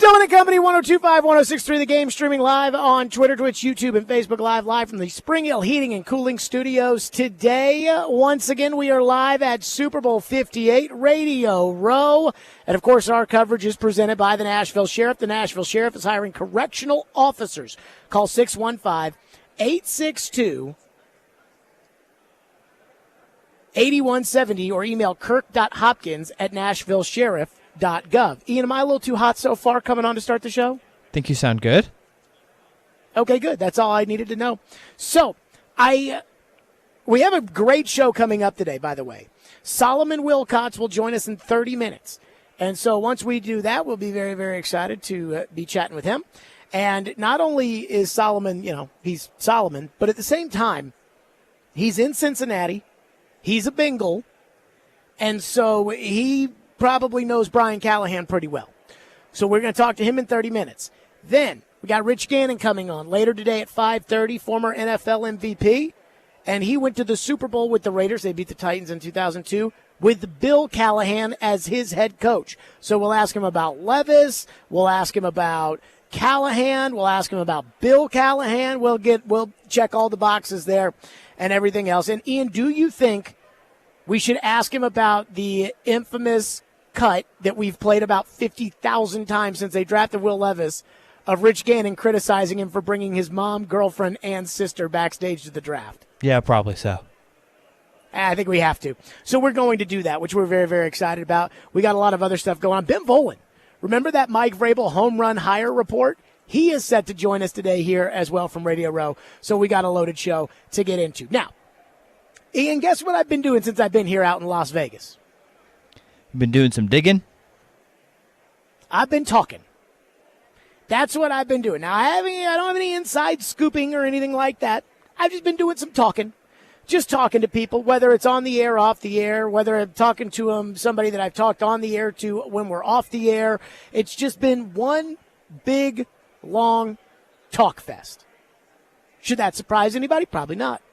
Stillman and Company, 102.5, 106.3 The Game, streaming live on Twitter, Twitch, YouTube, and Facebook live from the Spring Hill Heating and Cooling Studios. Today, once again, we are live at Super Bowl 58 Radio Row. And, of course, our coverage is presented by the Nashville Sheriff. The Nashville Sheriff is hiring correctional officers. Call 615-862-8170 or email kirk.hopkins@nashvillesheriff.gov. Ian, am I a little too hot so far coming on to start the show? Think you sound good. Okay, good. That's all I needed to know. So, we have a great show coming up today, by the way. Solomon Wilcots will join us in 30 minutes. And so once we do that, we'll be very, very excited to be chatting with him. And not only is Solomon, he's Solomon, but at the same time, he's in Cincinnati. He's a Bengal. And so he probably knows Brian Callahan pretty well. So we're going to talk to him in 30 minutes. Then we got Rich Gannon coming on later today at 5:30, former NFL MVP. And he went to the Super Bowl with the Raiders. They beat the Titans in 2002 with Bill Callahan as his head coach. So we'll ask him about Levis. We'll ask him about Callahan. We'll ask him about Bill Callahan. We'll check all the boxes there and everything else. And Ian, do you think we should ask him about the infamous cut that we've played about 50,000 times since they drafted Will Levis of Rich Gannon criticizing him for bringing his mom, girlfriend, and sister backstage to the draft? Yeah, probably so. I think we have to. So we're going to do that, which we're very, very excited about. We got a lot of other stuff going on. Ben Volen, remember that Mike Vrabel home run hire report? He is set to join us today here as well from Radio Row. So we got a loaded show to get into. Now, Ian, guess what I've been doing since I've been here out in Las Vegas? You've been doing some digging? I've been talking. That's what I've been doing. Now, I don't have any inside scooping or anything like that. I've just been doing some talking. Just talking to people, whether it's on the air, off the air, whether I'm talking to somebody that I've talked on the air to when we're off the air. It's just been one big, long talk fest. Should that surprise anybody? Probably not.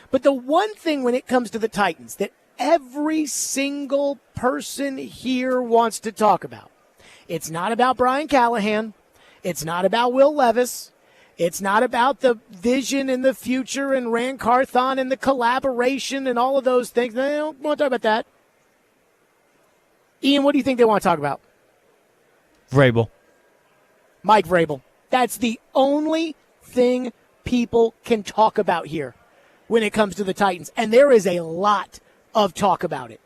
But the one thing when it comes to the Titans that every single person here wants to talk about, it's not about Brian Callahan. It's not about Will Levis. It's not about the vision and the future and Rand Carthon and the collaboration and all of those things. They don't want to talk about that. Ian, what do you think they want to talk about? Vrabel. Mike Vrabel. That's the only thing people can talk about here when it comes to the Titans. And there is a lot of talk about it.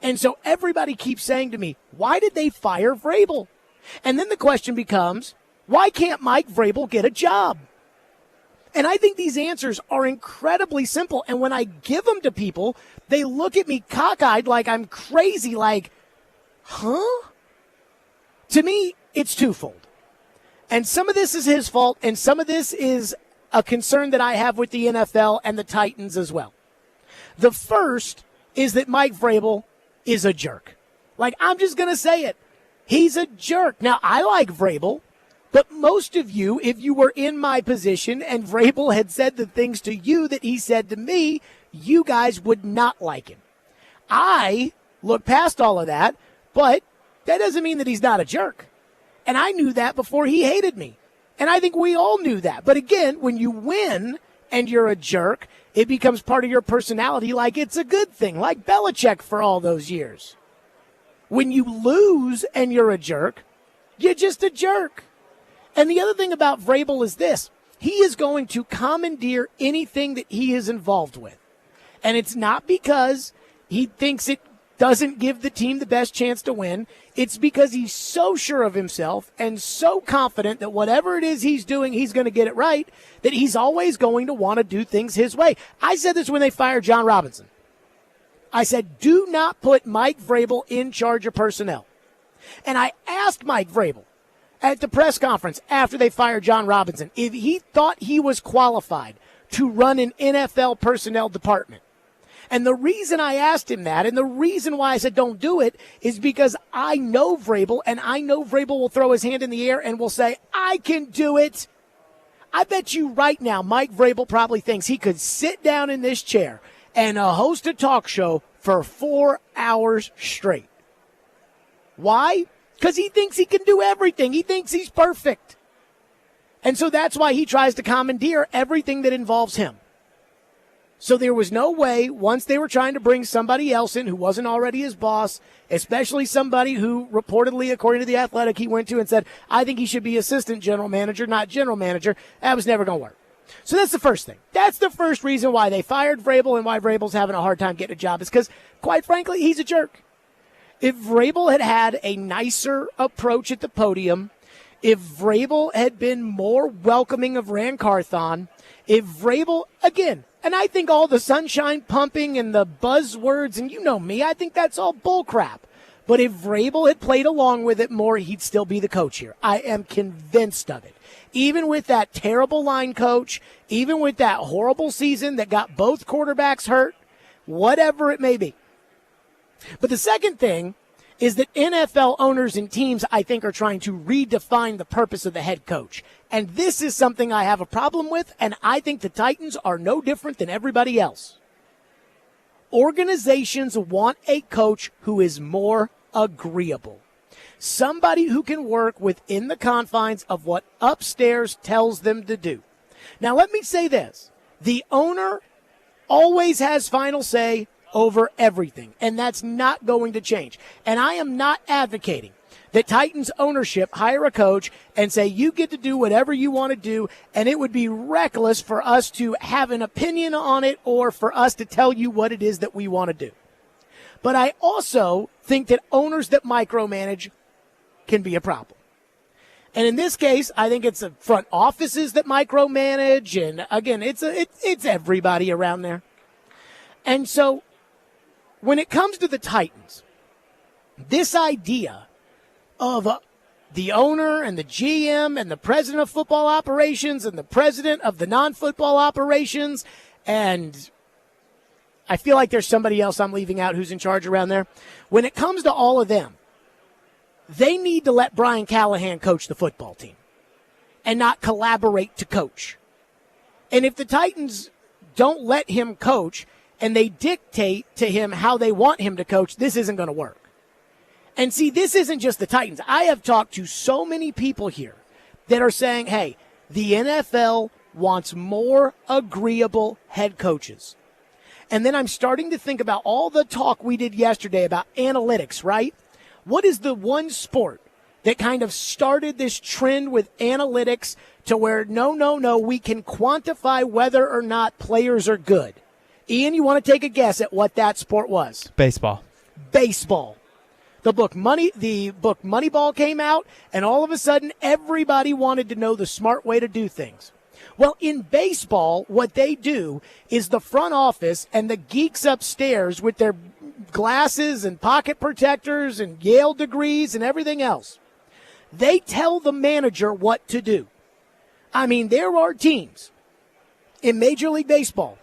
And so everybody keeps saying to me, why did they fire Vrabel? And then the question becomes, why can't Mike Vrabel get a job? And I think these answers are incredibly simple. And when I give them to people, they look at me cockeyed like I'm crazy, like, huh? To me, it's twofold. And some of this is his fault, and some of this is a concern that I have with the NFL and the Titans as well. The first is that Mike Vrabel is a jerk. Like, I'm just going to say it. He's a jerk. Now, I like Vrabel, but most of you, if you were in my position and Vrabel had said the things to you that he said to me, you guys would not like him. I look past all of that, but that doesn't mean that he's not a jerk. And I knew that before he hated me. And I think we all knew that. But again, when you win and you're a jerk, it becomes part of your personality like it's a good thing, like Belichick for all those years. When you lose and you're a jerk, you're just a jerk. And the other thing about Vrabel is this. He is going to commandeer anything that he is involved with. And it's not because he thinks it doesn't give the team the best chance to win. It's because he's so sure of himself and so confident that whatever it is he's doing, he's going to get it right, that he's always going to want to do things his way. I said this when they fired John Robinson. I said, do not put Mike Vrabel in charge of personnel. And I asked Mike Vrabel at the press conference after they fired John Robinson if he thought he was qualified to run an NFL personnel department. And the reason I asked him that, and the reason why I said don't do it, is because I know Vrabel, and I know Vrabel will throw his hand in the air and will say, I can do it. I bet you right now Mike Vrabel probably thinks he could sit down in this chair and host a talk show for 4 hours straight. Why? because he thinks he can do everything. He thinks he's perfect. And so that's why he tries to commandeer everything that involves him. So there was no way, once they were trying to bring somebody else in who wasn't already his boss, especially somebody who reportedly, according to The Athletic, he went to and said, I think he should be assistant general manager, not general manager. That was never going to work. So that's the first thing. That's the first reason why they fired Vrabel and why Vrabel's having a hard time getting a job is because, quite frankly, he's a jerk. If Vrabel had had a nicer approach at the podium, if Vrabel had been more welcoming of Rand Carthon, if Vrabel, again, and I think all the sunshine pumping and the buzzwords, and you know me, I think that's all bullcrap. But if Vrabel had played along with it more, he'd still be the coach here. I am convinced of it. Even with that terrible line coach, even with that horrible season that got both quarterbacks hurt, whatever it may be. But the second thing is that NFL owners and teams, I think, are trying to redefine the purpose of the head coach. And this is something I have a problem with, and I think the Titans are no different than everybody else. Organizations want a coach who is more agreeable. Somebody who can work within the confines of what upstairs tells them to do. Now, let me say this. The owner always has final say over everything, and that's not going to change. And I am not advocating that Titans ownership hire a coach and say, you get to do whatever you want to do, and it would be reckless for us to have an opinion on it or for us to tell you what it is that we want to do. But I also think that owners that micromanage can be a problem. And in this case, I think it's the front offices that micromanage, and again, it's everybody around there. And so when it comes to the Titans, this idea of the owner and the GM and the president of football operations and the president of the non-football operations, and I feel like there's somebody else I'm leaving out who's in charge around there. When it comes to all of them, they need to let Brian Callahan coach the football team and not collaborate to coach. And if the Titans don't let him coach and they dictate to him how they want him to coach, this isn't going to work. And see, this isn't just the Titans. I have talked to so many people here that are saying, hey, the NFL wants more agreeable head coaches. And then I'm starting to think about all the talk we did yesterday about analytics, right? What is the one sport that kind of started this trend with analytics to where, no, we can quantify whether or not players are good? Ian, you want to take a guess at what that sport was? Baseball. The book Moneyball came out, and all of a sudden everybody wanted to know the smart way to do things. Well, in baseball, what they do is the front office and the geeks upstairs with their glasses and pocket protectors and Yale degrees and everything else, they tell the manager what to do. I mean, there are teams in Major League Baseball.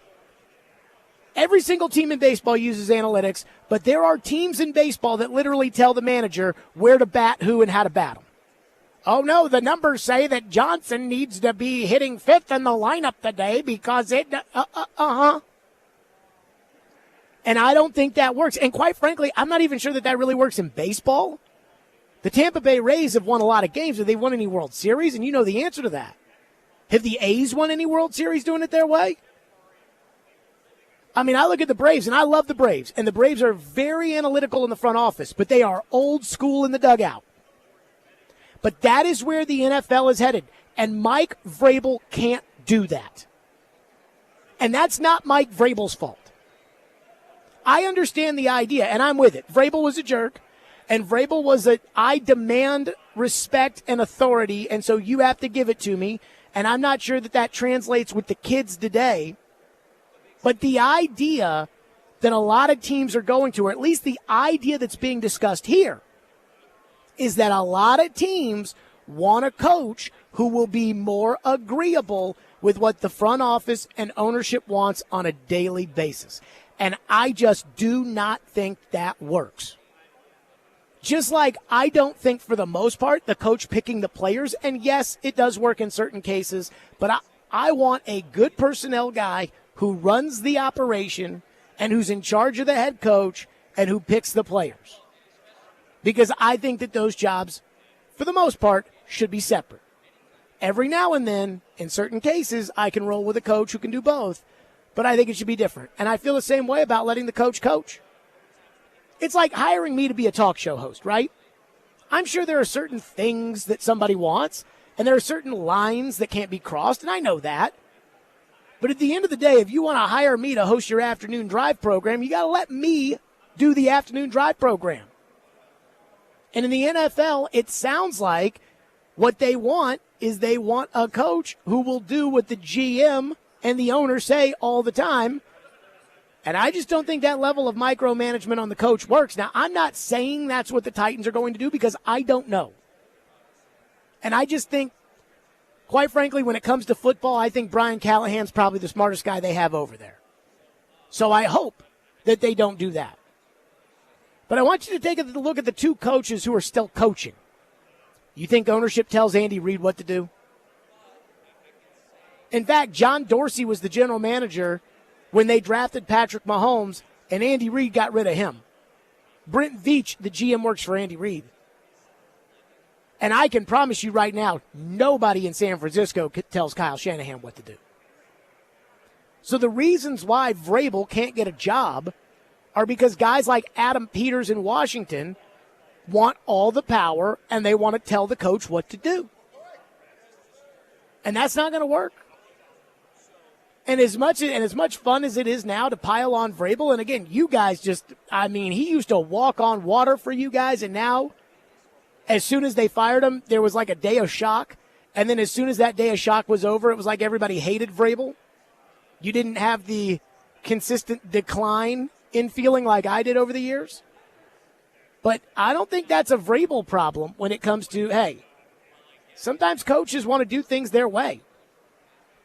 Every single team in baseball uses analytics, but there are teams in baseball that literally tell the manager where to bat who and how to bat them. Oh, no, the numbers say that Johnson needs to be hitting fifth in the lineup today because it, And I don't think that works. And quite frankly, I'm not even sure that really works in baseball. The Tampa Bay Rays have won a lot of games. Have they won any World Series? And you know the answer to that. Have the A's won any World Series doing it their way? I mean, I look at the Braves, and I love the Braves. And the Braves are very analytical in the front office, but they are old school in the dugout. But that is where the NFL is headed. And Mike Vrabel can't do that. And that's not Mike Vrabel's fault. I understand the idea, and I'm with it. Vrabel was a jerk, and Vrabel was I demand respect and authority, and so you have to give it to me. And I'm not sure that translates with the kids today. But the idea that a lot of teams are going to, or at least the idea that's being discussed here, is that a lot of teams want a coach who will be more agreeable with what the front office and ownership wants on a daily basis. And I just do not think that works. Just like I don't think for the most part the coach picking the players, and yes, it does work in certain cases, but I want a good personnel guy who runs the operation and who's in charge of the head coach and who picks the players. because I think that those jobs, for the most part, should be separate. Every now and then, in certain cases, I can roll with a coach who can do both, but I think it should be different. And I feel the same way about letting the coach coach. It's like hiring me to be a talk show host, right? I'm sure there are certain things that somebody wants, and there are certain lines that can't be crossed, and I know that. But at the end of the day, if you want to hire me to host your afternoon drive program, you got to let me do the afternoon drive program. And in the NFL, it sounds like what they want is they want a coach who will do what the GM and the owner say all the time. And I just don't think that level of micromanagement on the coach works. Now, I'm not saying that's what the Titans are going to do because I don't know. And I just think, quite frankly, when it comes to football, I think Brian Callahan's probably the smartest guy they have over there. So I hope that they don't do that. But I want you to take a look at the two coaches who are still coaching. You think ownership tells Andy Reid what to do? In fact, John Dorsey was the general manager when they drafted Patrick Mahomes, and Andy Reid got rid of him. Brent Veach, the GM, works for Andy Reid. And I can promise you right now, nobody in San Francisco tells Kyle Shanahan what to do. So the reasons why Vrabel can't get a job are because guys like Adam Peters in Washington want all the power, and they want to tell the coach what to do. And that's not going to work. And as much fun as it is now to pile on Vrabel, and again, you guys he used to walk on water for you guys, and now, as soon as they fired him, there was like a day of shock. And then as soon as that day of shock was over, it was like everybody hated Vrabel. You didn't have the consistent decline in feeling like I did over the years. But I don't think that's a Vrabel problem when it comes to, hey, sometimes coaches want to do things their way.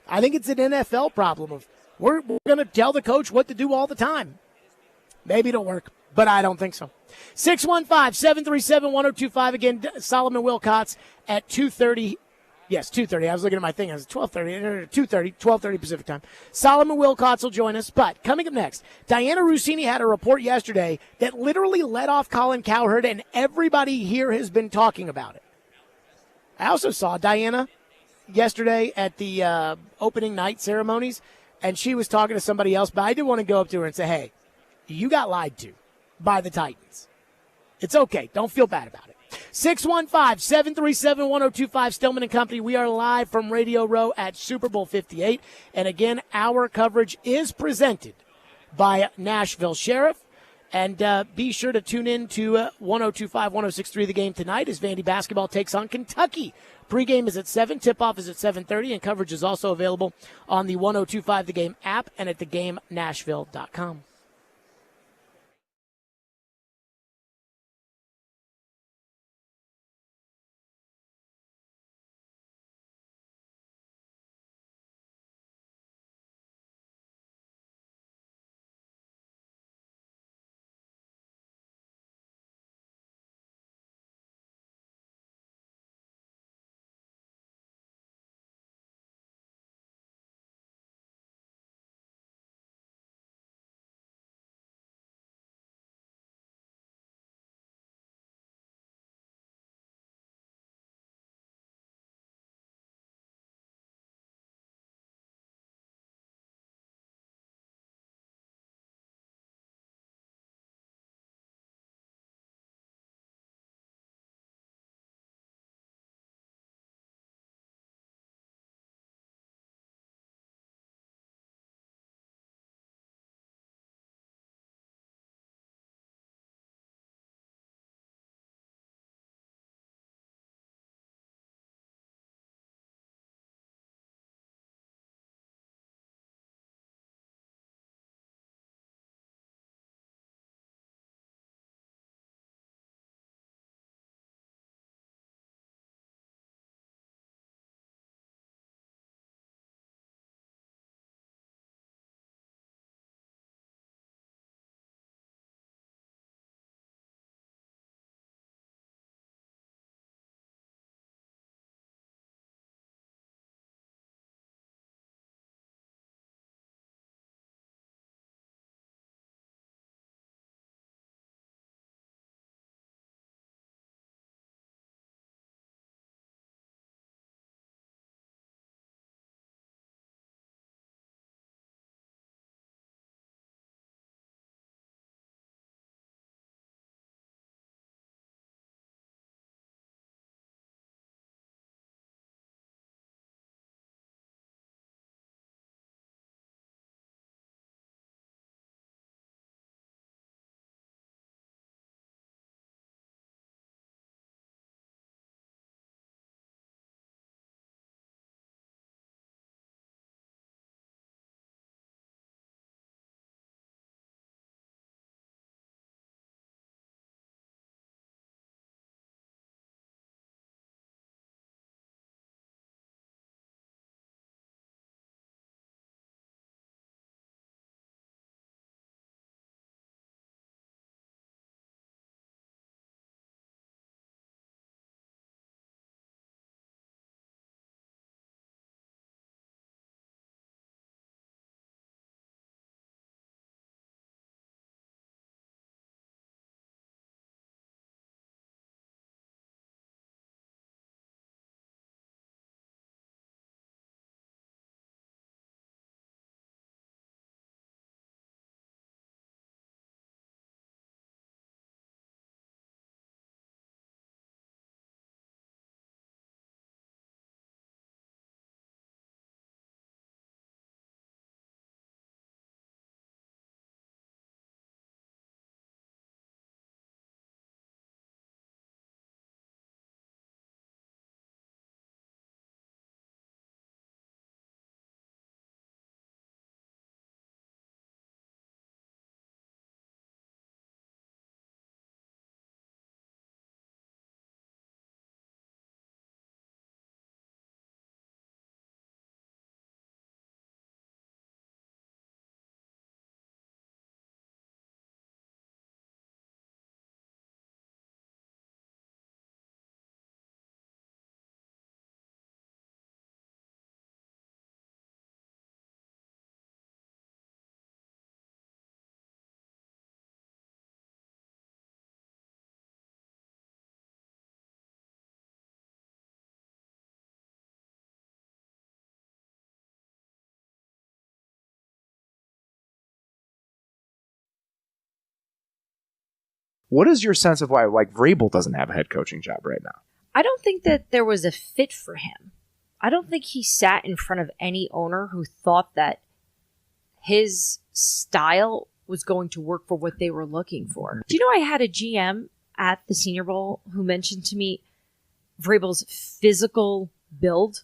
I think it's an NFL problem of we're going to tell the coach what to do all the time. Maybe it'll work, but I don't think so. 615-737-1025. Again, Solomon Wilcots at 2:30. Yes, 2:30. I was looking at my thing. It was 12:30. 2:30, 12:30 Pacific time. Solomon Wilcots will join us. But coming up next, Diana Rossini had a report yesterday that literally let off Colin Cowherd, and everybody here has been talking about it. I also saw Diana yesterday at the opening night ceremonies, and she was talking to somebody else, but I did want to go up to her and say, hey, you got lied to by the Titans. It's okay. Don't feel bad about it. 615-737-1025, Stillman and Company. We are live from Radio Row at Super Bowl 58. And again, our coverage is presented by Nashville Sheriff. And be sure to tune in to 102.5, 106.3 The Game tonight as Vandy basketball takes on Kentucky. Pregame is at 7, tip-off is at 7:30, and coverage is also available on the 102.5 The Game app and at thegamenashville.com. What is your sense of why Vrabel doesn't have a head coaching job right now? I don't think that there was a fit for him. I don't think he sat in front of any owner who thought that his style was going to work for what they were looking for. Do you know I had a GM at the Senior Bowl who mentioned to me Vrabel's physical build,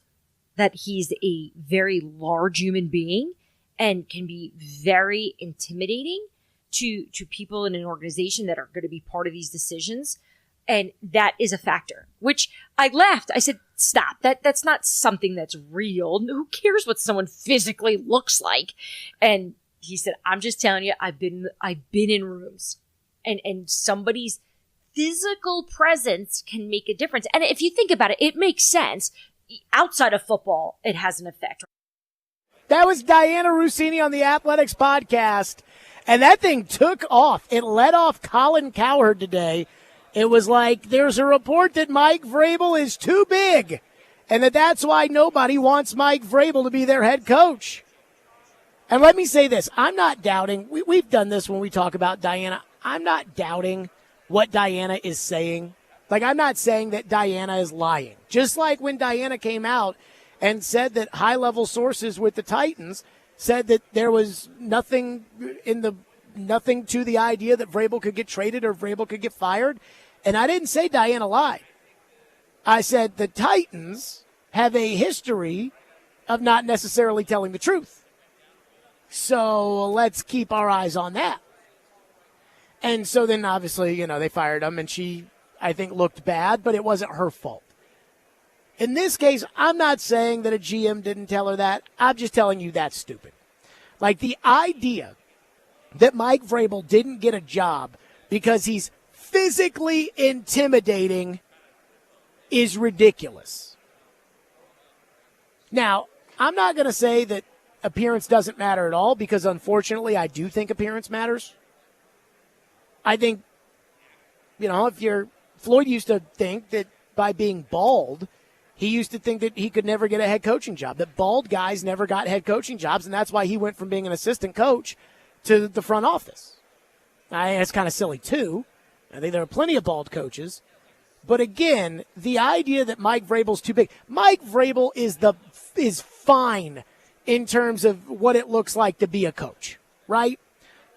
that he's a very large human being and can be very intimidating to people in an organization that are going to be part of these decisions. And that is a factor, which I laughed. I said, stop. That's not something that's real. Who cares what someone physically looks like? And he said, I'm just telling you, I've been in rooms and somebody's physical presence can make a difference. And if you think about it, it makes sense. Outside of football, it has an effect. That was Diana Rossini on the Athletics podcast. And that thing took off. It led off Colin Cowherd today. It was like, there's a report that Mike Vrabel is too big and that's why nobody wants Mike Vrabel to be their head coach. And let me say this. I'm not doubting. We've done this when we talk about Diana. I'm not doubting what Diana is saying. I'm not saying that Diana is lying. Just like when Diana came out and said that high-level sources with the Titans said that there was nothing to the idea that Vrabel could get traded or Vrabel could get fired. And I didn't say Diana lied. I said the Titans have a history of not necessarily telling the truth. So let's keep our eyes on that. And so then obviously, they fired him and she, I think, looked bad, but it wasn't her fault. In this case, I'm not saying that a GM didn't tell her that. I'm just telling you that's stupid. The idea that Mike Vrabel didn't get a job because he's physically intimidating is ridiculous. Now, I'm not going to say that appearance doesn't matter at all because, unfortunately, I do think appearance matters. I think, Floyd used to think that by being bald, he used to think that he could never get a head coaching job, that bald guys never got head coaching jobs, and that's why he went from being an assistant coach to the front office. I think that's kind of silly, too. I think there are plenty of bald coaches. But again, the idea that Mike Vrabel's too big. Mike Vrabel is fine in terms of what it looks like to be a coach, right?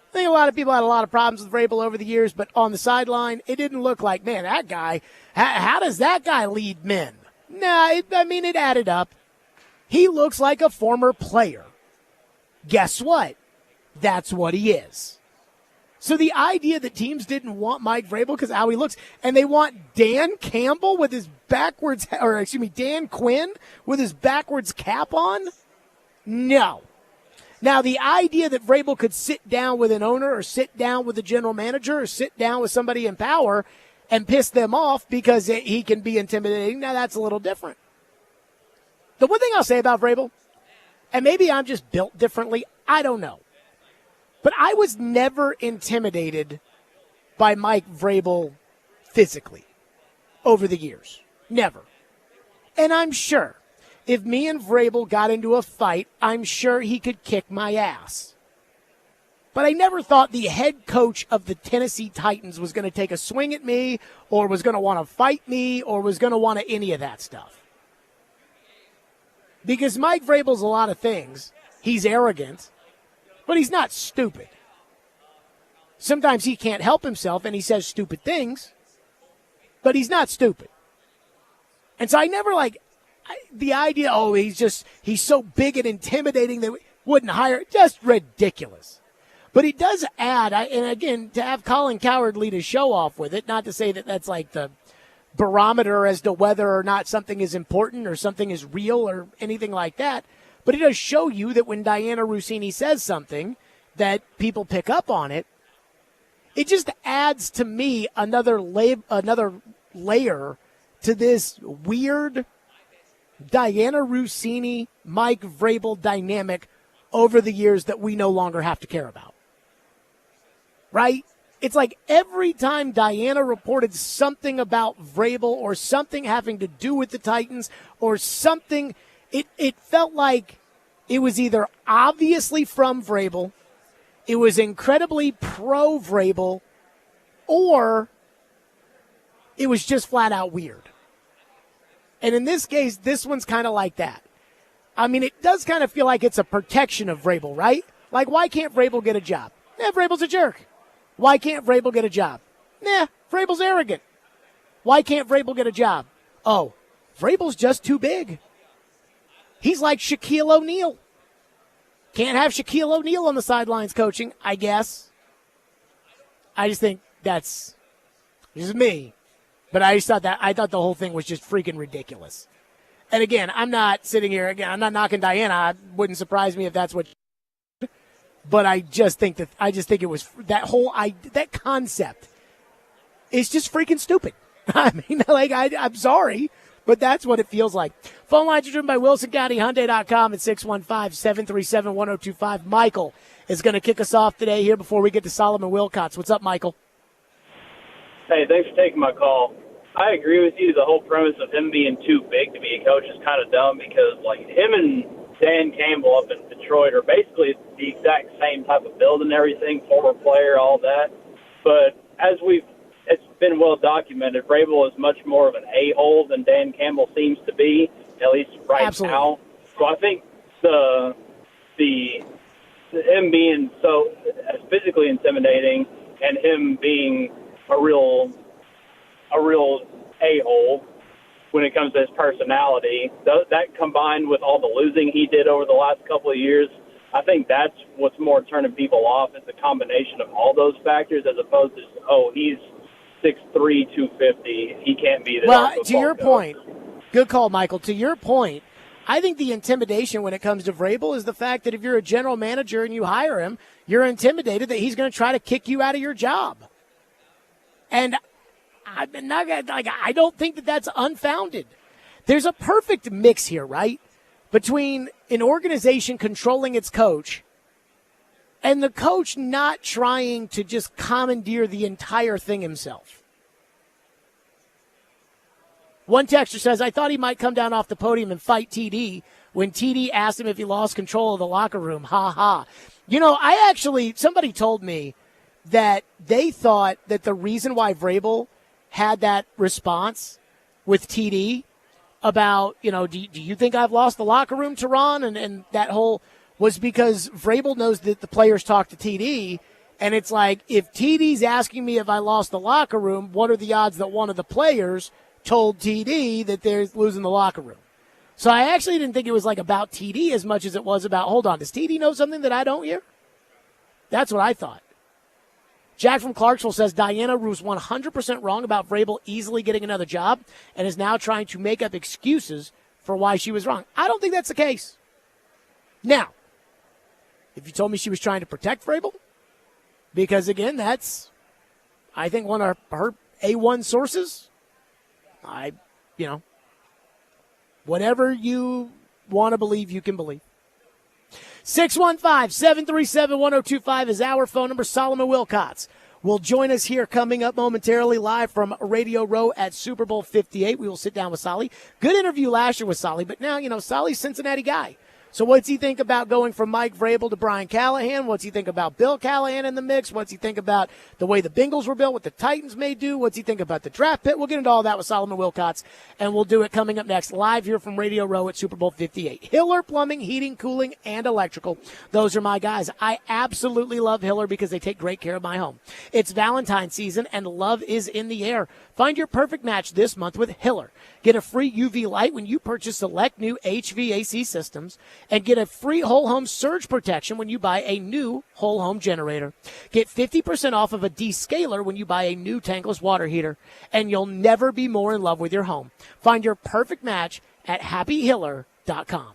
I think a lot of people had a lot of problems with Vrabel over the years, but on the sideline, it didn't look like, man, that guy, how does that guy lead men? Nah, it added up. He looks like a former player. Guess what? That's what he is. So the idea that teams didn't want Mike Vrabel because of how he looks, and they want Dan Quinn with his backwards cap on? No. Now, the idea that Vrabel could sit down with an owner or sit down with a general manager or sit down with somebody in power and piss them off because he can be intimidating, now that's a little different. The one thing I'll say about Vrabel, and maybe I'm just built differently, I don't know. But I was never intimidated by Mike Vrabel physically over the years. Never. And I'm sure if me and Vrabel got into a fight, I'm sure he could kick my ass. But I never thought the head coach of the Tennessee Titans was going to take a swing at me or was going to want to fight me or was going to want to any of that stuff. Because Mike Vrabel's a lot of things. He's arrogant. But he's not stupid. Sometimes he can't help himself and he says stupid things, but he's not stupid. And so I never the idea, he's so big and intimidating that we wouldn't hire, just ridiculous. But it does add, and again, to have Colin Cowherd lead his show off with it, not to say that that's the barometer as to whether or not something is important or something is real or anything like that. But it does show you that when Diana Rossini says something that people pick up on it, it just adds to me another layer to this weird Diana Rossini, Mike Vrabel dynamic over the years that we no longer have to care about. Right? It's like every time Diana reported something about Vrabel or something having to do with the Titans or something, it felt like it was either obviously from Vrabel, it was incredibly pro-Vrabel, or it was just flat out weird. And in this case, this one's kind of like that. I mean, it does kind of feel like it's a protection of Vrabel, right? Like, why can't Vrabel get a job? Vrabel's a jerk. Why can't Vrabel get a job? Vrabel's arrogant. Why can't Vrabel get a job? Oh, Vrabel's just too big. He's like Shaquille O'Neal. Can't have Shaquille O'Neal on the sidelines coaching, I guess. I just think that's just me. But I thought the whole thing was just freaking ridiculous. And again, I'm not sitting here, I'm not knocking Diana. It wouldn't surprise me if that's what. But I just think it was that concept is just freaking stupid. I mean, I'm sorry, but that's what it feels like. Phone lines are driven by WilsonCountyHyundai.com at 615-737-1025. Michael is going to kick us off today here before we get to Solomon Wilcots. What's up, Michael? Hey, thanks for taking my call. I agree with you. The whole premise of him being too big to be a coach is kind of dumb because, him and Dan Campbell up in Detroit are basically the exact same type of build and everything, former player, all that. But it's been well documented, Vrabel is much more of an a-hole than Dan Campbell seems to be, at least right now. So I think the him being so physically intimidating and him being a real a-hole when it comes to his personality, that combined with all the losing he did over the last couple of years, I think that's what's more turning people off is the combination of all those factors as opposed to, he's 6'3", 250. He can't be there. Well, to your point, good call, Michael. To your point, I think the intimidation when it comes to Vrabel is the fact that if you're a general manager and you hire him, you're intimidated that he's going to try to kick you out of your job. And I don't think that that's unfounded. There's a perfect mix here, right? Between an organization controlling its coach and the coach not trying to just commandeer the entire thing himself. One texter says, I thought he might come down off the podium and fight TD when TD asked him if he lost control of the locker room. Ha ha. Somebody told me that they thought that the reason why Vrabel had that response with TD about, do you think I've lost the locker room, Tehran? And that whole was because Vrabel knows that the players talk to TD, and it's like, if TD's asking me if I lost the locker room, what are the odds that one of the players told TD that they're losing the locker room? So I actually didn't think it was about TD as much as it was about, hold on, does TD know something that I don't hear? That's what I thought. Jack from Clarksville says Diana was 100% wrong about Vrabel easily getting another job and is now trying to make up excuses for why she was wrong. I don't think that's the case. Now, if you told me she was trying to protect Vrabel, because, again, that's, I think, one of her A1 sources, whatever you want to believe, you can believe. 615-737-1025 is our phone number. Solomon Wilcots will join us here coming up momentarily live from Radio Row at Super Bowl 58. We will sit down with Solly. Good interview last year with Solly, but now, Solly's a Cincinnati guy. So what's he think about going from Mike Vrabel to Brian Callahan? What's he think about Bill Callahan in the mix? What's he think about the way the Bengals were built, what the Titans may do? What's he think about the draft pick? We'll get into all that with Solomon Wilcots, and we'll do it coming up next live here from Radio Row at Super Bowl 58. Hiller Plumbing, Heating, Cooling, and Electrical. Those are my guys. I absolutely love Hiller because they take great care of my home. It's Valentine's season, and love is in the air. Find your perfect match this month with Hiller. Get a free UV light when you purchase select new HVAC systems, and get a free whole home surge protection when you buy a new whole home generator. Get 50% off of a descaler when you buy a new tankless water heater, and you'll never be more in love with your home. Find your perfect match at happyhiller.com.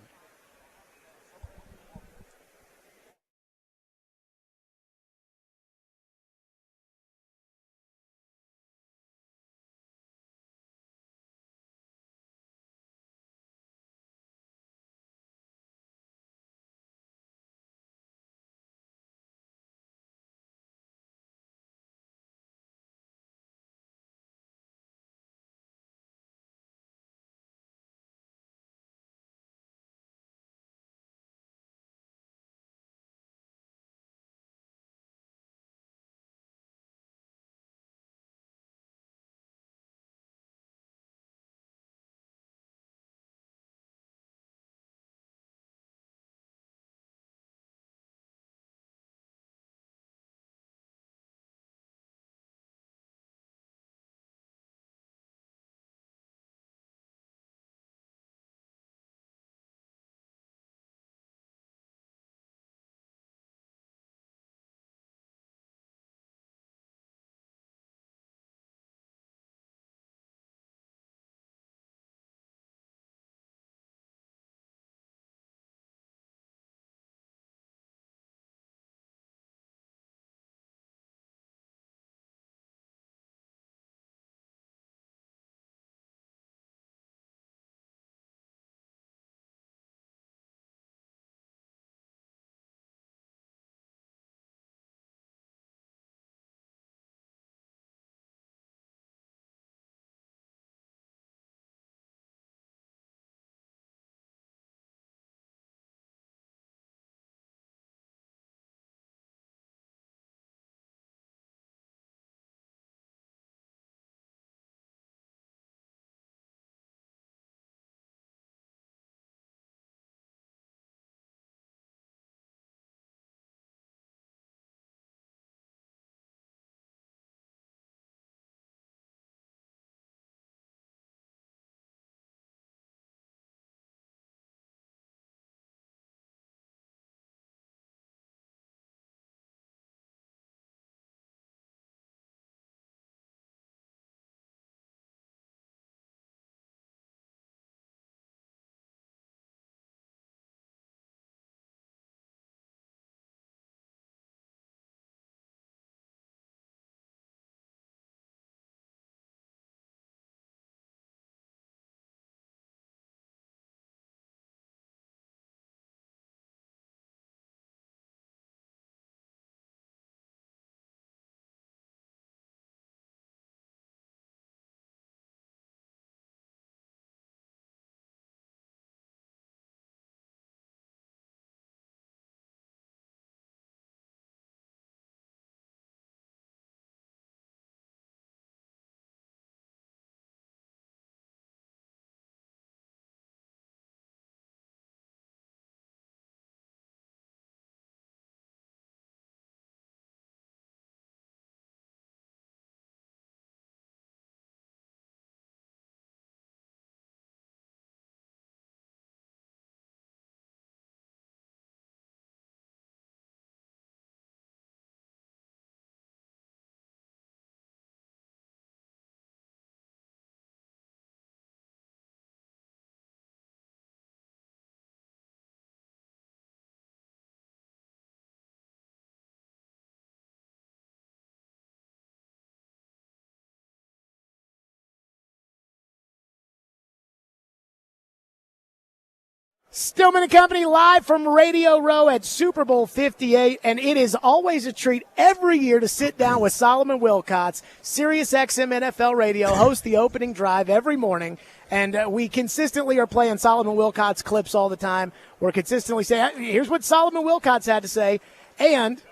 Stillman and Company live from Radio Row at Super Bowl 58, and it is always a treat every year to sit down with Solomon Wilcots, Sirius XM NFL Radio, host the opening drive every morning, and we consistently are playing Solomon Wilcots clips all the time. We're consistently saying, here's what Solomon Wilcots had to say, and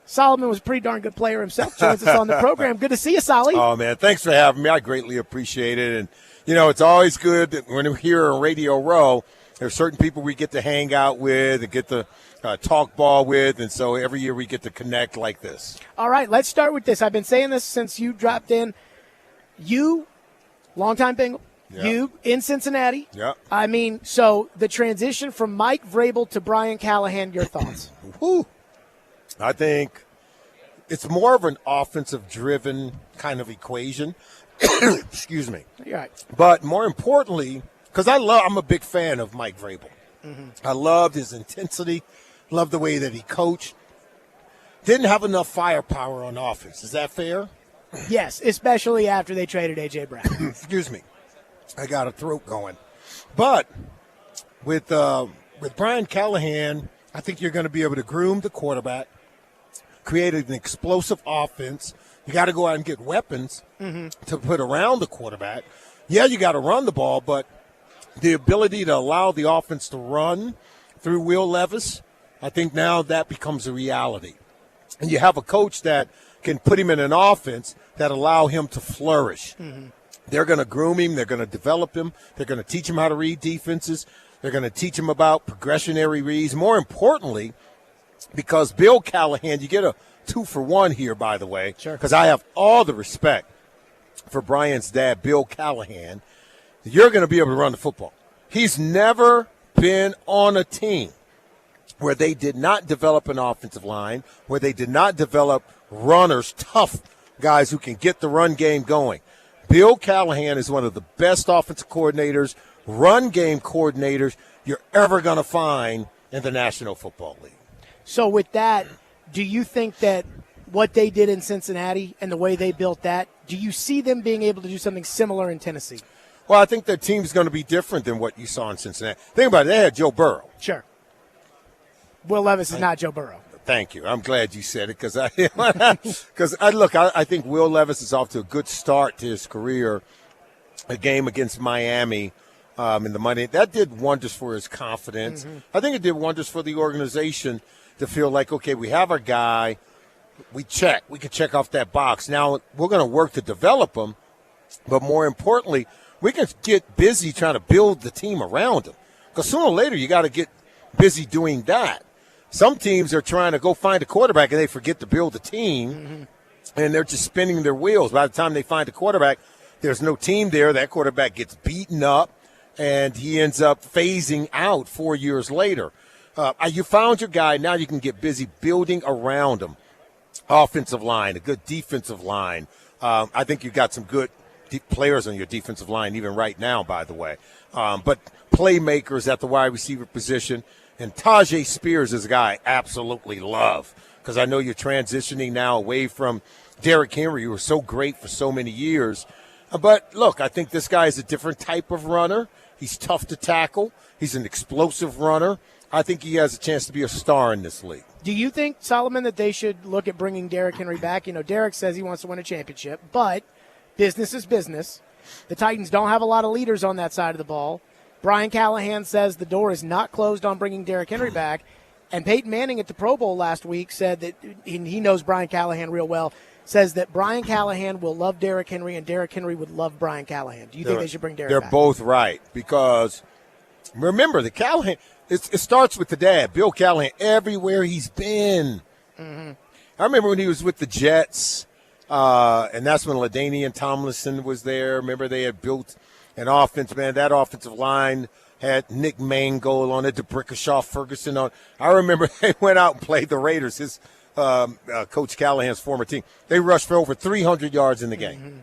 Solomon was a pretty darn good player himself, joins us on the program. Good to see you, Solly. Oh, man, thanks for having me. I greatly appreciate it, and, you know, it's always good that when we're here on Radio Row, there's certain people we get to hang out with and get to talk ball with, and so every year we get to connect like this. All right, let's start with this. I've been saying this since you dropped in. You, longtime Bengal, Yeah. you in Cincinnati. Yeah. I mean, so the transition from Mike Vrabel to Brian Callahan, your thoughts? Whew. I think it's more of an offensive-driven kind of equation. Excuse me. You're right. But more importantly, because I'm a big fan of Mike Vrabel. I loved his intensity, loved the way that he coached. Didn't have enough firepower on offense. Is that fair? Yes, especially after they traded A.J. Brown. Excuse me. I got a throat going. But with Brian Callahan, I think you're going to be able to groom the quarterback, create an explosive offense. You got to go out and get weapons to put around the quarterback. Yeah, you got to run the ball, but the ability to allow the offense to run through Will Levis, I think now that becomes a reality. And you have a coach that can put him in an offense that allow him to flourish. They're going to groom him. They're going to develop him. They're going to teach him how to read defenses. They're going to teach him about progressionary reads. More importantly, because Bill Callahan, you get a 2-for-1 here, by the way, because I have all the respect for Brian's dad, Bill Callahan. You're going to be able to run the football. He's never been on a team where they did not develop an offensive line, where they did not develop runners, tough guys who can get the run game going. Bill Callahan is one of the best offensive coordinators, run game coordinators you're ever going to find in the National Football League. So with that, do you think that what they did in Cincinnati and the way they built that, do you see them being able to do something similar in Tennessee? Well, I think their team's going to be different than what you saw in Cincinnati. Think about it. They had Joe Burrow. Sure. Will Levis is not Joe Burrow. Thank you. I'm glad you said it because I think Will Levis is off to a good start to his career. A game against Miami in the Monday, that did wonders for his confidence. I think it did wonders for the organization to feel like, okay, we have our guy. We can check off that box. Now we're going to work to develop him, but more importantly, we can get busy trying to build the team around him. Because sooner or later, you got to get busy doing that. Some teams are trying to go find a quarterback and they forget to build a team, and they're just spinning their wheels. By the time they find a quarterback, there's no team there. That quarterback gets beaten up, and he ends up phasing out 4 years later. You found your guy. Now you can get busy building around him. Offensive line, a good defensive line. I think you got some good players on your defensive line even right now, by the way. But playmakers at the wide receiver position. And Tajay Spears is a guy I absolutely love because I know you're transitioning now away from Derrick Henry, who was so great for so many years. But, look, I think this guy is a different type of runner. He's tough to tackle. He's an explosive runner. I think he has a chance to be a star in this league. Do you think, Solomon, that they should look at bringing Derrick Henry back? You know, Derrick says he wants to win a championship, but business is business. The Titans don't have a lot of leaders on that side of the ball. Brian Callahan says the door is not closed on bringing Derrick Henry back. And Peyton Manning at the Pro Bowl last week said that he knows Brian Callahan real well, says that Brian Callahan will love Derrick Henry and Derrick Henry would love Brian Callahan. Do you think they should bring Derrick back? They're both right because, remember, the Callahan – it starts with the dad, Bill Callahan, everywhere he's been. I remember when he was with the Jets, and that's when LaDainian Tomlinson was there. Remember they had built – an offense, man, that offensive line had Nick Mangold on it, DeBrickashaw Ferguson on. I remember they went out and played the Raiders, his Coach Callahan's former team. They rushed for over 300 yards in the game.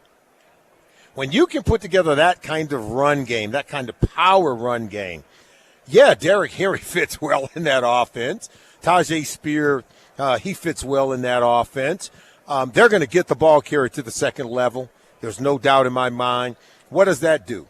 When you can put together that kind of run game, that kind of power run game, yeah, Derrick Henry fits well in that offense. Tajay Spears, he fits well in that offense. They're going to get the ball carried to the second level. There's no doubt in my mind. What does that do?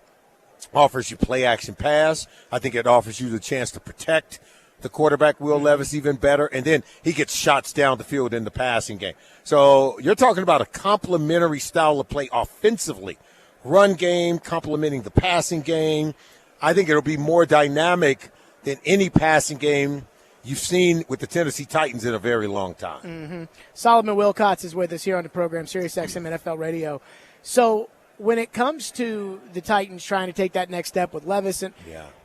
offers you play action pass. I think it offers you the chance to protect the quarterback, Will Levis, even better. And then he gets shots down the field in the passing game. So you're talking about a complementary style of play offensively. Run game, complementing the passing game. I think it'll be more dynamic than any passing game you've seen with the Tennessee Titans in a very long time. Solomon Wilcots is with us here on the program, Sirius XM NFL Radio. So when it comes to the Titans trying to take that next step with Levis, and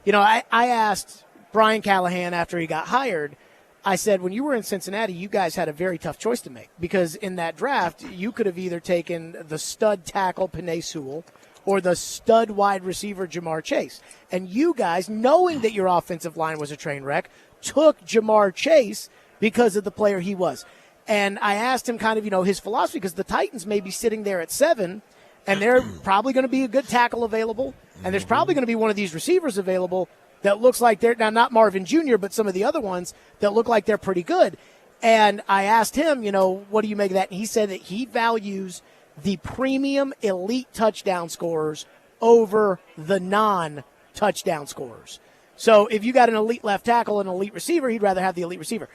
I asked Brian Callahan after he got hired, I said, when you were in Cincinnati, you guys had a very tough choice to make because in that draft, you could have either taken the stud tackle Penei Sewell or the stud wide receiver Jamar Chase. And you guys, knowing that your offensive line was a train wreck, took Jamar Chase because of the player he was. And I asked him kind of, his philosophy, because the Titans may be sitting there at 7, and they're probably going to be a good tackle available, and there's probably going to be one of these receivers available that looks like they're, now not Marvin Jr., but some of the other ones that look like they're pretty good. And I asked him, what do you make of that? And he said that he values the premium elite touchdown scorers over the non-touchdown scorers. So if you got an elite left tackle and an elite receiver, he'd rather have the elite receiver.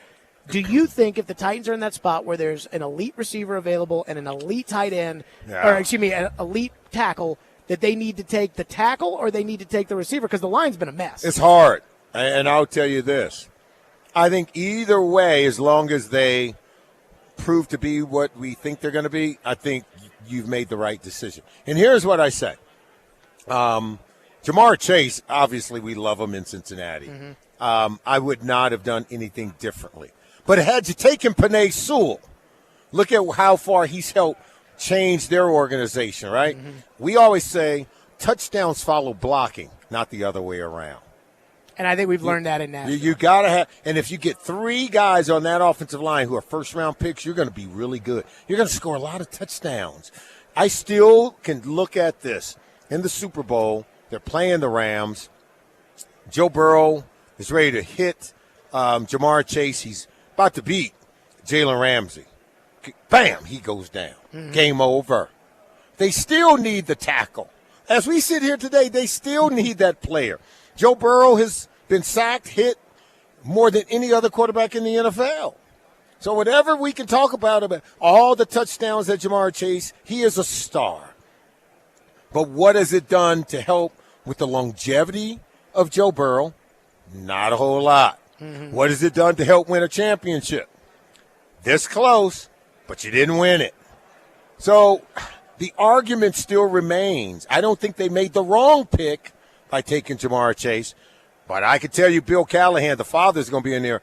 Do you think if the Titans are in that spot where there's an elite receiver available and an elite tight end, an elite tackle, that they need to take the tackle or they need to take the receiver? Because the line's been a mess. It's hard. And I'll tell you this. I think either way, as long as they prove to be what we think they're going to be, I think you've made the right decision. And here's what I say. Jamar Chase, obviously we love him in Cincinnati. I would not have done anything differently. But had you taken Penei Sewell, look at how far he's helped change their organization, right? We always say touchdowns follow blocking, not the other way around. And I think we've learned that in Nashville. You got to have, and if you get 3 guys on that offensive line who are first-round picks, you're going to be really good. You're going to score a lot of touchdowns. I still can look at this. In the Super Bowl, they're playing the Rams. Joe Burrow is ready to hit Jamar Chase. He's about to beat Jalen Ramsey. Bam, he goes down. Game over. They still need the tackle. As we sit here today, they still need that player. Joe Burrow has been sacked, hit more than any other quarterback in the NFL. So whatever we can talk about all the touchdowns that Jamar Chase, he is a star. But what has it done to help with the longevity of Joe Burrow? Not a whole lot. What has it done to help win a championship? This close, but you didn't win it. So the argument still remains. I don't think they made the wrong pick by taking Jamar Chase, but I can tell you Bill Callahan, the father, is going to be in there.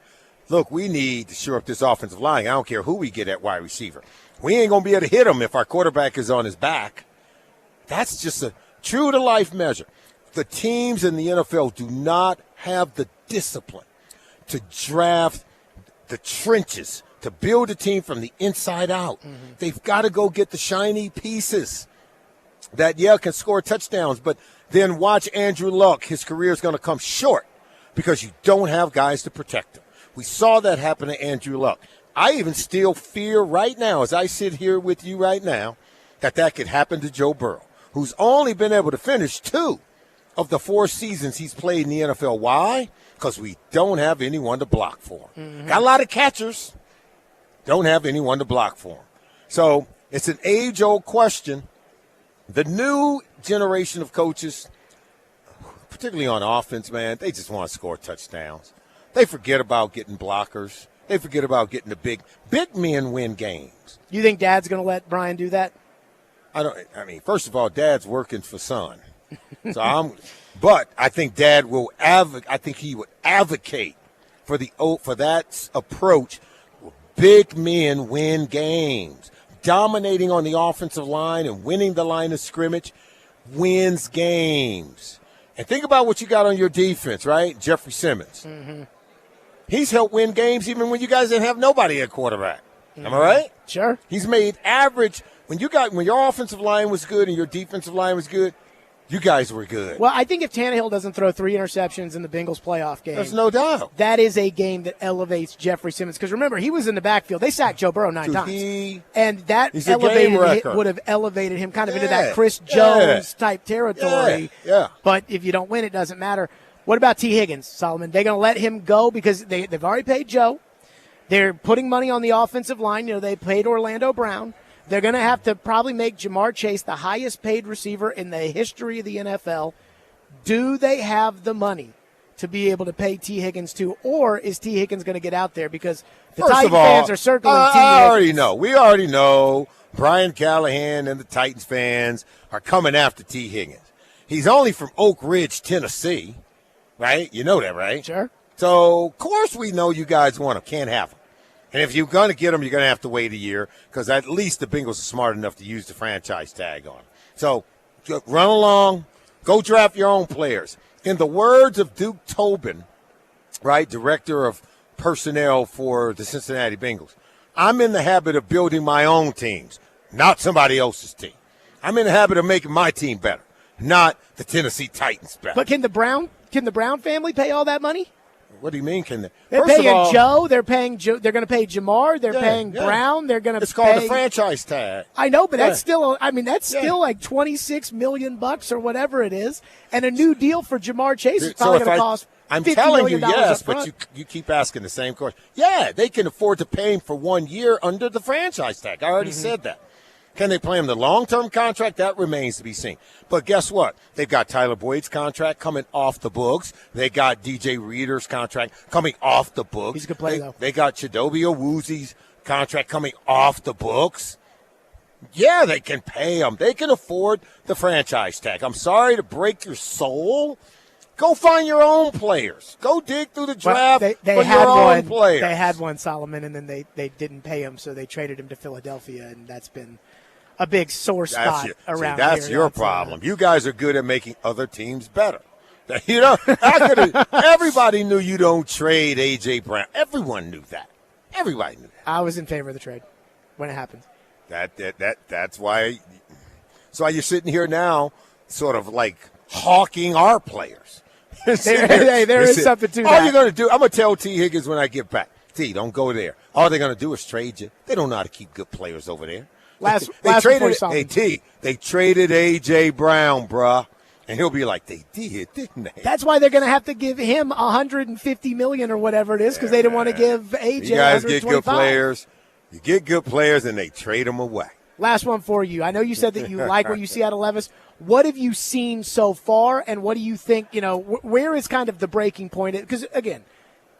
Look, we need to shore up this offensive line. I don't care who we get at wide receiver. We ain't going to be able to hit him if our quarterback is on his back. That's just a true-to-life measure. The teams in the NFL do not have the discipline to draft the trenches, to build a team from the inside out. They've got to go get the shiny pieces that, can score touchdowns, but then watch Andrew Luck. His career is going to come short because you don't have guys to protect him. We saw that happen to Andrew Luck. I even still fear right now, as I sit here with you right now, that could happen to Joe Burrow, who's only been able to finish 2 of the 4 seasons he's played in the NFL. Why? Because we don't have anyone to block for him. Got a lot of catchers. Don't have anyone to block for him. So it's an age-old question. The new generation of coaches, particularly on offense, man, they just want to score touchdowns. They forget about getting blockers. They forget about getting the big men win games. You think Dad's going to let Brian do that? First of all, Dad's working for Son. But I think Dad will he would advocate for that approach. Big men win games. Dominating on the offensive line and winning the line of scrimmage wins games. And think about what you got on your defense, right? Jeffrey Simmons. He's helped win games even when you guys didn't have nobody at quarterback. Am I right? Sure. He's made average when your offensive line was good and your defensive line was good. You guys were good. Well, I think if Tannehill doesn't throw 3 interceptions in the Bengals playoff game, There's no doubt. that is a game that elevates Jeffrey Simmons. Because remember, he was in the backfield. They sacked Joe Burrow 9 times. And that he's a game wrecker. would have elevated him kind of into that Chris Jones type territory. Yeah. But if you don't win, it doesn't matter. What about T. Higgins, Solomon? They're going to let him go because they've already paid Joe. They're putting money on the offensive line. They paid Orlando Brown. They're going to have to probably make Jamar Chase the highest paid receiver in the history of the NFL. Do they have the money to be able to pay T. Higgins to, or is T. Higgins going to get out there? Because the Titans fans are circling T. Higgins. I already know. We already know Brian Callahan and the Titans fans are coming after T. Higgins. He's only from Oak Ridge, Tennessee, right? You know that, right? Sure. So, of course we know you guys want him. Can't have him. And if you're going to get him, you're going to have to wait a year because at least the Bengals are smart enough to use the franchise tag on him. So run along, go draft your own players. In the words of Duke Tobin, right, director of personnel for the Cincinnati Bengals, I'm in the habit of building my own teams, not somebody else's team. I'm in the habit of making my team better, not the Tennessee Titans better. But can the Brown family pay all that money? What do you mean? Can they? They're paying Joe. They're paying Joe. They're going to pay Jamar. They're paying Brown. They're going to. It's called the franchise tag. I know, but that's still. I mean, that's still like $26 million or whatever it is, and a new deal for Jamar Chase is probably going to cost. I'm $50 telling you, million yes, up front. but you keep asking the same question. Yeah, they can afford to pay him for 1 year under the franchise tag. I already said that. Can they play him the long-term contract? That remains to be seen. But guess what? They've got Tyler Boyd's contract coming off the books. They got DJ Reader's contract coming off the books. He's a good player, though. They got Chidobe Awuzi's contract coming off the books. Yeah, they can pay him. They can afford the franchise tag. I'm sorry to break your soul. Go find your own players. Go dig through the draft they for had your own one, players. They had one, Solomon, and then they didn't pay him, so they traded him to Philadelphia, and that's been a big sore spot around here. That's your problem. You guys are good at making other teams better. You know, everybody knew you don't trade A.J. Brown. Everyone knew that. Everybody knew that. I was in favor of the trade when it happened. That's why. So you're sitting here now, sort of like hawking our players. There is something to that. All you're going to do, I'm going to tell T. Higgins when I get back. T, don't go there. All they're going to do is trade you. They don't know how to keep good players over there. They traded A.J. Brown, bruh. And he'll be like, they did, didn't they? That's why they're going to have to give him $150 million or whatever it is because they didn't want to give A.J. You guys get good $125. players. You get good players, and they trade them away. Last one for you. I know you said that you like what you see out of Levis. What have you seen so far, and what do you think, where is kind of the breaking point? Because, again,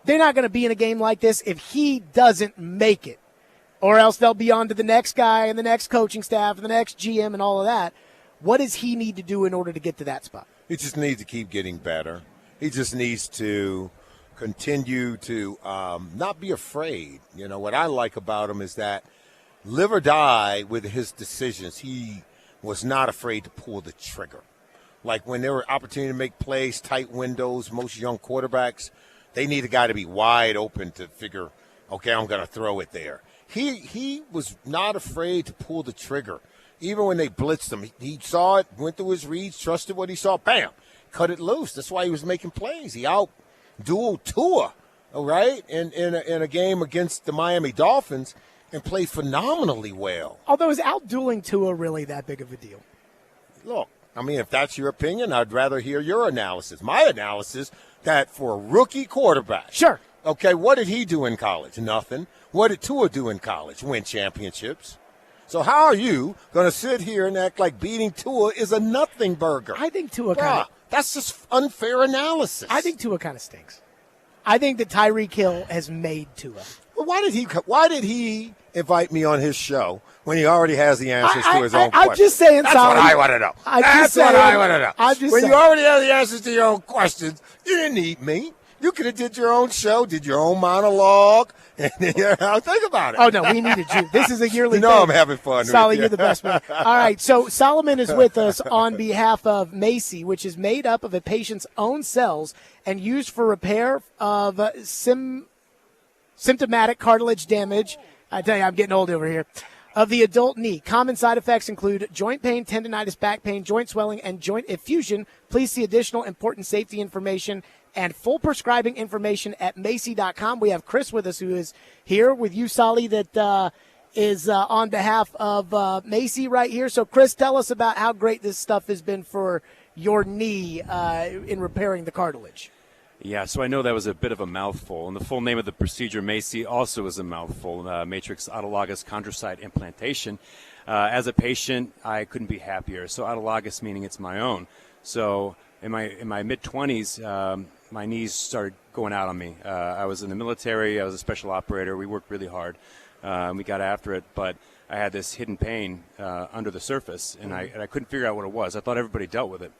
they're not going to be in a game like this if he doesn't make it, or else they'll be on to the next guy and the next coaching staff and the next GM and all of that. What does he need to do in order to get to that spot? He just needs to keep getting better. He just needs to continue to not be afraid. What I like about him is that live or die with his decisions, he was not afraid to pull the trigger. Like when there were opportunity to make plays, tight windows, most young quarterbacks, they need a guy to be wide open to figure, okay, I'm going to throw it there. He was not afraid to pull the trigger. Even when they blitzed him, he saw it, went through his reads, trusted what he saw, bam, cut it loose. That's why he was making plays. He out-dueled Tua, all right, in a game against the Miami Dolphins and played phenomenally well. Although is out-dueling Tua really that big of a deal? Look, I mean, if that's your opinion, I'd rather hear your analysis. My analysis, that for a rookie quarterback. Sure. Okay, what did he do in college? Nothing. What did Tua do in college? Win championships. So how are you going to sit here and act like beating Tua is a nothing burger? I think Tua kind of. That's just unfair analysis. I think Tua kind of stinks. I think that Tyreek Hill has made Tua. Well, why did he invite me on his show when he already has the answers to his own questions? I'm just saying, that's what I want to know. That's what I want to know. When you already have the answers to your own questions, you didn't need me. You could have did your own show, did your own monologue, and think about it. Oh, no, we needed you. This is a yearly thing. I'm having fun. Solly, you're the best man. All right, so Solomon is with us on behalf of Macy, which is made up of a patient's own cells and used for repair of symptomatic cartilage damage. I tell you, I'm getting old over here. of the adult knee. Common side effects include joint pain, tendonitis, back pain, joint swelling, and joint effusion. Please see additional important safety information and full prescribing information at Macy.com. We have Chris with us, who is here with you, Solly, that is on behalf of Macy right here. So, Chris, tell us about how great this stuff has been for your knee in repairing the cartilage. Yeah, so I know that was a bit of a mouthful, and the full name of the procedure, Macy, also is a mouthful, matrix autologous chondrocyte implantation. As a patient, I couldn't be happier. So autologous meaning it's my own. So in my mid-20s, my knees started going out on me. I was in the military. I was a special operator. We worked really hard. We got after it, but I had this hidden pain under the surface, and I couldn't figure out what it was. I thought everybody dealt with it.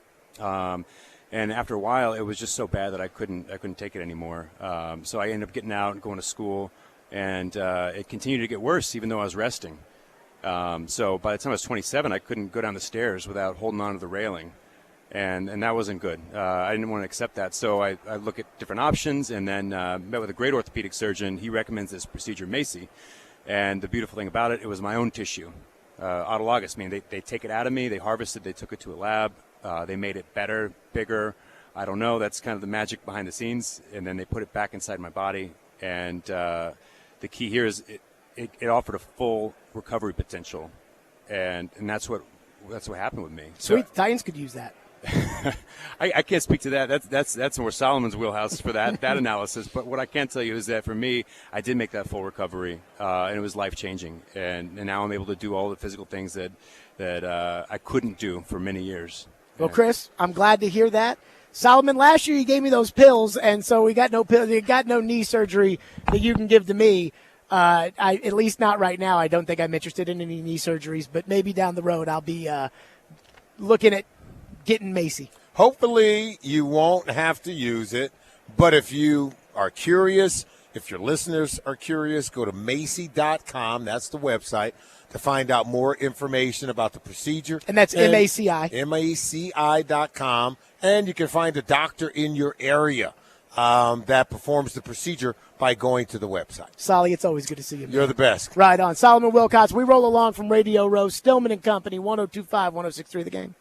And after a while, it was just so bad that I couldn't take it anymore. So I ended up getting out and going to school, and it continued to get worse even though I was resting. So by the time I was 27, I couldn't go down the stairs without holding on to the railing, and that wasn't good. I didn't want to accept that, so I looked at different options, and then met with a great orthopedic surgeon. He recommends this procedure, Macy, and the beautiful thing about it, it was my own tissue. Autologous, meaning they take it out of me, they harvest it, they took it to a lab. They made it better, bigger. I don't know. That's kind of the magic behind the scenes. And then they put it back inside my body. And the key here is it offered a full recovery potential. And that's what happened with me. Sweet. So, Titans could use that. I can't speak to that. That's more Solomon's wheelhouse for that analysis. But what I can tell you is that for me, I did make that full recovery, and it was life-changing. And now I'm able to do all the physical things that I couldn't do for many years. Well, Chris, I'm glad to hear that. Solomon, last year you gave me those pills, and so we got no pills. You got no knee surgery that you can give to me. At least not right now. I don't think I'm interested in any knee surgeries, but maybe down the road I'll be looking at getting Macy. Hopefully you won't have to use it, but if you are curious, if your listeners are curious, go to Macy.com. That's the website to find out more information about the procedure. And that's MACI. MACI.com. And you can find a doctor in your area that performs the procedure by going to the website. Solly, it's always good to see you, man. You're the best. Right on. Solomon Wilcots, we roll along from Radio Row. Stillman and Company, 102.5, 106.3 The Game.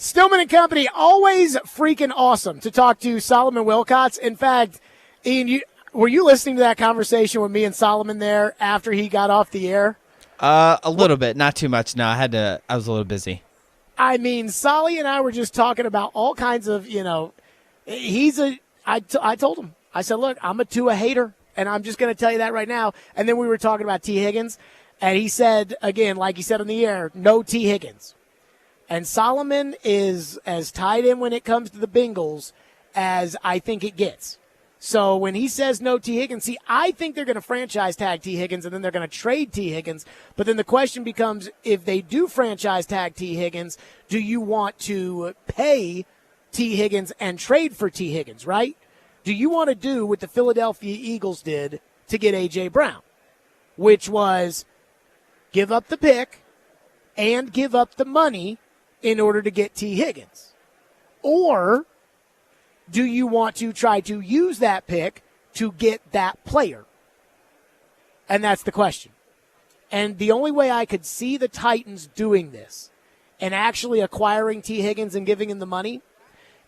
Stillman and Company, always freaking awesome to talk to Solomon Wilcots. In fact, Ian, were you listening to that conversation with me and Solomon there after he got off the air? A little bit, not too much. No, I was a little busy. I mean, Solly and I were just talking about all kinds of, I told him, I said, look, I'm a Tua hater, and I'm just going to tell you that right now. And then we were talking about T. Higgins, and he said, again, like he said on the air, no T. Higgins. And Solomon is as tied in when it comes to the Bengals as I think it gets. So when he says no T. Higgins, see, I think they're going to franchise tag T. Higgins and then they're going to trade T. Higgins. But then the question becomes, if they do franchise tag T. Higgins, do you want to pay T. Higgins and trade for T. Higgins, right? Do you want to do what the Philadelphia Eagles did to get A.J. Brown, which was give up the pick and give up the money in order to get T. Higgins? Or do you want to try to use that pick to get that player? And that's the question. And the only way I could see the Titans doing this and actually acquiring T. Higgins and giving him the money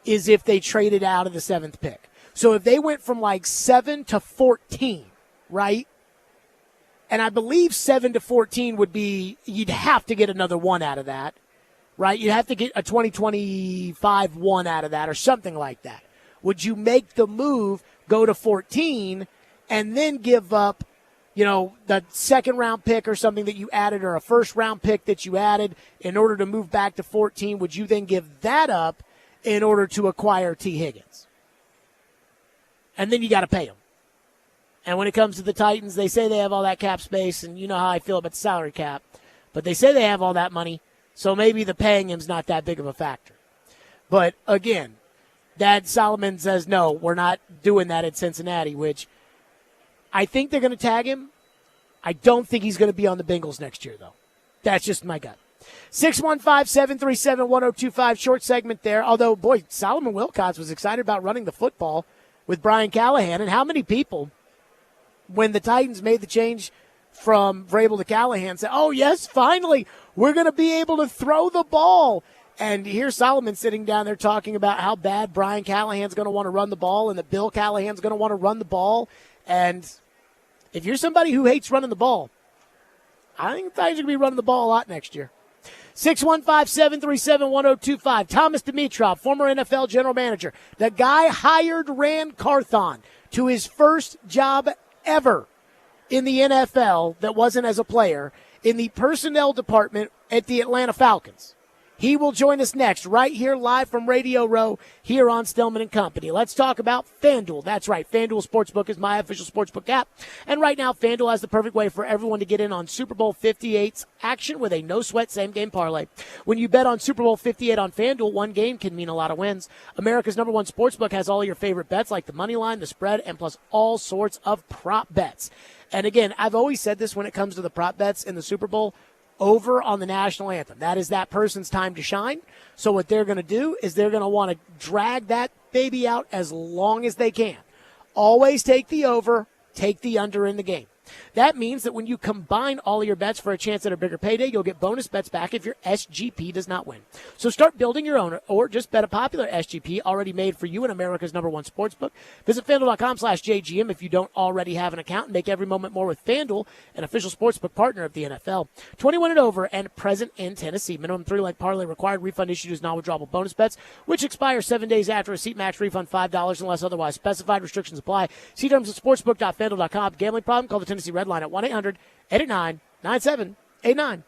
is if they traded out of the 7th pick. So if they went from like 7 to 14, right? And I believe 7 to 14 would be, you'd have to get another one out of that, right? You'd have to get a 2025 one out of that or something like that. Would you make the move, go to 14, and then give up, the second-round pick or something that you added or a first-round pick that you added in order to move back to 14? Would you then give that up in order to acquire T. Higgins? And then you got to pay him. And when it comes to the Titans, they say they have all that cap space, and you know how I feel about the salary cap. But they say they have all that money, so maybe the paying him's not that big of a factor. But, again, Dad Solomon says, no, we're not doing that at Cincinnati, which I think they're going to tag him. I don't think he's going to be on the Bengals next year, though. That's just my gut. 615-737-1025, short segment there. Although, boy, Solomon Wilcots was excited about running the football with Brian Callahan. And how many people, when the Titans made the change from Vrabel to Callahan, said, oh, yes, finally, we're going to be able to throw the ball. And here's Solomon sitting down there talking about how bad Brian Callahan's going to want to run the ball and that Bill Callahan's going to want to run the ball. And if you're somebody who hates running the ball, I think the Titans are going to be running the ball a lot next year. 615-737-1025. Thomas Dimitrov, former NFL general manager. The guy hired Rand Carthon to his first job ever in the NFL that wasn't as a player in the personnel department at the Atlanta Falcons. He will join us next right here live from Radio Row here on Stillman & Company. Let's talk about FanDuel. That's right. FanDuel Sportsbook is my official sportsbook app. And right now, FanDuel has the perfect way for everyone to get in on Super Bowl 58's action with a no-sweat same-game parlay. When you bet on Super Bowl 58 on FanDuel, one game can mean a lot of wins. America's #1 sportsbook has all your favorite bets like the money line, the spread, and plus all sorts of prop bets. And again, I've always said this when it comes to the prop bets in the Super Bowl, over on the national anthem. That is that person's time to shine. So what they're going to do is they're going to want to drag that baby out as long as they can. Always take the over, take the under in the game. That means that when you combine all of your bets for a chance at a bigger payday, you'll get bonus bets back if your SGP does not win. So start building your own or just bet a popular SGP already made for you in America's #1 sportsbook. Visit FanDuel.com/JGM if you don't already have an account and make every moment more with FanDuel, an official sportsbook partner of the NFL. 21 and over and present in Tennessee. Minimum 3-leg parlay required. Refund issued as non-withdrawable bonus bets, which expire 7 days after receipt. Max refund $5 unless otherwise specified. Restrictions apply. See terms at sportsbook.fanduel.com. Gambling problem? Call the Tennessee Red Line at 1-800-889-9789.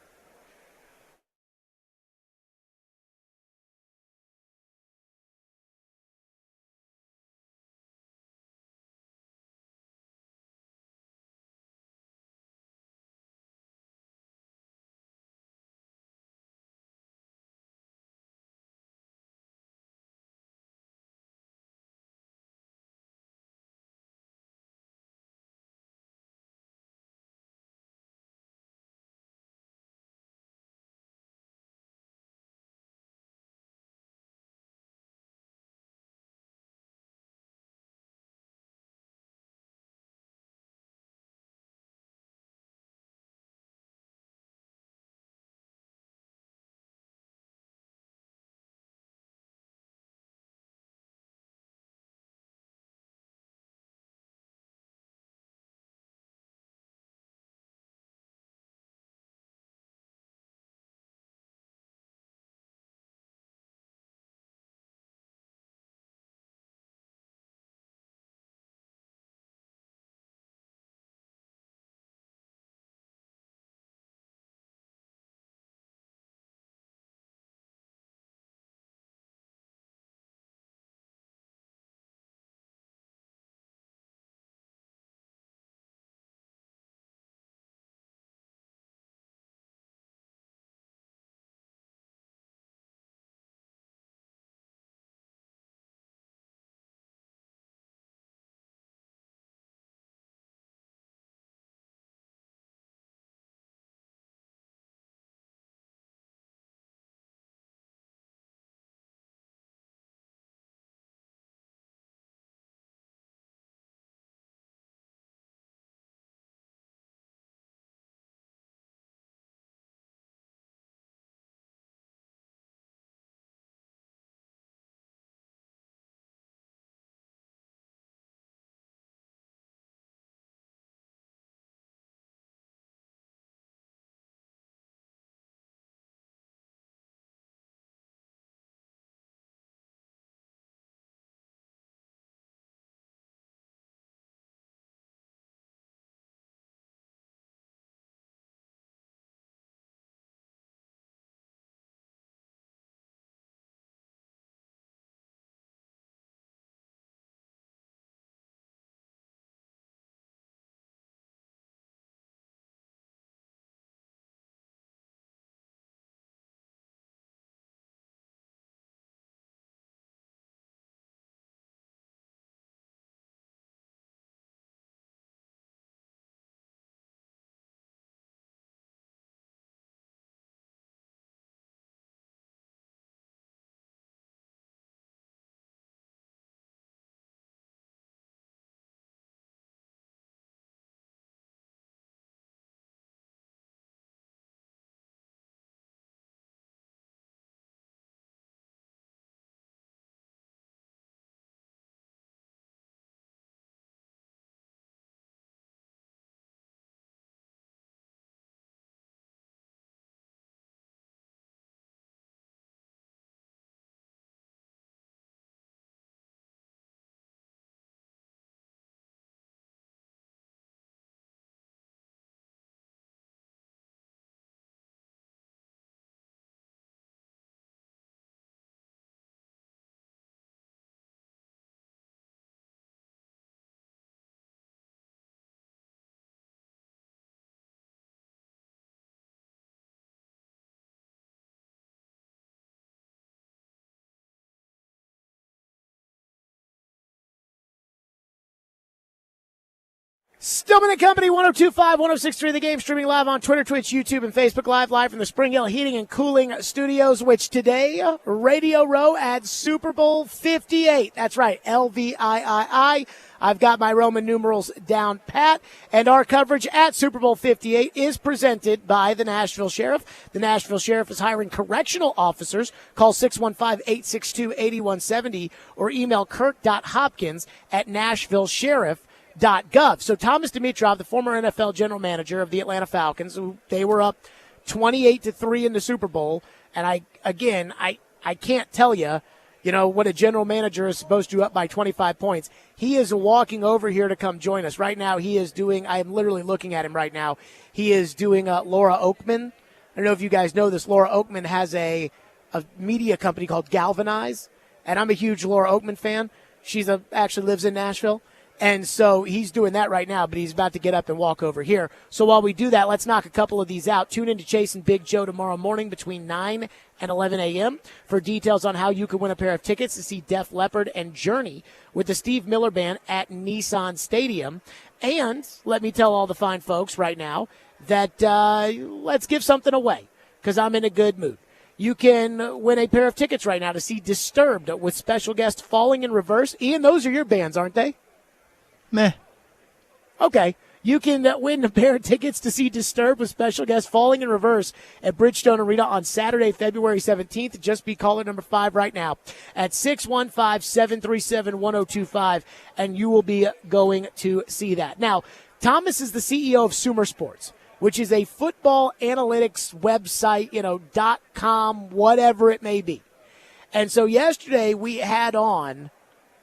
Stillman and Company, 102.5, 106.3 The Game, streaming live on Twitter, Twitch, YouTube, and Facebook live from the Spring Hill Heating and Cooling Studios, which today, Radio Row at Super Bowl 58. That's right, LVIII. I've got my Roman numerals down pat, and our coverage at Super Bowl 58 is presented by the Nashville Sheriff. The Nashville Sheriff is hiring correctional officers. Call 615-862-8170 or email kirk.hopkins@nashvillesheriff.gov. So Thomas Dimitrov, the former NFL general manager of the Atlanta Falcons, who they were up 28-3 in the Super Bowl, and I can't tell you, what a general manager is supposed to do up by 25 points. He is walking over here to come join us. Right now he is doing, I am literally looking at him right now, he is doing Laura Oakman. I don't know if you guys know this. Laura Oakman has a media company called Galvanize, and I'm a huge Laura Oakman fan. She's actually lives in Nashville. And so he's doing that right now, but he's about to get up and walk over here. So while we do that, let's knock a couple of these out. Tune in to Chase and Big Joe tomorrow morning between 9 and 11 a.m. for details on how you can win a pair of tickets to see Def Leppard and Journey with the Steve Miller Band at Nissan Stadium. And let me tell all the fine folks right now that let's give something away because I'm in a good mood. You can win a pair of tickets right now to see Disturbed with special guest Falling in Reverse. Ian, those are your bands, aren't they? Meh. Okay. You can win a pair of tickets to see Disturbed with special guest Falling in Reverse at Bridgestone Arena on Saturday, February 17th. Just be caller number 5 right now at 615-737-1025, and you will be going to see that. Now, Thomas is the CEO of Sumer Sports, which is a football analytics website, .com, whatever it may be. And so yesterday we had on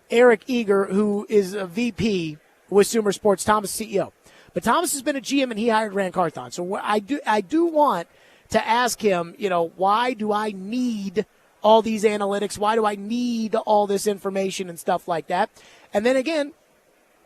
Eric Eager, who is a VP with Sumer Sports, Thomas CEO. But Thomas has been a GM, and he hired Ran Carthon. So I do want to ask him, why do I need all these analytics? Why do I need all this information and stuff like that? And then again,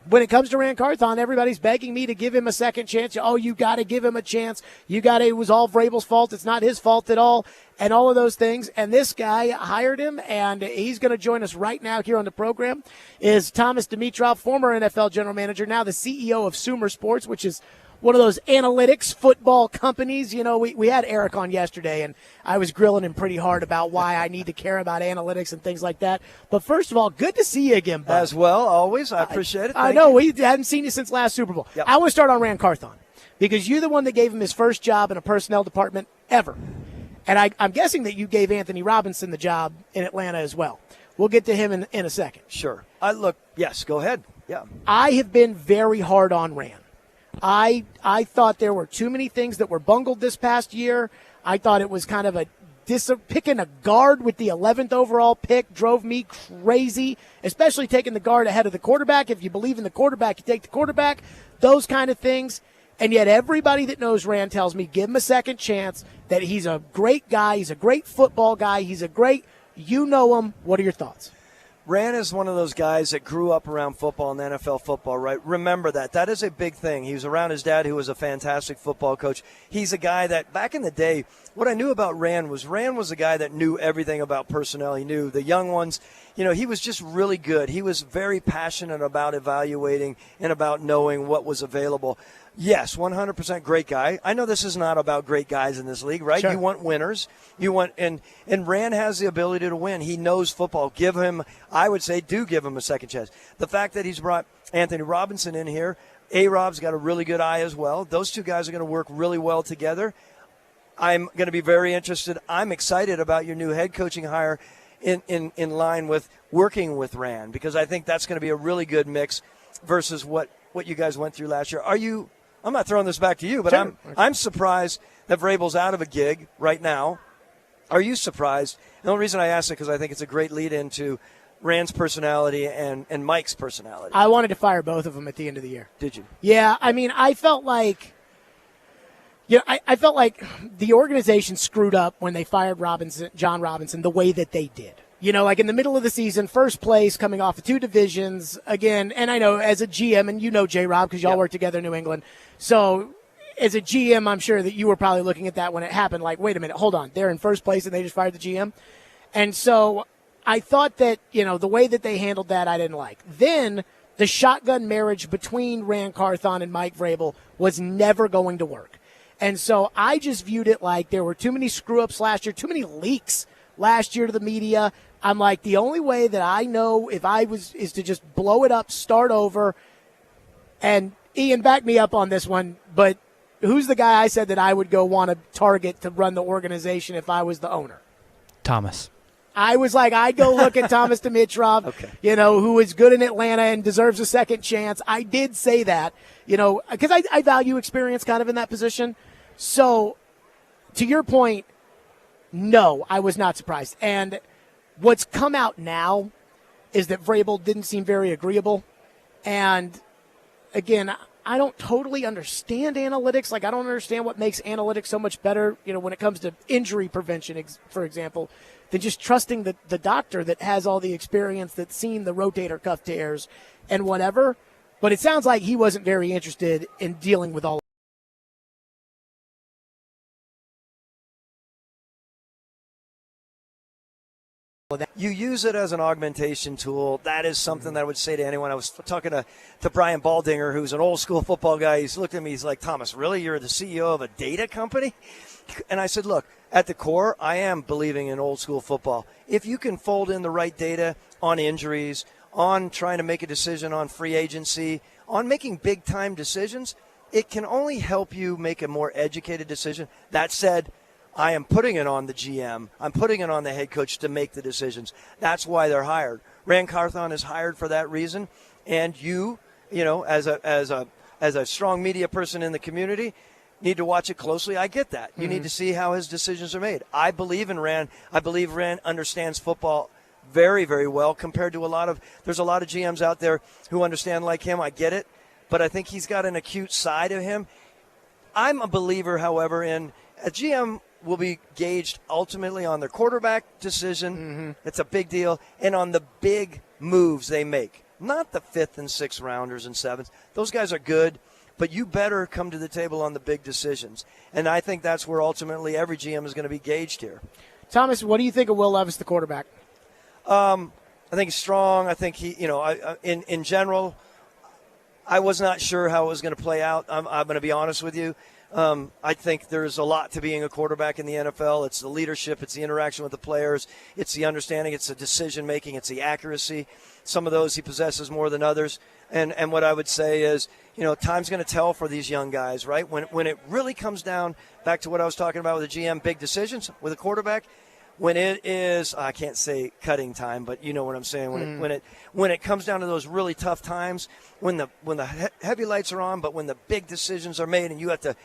when it comes to Ran Carthon, everybody's begging me to give him a second chance. Oh, you got to give him a chance. It was all Vrabel's fault. It's not his fault at all, and all of those things. And this guy hired him, and he's going to join us right now here on the program, is Thomas Dimitrov, former NFL general manager, now the CEO of Sumer Sports, which is one of those analytics football companies. We had Eric on yesterday, and I was grilling him pretty hard about why I need to care about analytics and things like that. But first of all, good to see you again, bud. As well, always. I appreciate it. I know. We hadn't seen you since last Super Bowl. Yep. I want to start on Ran Carthon because you're the one that gave him his first job in a personnel department ever. And I'm guessing that you gave Anthony Robinson the job in Atlanta as well. We'll get to him in a second. Sure. Yes, go ahead. Yeah. I have been very hard on Ran. I thought there were too many things that were bungled this past year. I thought it was kind of picking a guard with the 11th overall pick drove me crazy, especially taking the guard ahead of the quarterback. If you believe in the quarterback, you take the quarterback, those kind of things. And yet everybody that knows Ran tells me give him a second chance, that he's a great guy, he's a great football guy, you know him. What are your thoughts? Ran is one of those guys that grew up around football and NFL football, right? Remember that. That is a big thing. He was around his dad, who was a fantastic football coach. He's a guy that, back in the day, what I knew about Ran was a guy that knew everything about personnel. He knew the young ones. He was just really good. He was very passionate about evaluating and about knowing what was available. Yes, 100% great guy. I know this is not about great guys in this league, right? Sure. You want winners. And Ran has the ability to win. He knows football. Give him a second chance. The fact that he's brought Anthony Robinson in here, A-Rob's got a really good eye as well. Those two guys are going to work really well together. I'm going to be very interested. I'm excited about your new head coaching hire in line with working with Ran, because I think that's going to be a really good mix versus what you guys went through last year. I'm not throwing this back to you, but sure. I'm surprised that Vrabel's out of a gig right now. Are you surprised? And the only reason I ask it because I think it's a great lead into Rand's personality and Mike's personality. I wanted to fire both of them at the end of the year. Did you? Yeah, I mean, I felt like the organization screwed up when they fired John Robinson the way that they did. Like in the middle of the season, first place, coming off of 2 divisions, again, and I know as a GM, and J-Rob, because y'all work together in New England, so as a GM, I'm sure that you were probably looking at that when it happened, like, wait a minute, hold on, they're in first place and they just fired the GM? And so I thought that, the way that they handled that I didn't like. Then the shotgun marriage between Rand Carthon and Mike Vrabel was never going to work. And so I just viewed it like there were too many screw-ups last year, too many leaks last year to the media. I'm like, the only way that I know is to just blow it up, start over. And Ian, back me up on this one, but who's the guy I said that I would go want to target to run the organization if I was the owner? Thomas. I was like, I'd go look at Thomas Dimitrov, who is good in Atlanta and deserves a second chance. I did say that, because I value experience kind of in that position. So, to your point, no, I was not surprised. And what's come out now is that Vrabel didn't seem very agreeable. And, again, I don't totally understand analytics. Like, I don't understand what makes analytics so much better, when it comes to injury prevention, for example, than just trusting the doctor that has all the experience, that's seen the rotator cuff tears and whatever. But it sounds like he wasn't very interested in dealing with all of that. You use it as an augmentation tool. That is something that I would say to anyone. I was talking to Brian Baldinger, who's an old school football guy. He's looked at me. He's like, Thomas, really? You're the CEO of a data company? And I said, look, at the core, I am believing in old school football. If you can fold in the right data on injuries, on trying to make a decision on free agency, on making big time decisions, it can only help you make a more educated decision. That said, I am putting it on the GM. I'm putting it on the head coach to make the decisions. That's why they're hired. Rand Carthon is hired for that reason. And you as a strong media person in the community, need to watch it closely. I get that. You need to see how his decisions are made. I believe in Rand. I believe Rand understands football very, very well compared to there's a lot of GMs out there who understand like him. I get it. But I think he's got an acute side of him. I'm a believer, however, in a GM will be gauged ultimately on their quarterback decision. It's a big deal. And on the big moves they make. Not the 5th and 6th rounders and 7th. Those guys are good. But you better come to the table on the big decisions. And I think that's where ultimately every GM is going to be gauged here. Thomas, what do you think of Will Levis, the quarterback? I think he's strong. I think he, in general, I was not sure how it was going to play out. I'm going to be honest with you. I think there's a lot to being a quarterback in the NFL. It's the leadership. It's the interaction with the players. It's the understanding. It's the decision-making. It's the accuracy. Some of those he possesses more than others. And what I would say is, time's going to tell for these young guys, right? When it really comes down, back to what I was talking about with the GM, big decisions with a quarterback, when it is, I can't say cutting time, but you know what I'm saying. When it comes down to those really tough times, when the heavy lights are on, but when the big decisions are made and you have to,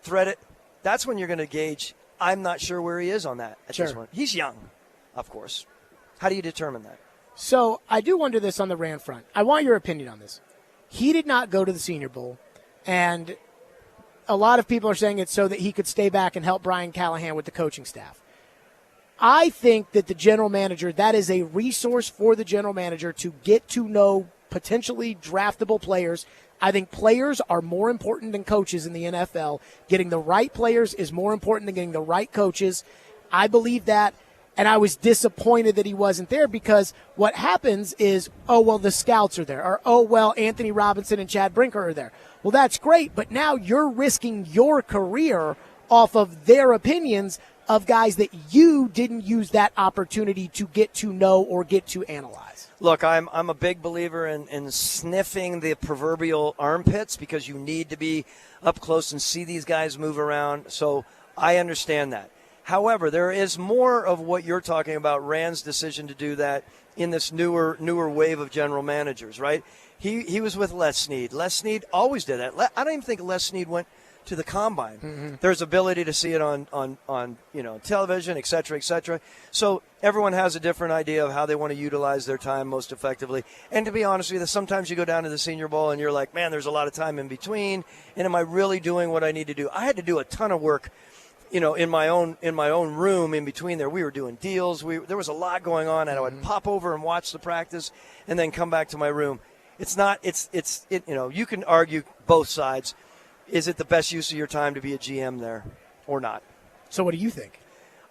thread it, that's when you're going to gauge. I'm not sure where he is on that at this point. He's young, of course. How do you determine that? So I do wonder this on the Rand front. I want your opinion on this. He did not go to the Senior Bowl, and a lot of people are saying it's so that he could stay back and help Brian Callahan with the coaching staff. I think that the general manager, that is a resource for the general manager to get to know potentially draftable players. I think players are more important than coaches in the NFL. Getting the right players is more important than getting the right coaches. I believe that. And I was disappointed that he wasn't there because what happens is, the scouts are there. Or, Anthony Robinson and Chad Brinker are there. Well, that's great, but now you're risking your career off of their opinions of guys that you didn't use that opportunity to get to know or get to analyze. Look, I'm a big believer in sniffing the proverbial armpits because you need to be up close and see these guys move around. So I understand that. However, there is more of what you're talking about, Rand's decision to do that in this newer wave of general managers, right? He was with Les Snead. Les Snead always did that. I don't even think Les Snead went to the combine. There's ability to see it on television, et cetera, et cetera. So everyone has a different idea of how they want to utilize their time most effectively. And to be honest with you, sometimes you go down to the Senior Bowl and you're like, man, there's a lot of time in between. And am I really doing what I need to do? I had to do a ton of work in my own room in between there. We were doing deals. There was a lot going on, and I would pop over and watch the practice and then come back to my room. You can argue both sides. Is it the best use of your time to be a GM there or not? So what do you think?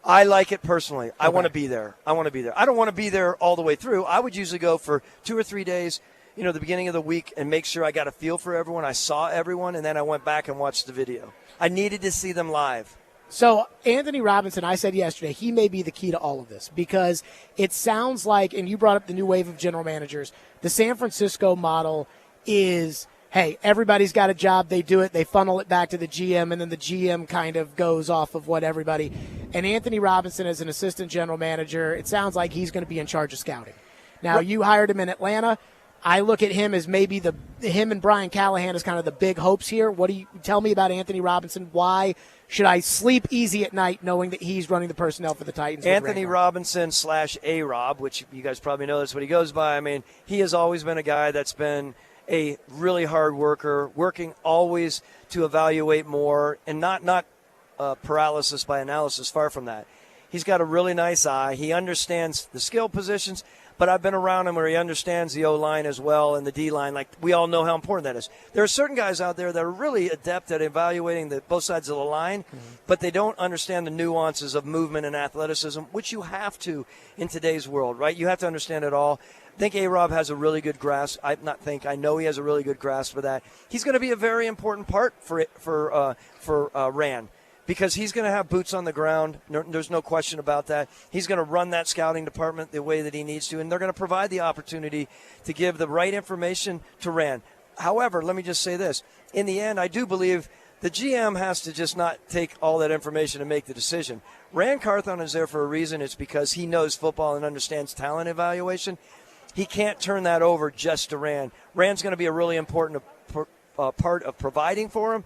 I like it personally. I want to be there. I don't want to be there all the way through. I would usually go for 2 or 3 days, the beginning of the week and make sure I got a feel for everyone. I saw everyone, and then I went back and watched the video. I needed to see them live. So Anthony Robinson, I said yesterday, he may be the key to all of this because it sounds like, and you brought up the new wave of general managers, the San Francisco model is, hey, everybody's got a job, they do it, they funnel it back to the GM, and then the GM kind of goes off of what everybody. And Anthony Robinson as an assistant general manager, it sounds like he's going to be in charge of scouting. Now, you hired him in Atlanta. I look at him as maybe him and Brian Callahan as kind of the big hopes here. What do you tell me about Anthony Robinson? Why should I sleep easy at night knowing that he's running the personnel for the Titans? Anthony Robinson / A-Rob, which you guys probably know that's what he goes by. I mean, he has always been a guy that's been a really hard worker, working always to evaluate more, and not paralysis by analysis, far from that. He's got a really nice eye. He understands the skill positions, but I've been around him where he understands the O-line as well and the D-line. Like, we all know how important that is. There are certain guys out there that are really adept at evaluating both sides of the line, but they don't understand the nuances of movement and athleticism, which you have to in today's world, right? You have to understand it all. I think A-Rob has a really good grasp. I know he has a really good grasp for that. He's going to be a very important part for Rand, because he's going to have boots on the ground. There's no question about that. He's going to run that scouting department the way that he needs to, and they're going to provide the opportunity to give the right information to Rand. However, let me just say this. In the end, I do believe the GM has to just not take all that information and make the decision. Rand Carthon is there for a reason. It's because he knows football and understands talent evaluation. He can't turn that over just to Rand. Rand's going to be a really important part of providing for him.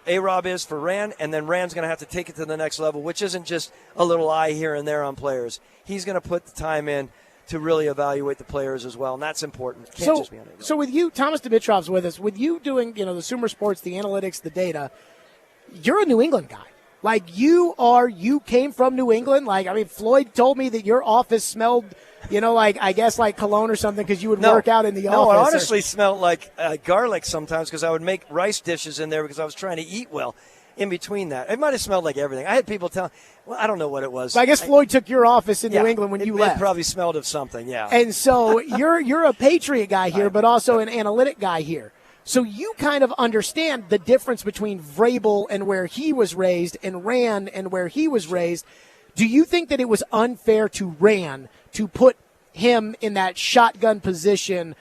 A-Rob is for Rand, and then Rand's going to have to take it to the next level, which isn't just a little eye here and there on players. He's going to put the time in to really evaluate the players as well, and that's important. It can't just be on A-Rob. So with you, Thomas Dimitrov's with us, with you doing the Sumer Sports, the analytics, the data, you're a New England guy. Like, you came from New England. Like, I mean, Floyd told me that your office smelled, I guess like cologne or something because you would work out in the office. No, it honestly smelled like garlic sometimes because I would make rice dishes in there because I was trying to eat well in between that. It might have smelled like everything. I had people tell, well, I don't know what it was. So I guess Floyd took your office in New England when you left. It probably smelled of something, yeah. And so you're a Patriot guy here, but also an analytic guy here. So you kind of understand the difference between Vrabel and where he was raised and Rand and where he was raised. Do you think that it was unfair to Rand to put him in that shotgun position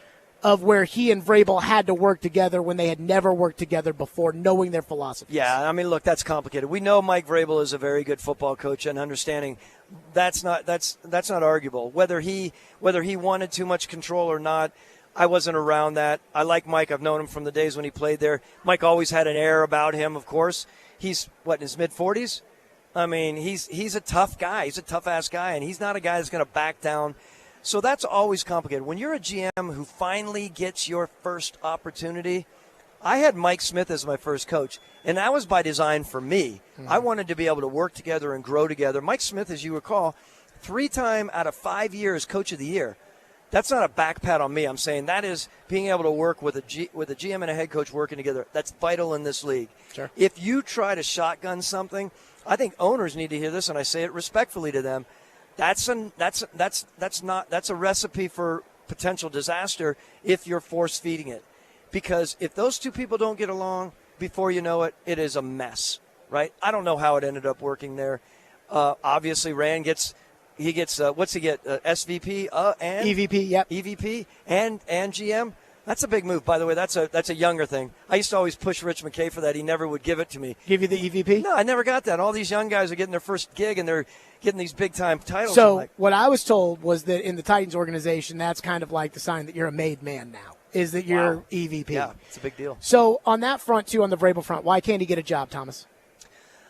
of where he and Vrabel had to work together when they had never worked together before, knowing their philosophies? Yeah, I mean, look, that's complicated. We know Mike Vrabel is a very good football coach, and understanding that's not arguable. Whether he wanted too much control or not, I wasn't around that. I like Mike. I've known him from the days when he played there. Mike always had an air about him, of course. He's, in his mid-40s? I mean, he's a tough guy. He's a tough-ass guy, and he's not a guy that's going to back down. So that's always complicated. When you're a GM who finally gets your first opportunity, I had Mike Smith as my first coach, and that was by design for me. I wanted to be able to work together and grow together. Mike Smith, as you recall, 3-time out of 5 years Coach of the Year. That's not a back pat on me. I'm saying that is being able to work with a GM and a head coach working together. That's vital in this league. Sure. If you try to shotgun something, I think owners need to hear this, and I say it respectfully to them. That's a recipe for potential disaster if you're force feeding it. Because if those two people don't get along, before you know it, it is a mess, right? I don't know how it ended up working there. Obviously, Rand gets. He gets what's he get? SVP and EVP, yep. EVP and GM. That's a big move, by the way. That's a younger thing. I used to always push Rich McKay for that. He never would give it to me. Give you the EVP? No, I never got that. All these young guys are getting their first gig and they're getting these big time titles. So what I was told was that in the Titans organization, that's kind of like the sign that you're a made man now. Is that you're EVP? Yeah, it's a big deal. So on that front too, on the Vrabel front, why can't he get a job, Thomas?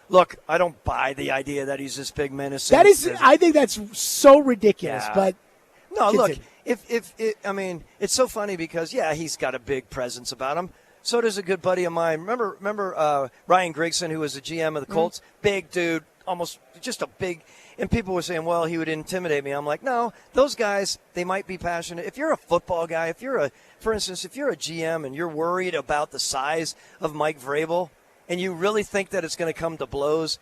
Look, I don't buy the idea that he's this big menace. That is, I think that's so ridiculous. Yeah. But no, look, it's so funny because he's got a big presence about him. So does a good buddy of mine. Remember Ryan Grigson, who was the GM of the Colts, big dude, almost just a big. And people were saying, well, he would intimidate me. I'm like, no, those guys, they might be passionate. If you're a football guy, for instance, if you're a GM and you're worried about the size of Mike Vrabel, and you really think that it's going to come to blows,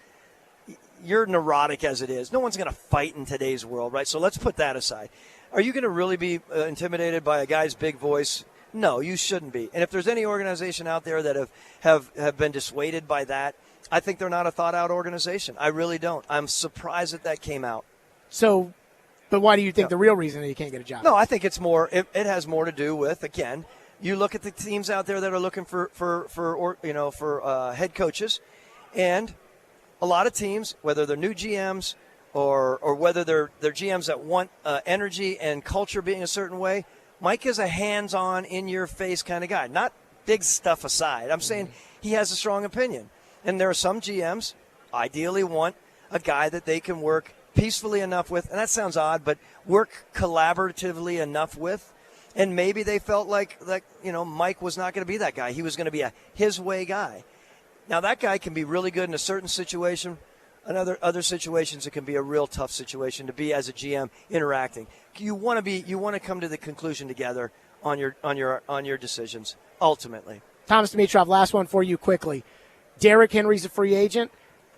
you're neurotic as it is. No one's going to fight in today's world, right? So let's put that aside. Are you going to really be intimidated by a guy's big voice? No, you shouldn't be. And if there's any organization out there that have been dissuaded by that, I think they're not a thought-out organization. I really don't. I'm surprised that came out. So, but why do you think the real reason that you can't get a job? No, I think it's more. It has more to do with, again, you look at the teams out there that are looking for head coaches, and a lot of teams, whether they're new GMs or whether they're GMs that want energy and culture being a certain way, Mike is a hands-on, in-your-face kind of guy. Not big stuff aside. I'm saying he has a strong opinion. And there are some GMs ideally want a guy that they can work peacefully enough with, and that sounds odd, but work collaboratively enough with. And maybe they felt like Mike was not going to be that guy. He was going to be a his-way guy. Now, that guy can be really good in a certain situation. In other situations, it can be a real tough situation to be as a GM interacting. You want to come to the conclusion together on your decisions ultimately. Thomas Dimitrov, last one for you quickly. Derrick Henry's a free agent.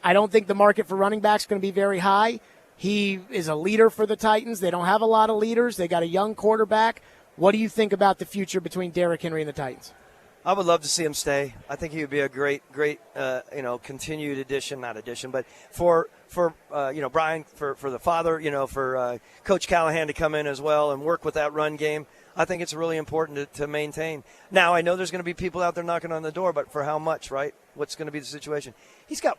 I don't think the market for running backs is going to be very high. He is a leader for the Titans. They don't have a lot of leaders. They got a young quarterback. What do you think about the future between Derrick Henry and the Titans? I would love to see him stay. I think he would be a great, continued addition, not addition, but for Brian, for the father, for Coach Callahan to come in as well and work with that run game. I think it's really important to maintain. Now, I know there's going to be people out there knocking on the door, but for how much, right? What's going to be the situation? He's got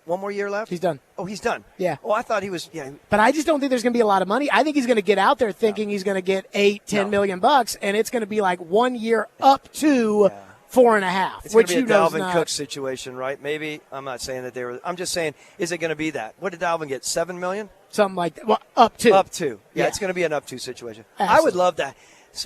one more year left? He's done. Oh, he's done. Yeah. Oh, I thought he was, yeah. But I just don't think there's going to be a lot of money. I think he's going to get out there thinking he's going to get $8-10 million bucks, and it's going to be like 1 year up to 4.5. It's going to be a Dalvin Cook situation, right? Maybe. I'm not saying that they were. I'm just saying, is it going to be that? What did Dalvin get? $7 million? Something like that. Well, up to. Up to. Yeah, it's going to be an up to situation. Absolutely. I would love to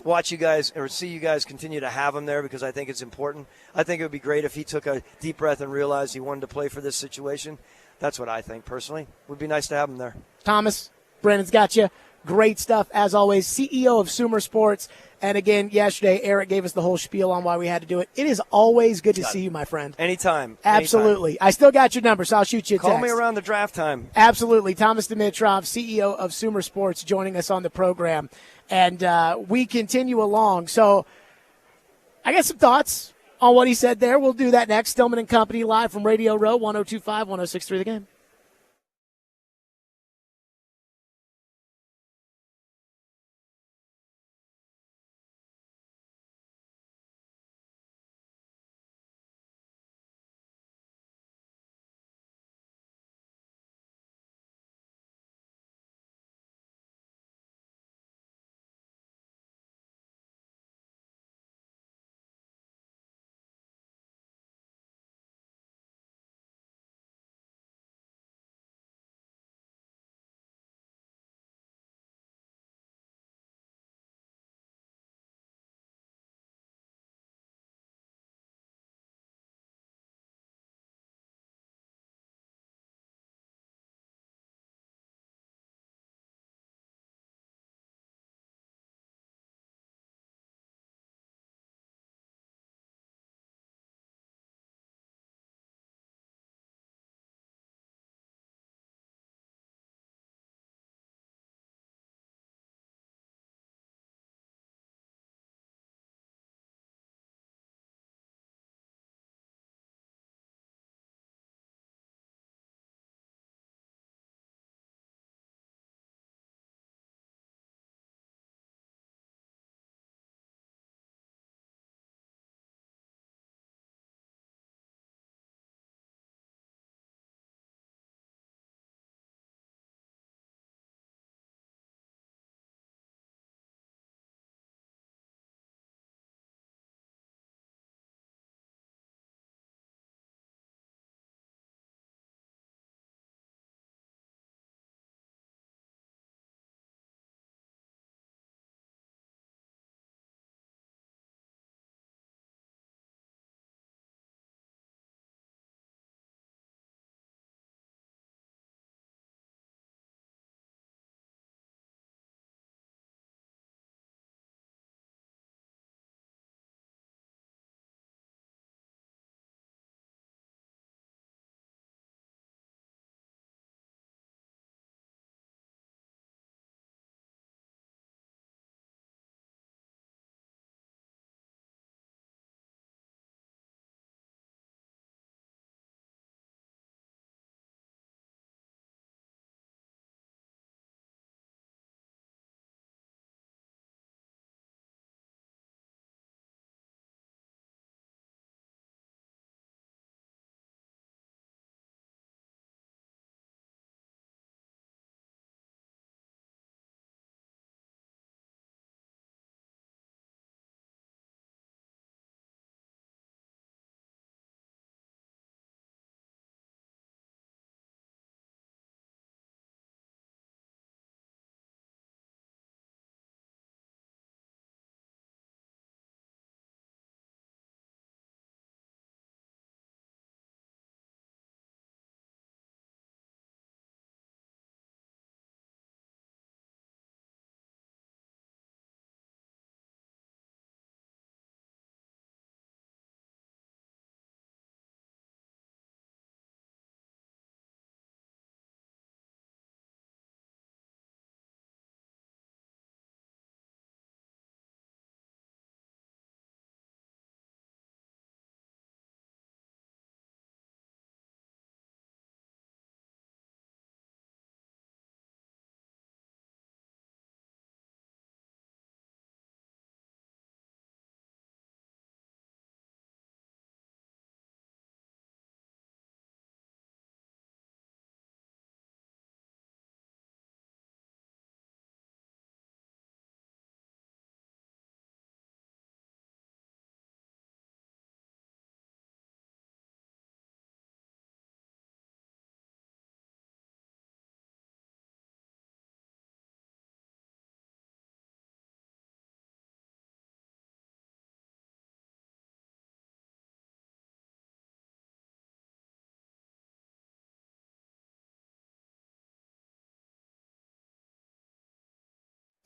watch you guys or see you guys continue to have him there because I think it's important. I think it would be great if he took a deep breath and realized he wanted to play for this situation. That's what I think personally. It would be nice to have him there. Thomas, Brandon's got you. Great stuff, as always. CEO of Sumer Sports. And again, yesterday, Eric gave us the whole spiel on why we had to do it. It is always good to see you, my friend. Anytime. Absolutely. I still got your number, so I'll shoot you a text. Call me around the draft time. Absolutely. Thomas Dimitrov, CEO of Sumer Sports, joining us on the program. And we continue along. So I got some thoughts on what he said there. We'll do that next. Stillman and Company live from Radio Row, 102.5, 106.3 The Game.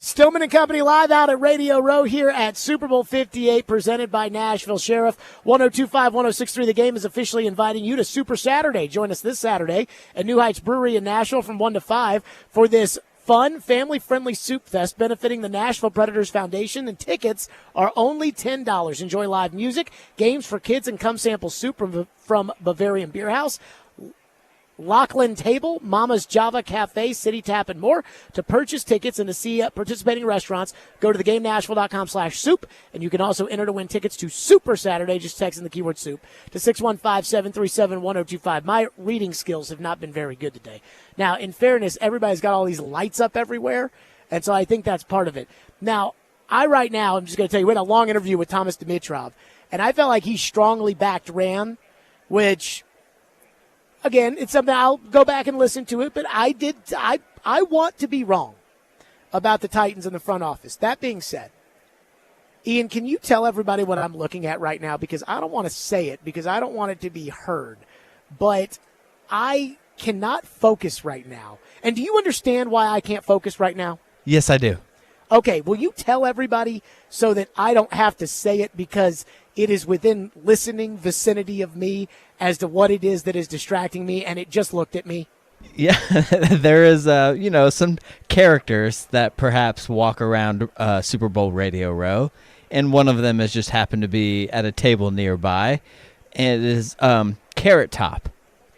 Stillman and Company live out at Radio Row here at Super Bowl 58, presented by Nashville Sheriff. 102.5, 106.3. The Game is officially inviting you to Super Saturday. Join us this Saturday at New Heights Brewery in Nashville from 1 to 5 for this fun, family-friendly soup fest benefiting the Nashville Predators Foundation, and tickets are only $10. Enjoy live music, games for kids, and come sample soup from Bavarian Beer House, Lachlan Table, Mama's Java Cafe, City Tap, and more. To purchase tickets and to see participating restaurants, go to thegamenashville.com/soup, and you can also enter to win tickets to Super Saturday. Just texting the keyword soup to 615-737-1025. My reading skills have not been very good today. Now, in fairness, everybody's got all these lights up everywhere, and so I think that's part of it. Now, I'm just going to tell you, we had a long interview with Thomas Dimitrov, and I felt like he strongly backed Ran, which... Again, it's something I'll go back and listen to it, but I want to be wrong about the Titans in the front office. That being said, Ian, can you tell everybody what I'm looking at right now? Because I don't want to say it because I don't want it to be heard, but I cannot focus right now. And do you understand why I can't focus right now? Yes, I do. Okay, will you tell everybody so that I don't have to say it because it is within listening vicinity of me as to what it is that is distracting me, and it just looked at me? Yeah, there is, some characters that perhaps walk around Super Bowl Radio Row, and one of them has just happened to be at a table nearby, and it is Carrot Top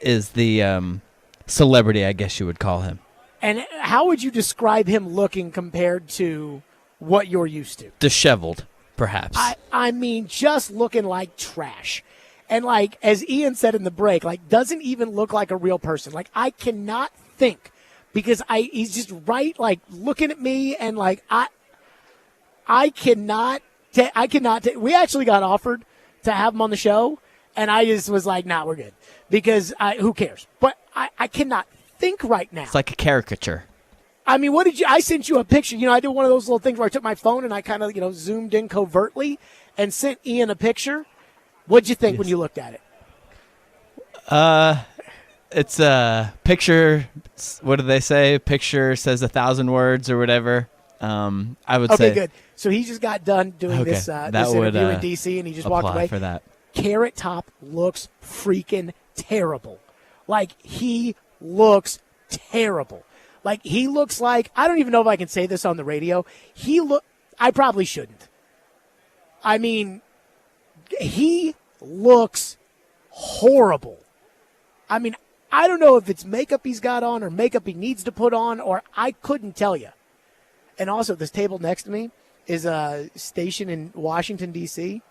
is the celebrity, I guess you would call him. And how would you describe him looking compared to what you're used to? Disheveled, perhaps. I mean, just looking like trash. And like, as Ian said in the break, like, doesn't even look like a real person. Like, I cannot think because he's just right, like, looking at me and like, I cannot. We actually got offered to have him on the show, and I just was like, nah, we're good because who cares? But I cannot think right now. It's like a caricature. I mean, I sent you a picture. I did one of those little things where I took my phone and I kind of, zoomed in covertly and sent Ian a picture. What'd you think when you looked at it? It's a picture. What do they say? Picture says 1,000 words or whatever. I would say. Okay, good. So he just got done doing this interview in D.C. and he just walked away. For that. Carrot Top looks freaking terrible. Like, he looks terrible. Like, he looks like, I don't even know if I can say this on the radio. I probably shouldn't. I mean, he looks horrible. I mean, I don't know if it's makeup he's got on or makeup he needs to put on, or I couldn't tell you. And also, this table next to me is a station in Washington, D.C.,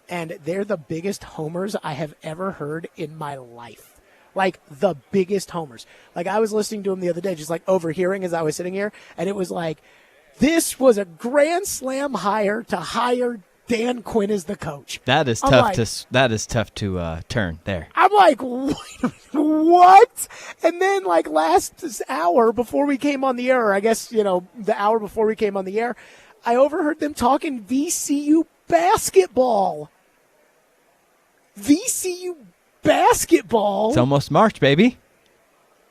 and they're the biggest homers I have ever heard in my life. Like, the biggest homers. Like, I was listening to him the other day, just like overhearing as I was sitting here, and it was like, this was a grand slam hire to hire Dan Quinn as the coach. That is tough to turn there. I'm like, what? And then, like, last hour before we came on the air, or I guess, the hour before we came on the air, I overheard them talking VCU basketball. VCU basketball. It's almost March, baby.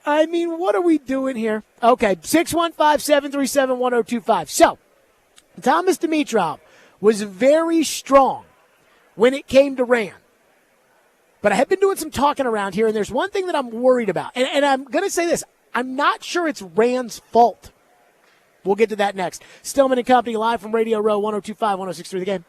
I mean, what are we doing here? Okay, 615-737-1025. So, Thomas Dimitrov was very strong when it came to Ran. But I have been doing some talking around here, and there's one thing that I'm worried about. And I'm going to say this. I'm not sure it's Rand's fault. We'll get to that next. Stillman and Company live from Radio Row, 102.5, 106.3 The Game.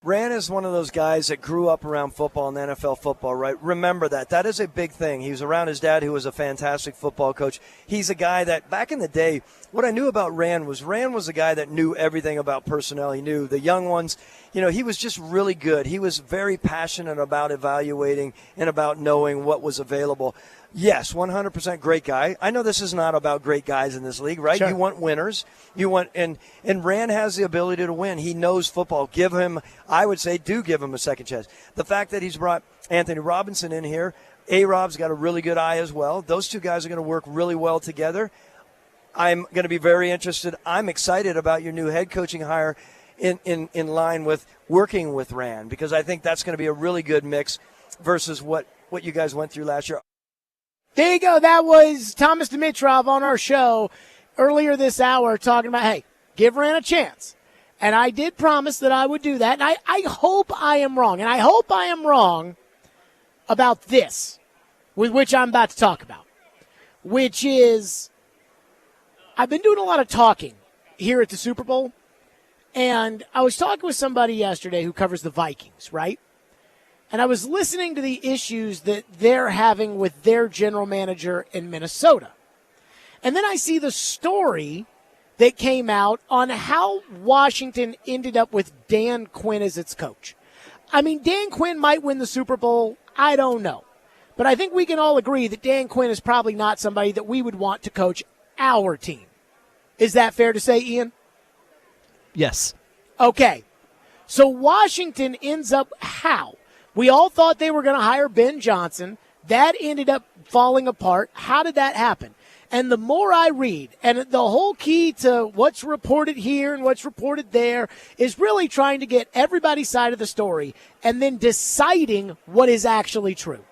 Rand is one of those guys that grew up around football and NFL football, right? Remember that. That is a big thing. He was around his dad, who was a fantastic football coach. He's a guy that, back in the day, what I knew about Rand was a guy that knew everything about personnel. He knew the young ones. He was just really good. He was very passionate about evaluating and about knowing what was available. Yes, 100% great guy. I know this is not about great guys in this league, right? Sure. You want winners. You want and Rand has the ability to win. He knows football. Give him a second chance. The fact that he's brought Anthony Robinson in here, A-Rob's got a really good eye as well. Those two guys are going to work really well together. I'm going to be very interested. I'm excited about your new head coaching hire in line with working with Rand, because I think that's going to be a really good mix versus what you guys went through last year. There you go. That was Thomas Dimitrov on our show earlier this hour talking about, hey, give Rand a chance. And I did promise that I would do that. And I hope I am wrong. And I hope I am wrong about this, with which I'm about to talk about, which is I've been doing a lot of talking here at the Super Bowl. And I was talking with somebody yesterday who covers the Vikings, right? And I was listening to the issues that they're having with their general manager in Minnesota. And then I see the story that came out on how Washington ended up with Dan Quinn as its coach. I mean, Dan Quinn might win the Super Bowl. I don't know. But I think we can all agree that Dan Quinn is probably not somebody that we would want to coach our team. Is that fair to say, Ian? Yes. Okay. So Washington ends up how? We all thought they were going to hire Ben Johnson. That ended up falling apart. How did that happen? And the more I read, and the whole key to what's reported here and what's reported there is really trying to get everybody's side of the story and then deciding what is actually true.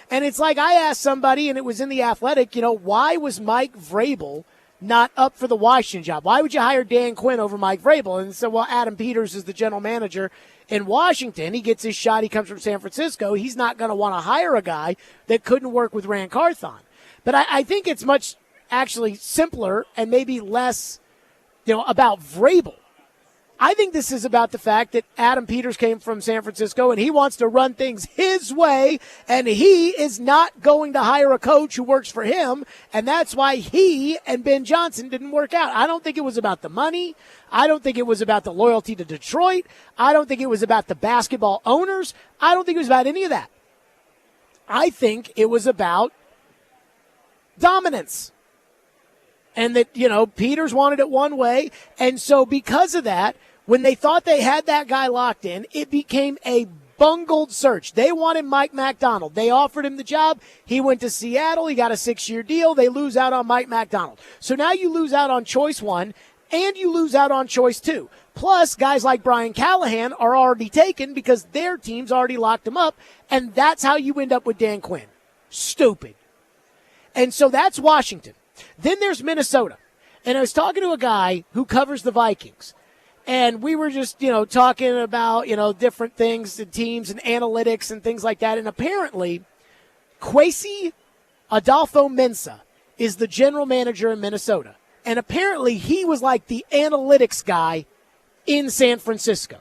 And it's like I asked somebody, and it was in The Athletic, why was Mike Vrabel not up for the Washington job? Why would you hire Dan Quinn over Mike Vrabel? And so, well, Adam Peters is the general manager in Washington. He gets his shot. He comes from San Francisco. He's not going to want to hire a guy that couldn't work with Rand Carthon. But I think it's much actually simpler and maybe less, about Vrabel. I think this is about the fact that Adam Peters came from San Francisco and he wants to run things his way, and he is not going to hire a coach who works for him, and that's why he and Ben Johnson didn't work out. I don't think it was about the money. I don't think it was about the loyalty to Detroit. I don't think it was about the basketball owners. I don't think it was about any of that. I think it was about dominance. And that, Peters wanted it one way. And so because of that, when they thought they had that guy locked in, it became a bungled search. They wanted Mike McDonald. They offered him the job. He went to Seattle. He got a 6-year deal. They lose out on Mike McDonald. So now you lose out on choice 1 and you lose out on choice 2. Plus, guys like Brian Callahan are already taken because their team's already locked him up. And that's how you end up with Dan Quinn. Stupid. And so that's Washington. Then there's Minnesota. And I was talking to a guy who covers the Vikings. And we were just, talking about, different things and teams and analytics and things like that. And apparently, Kwesi Adolfo-Mensah is the general manager in Minnesota. And apparently he was like the analytics guy in San Francisco.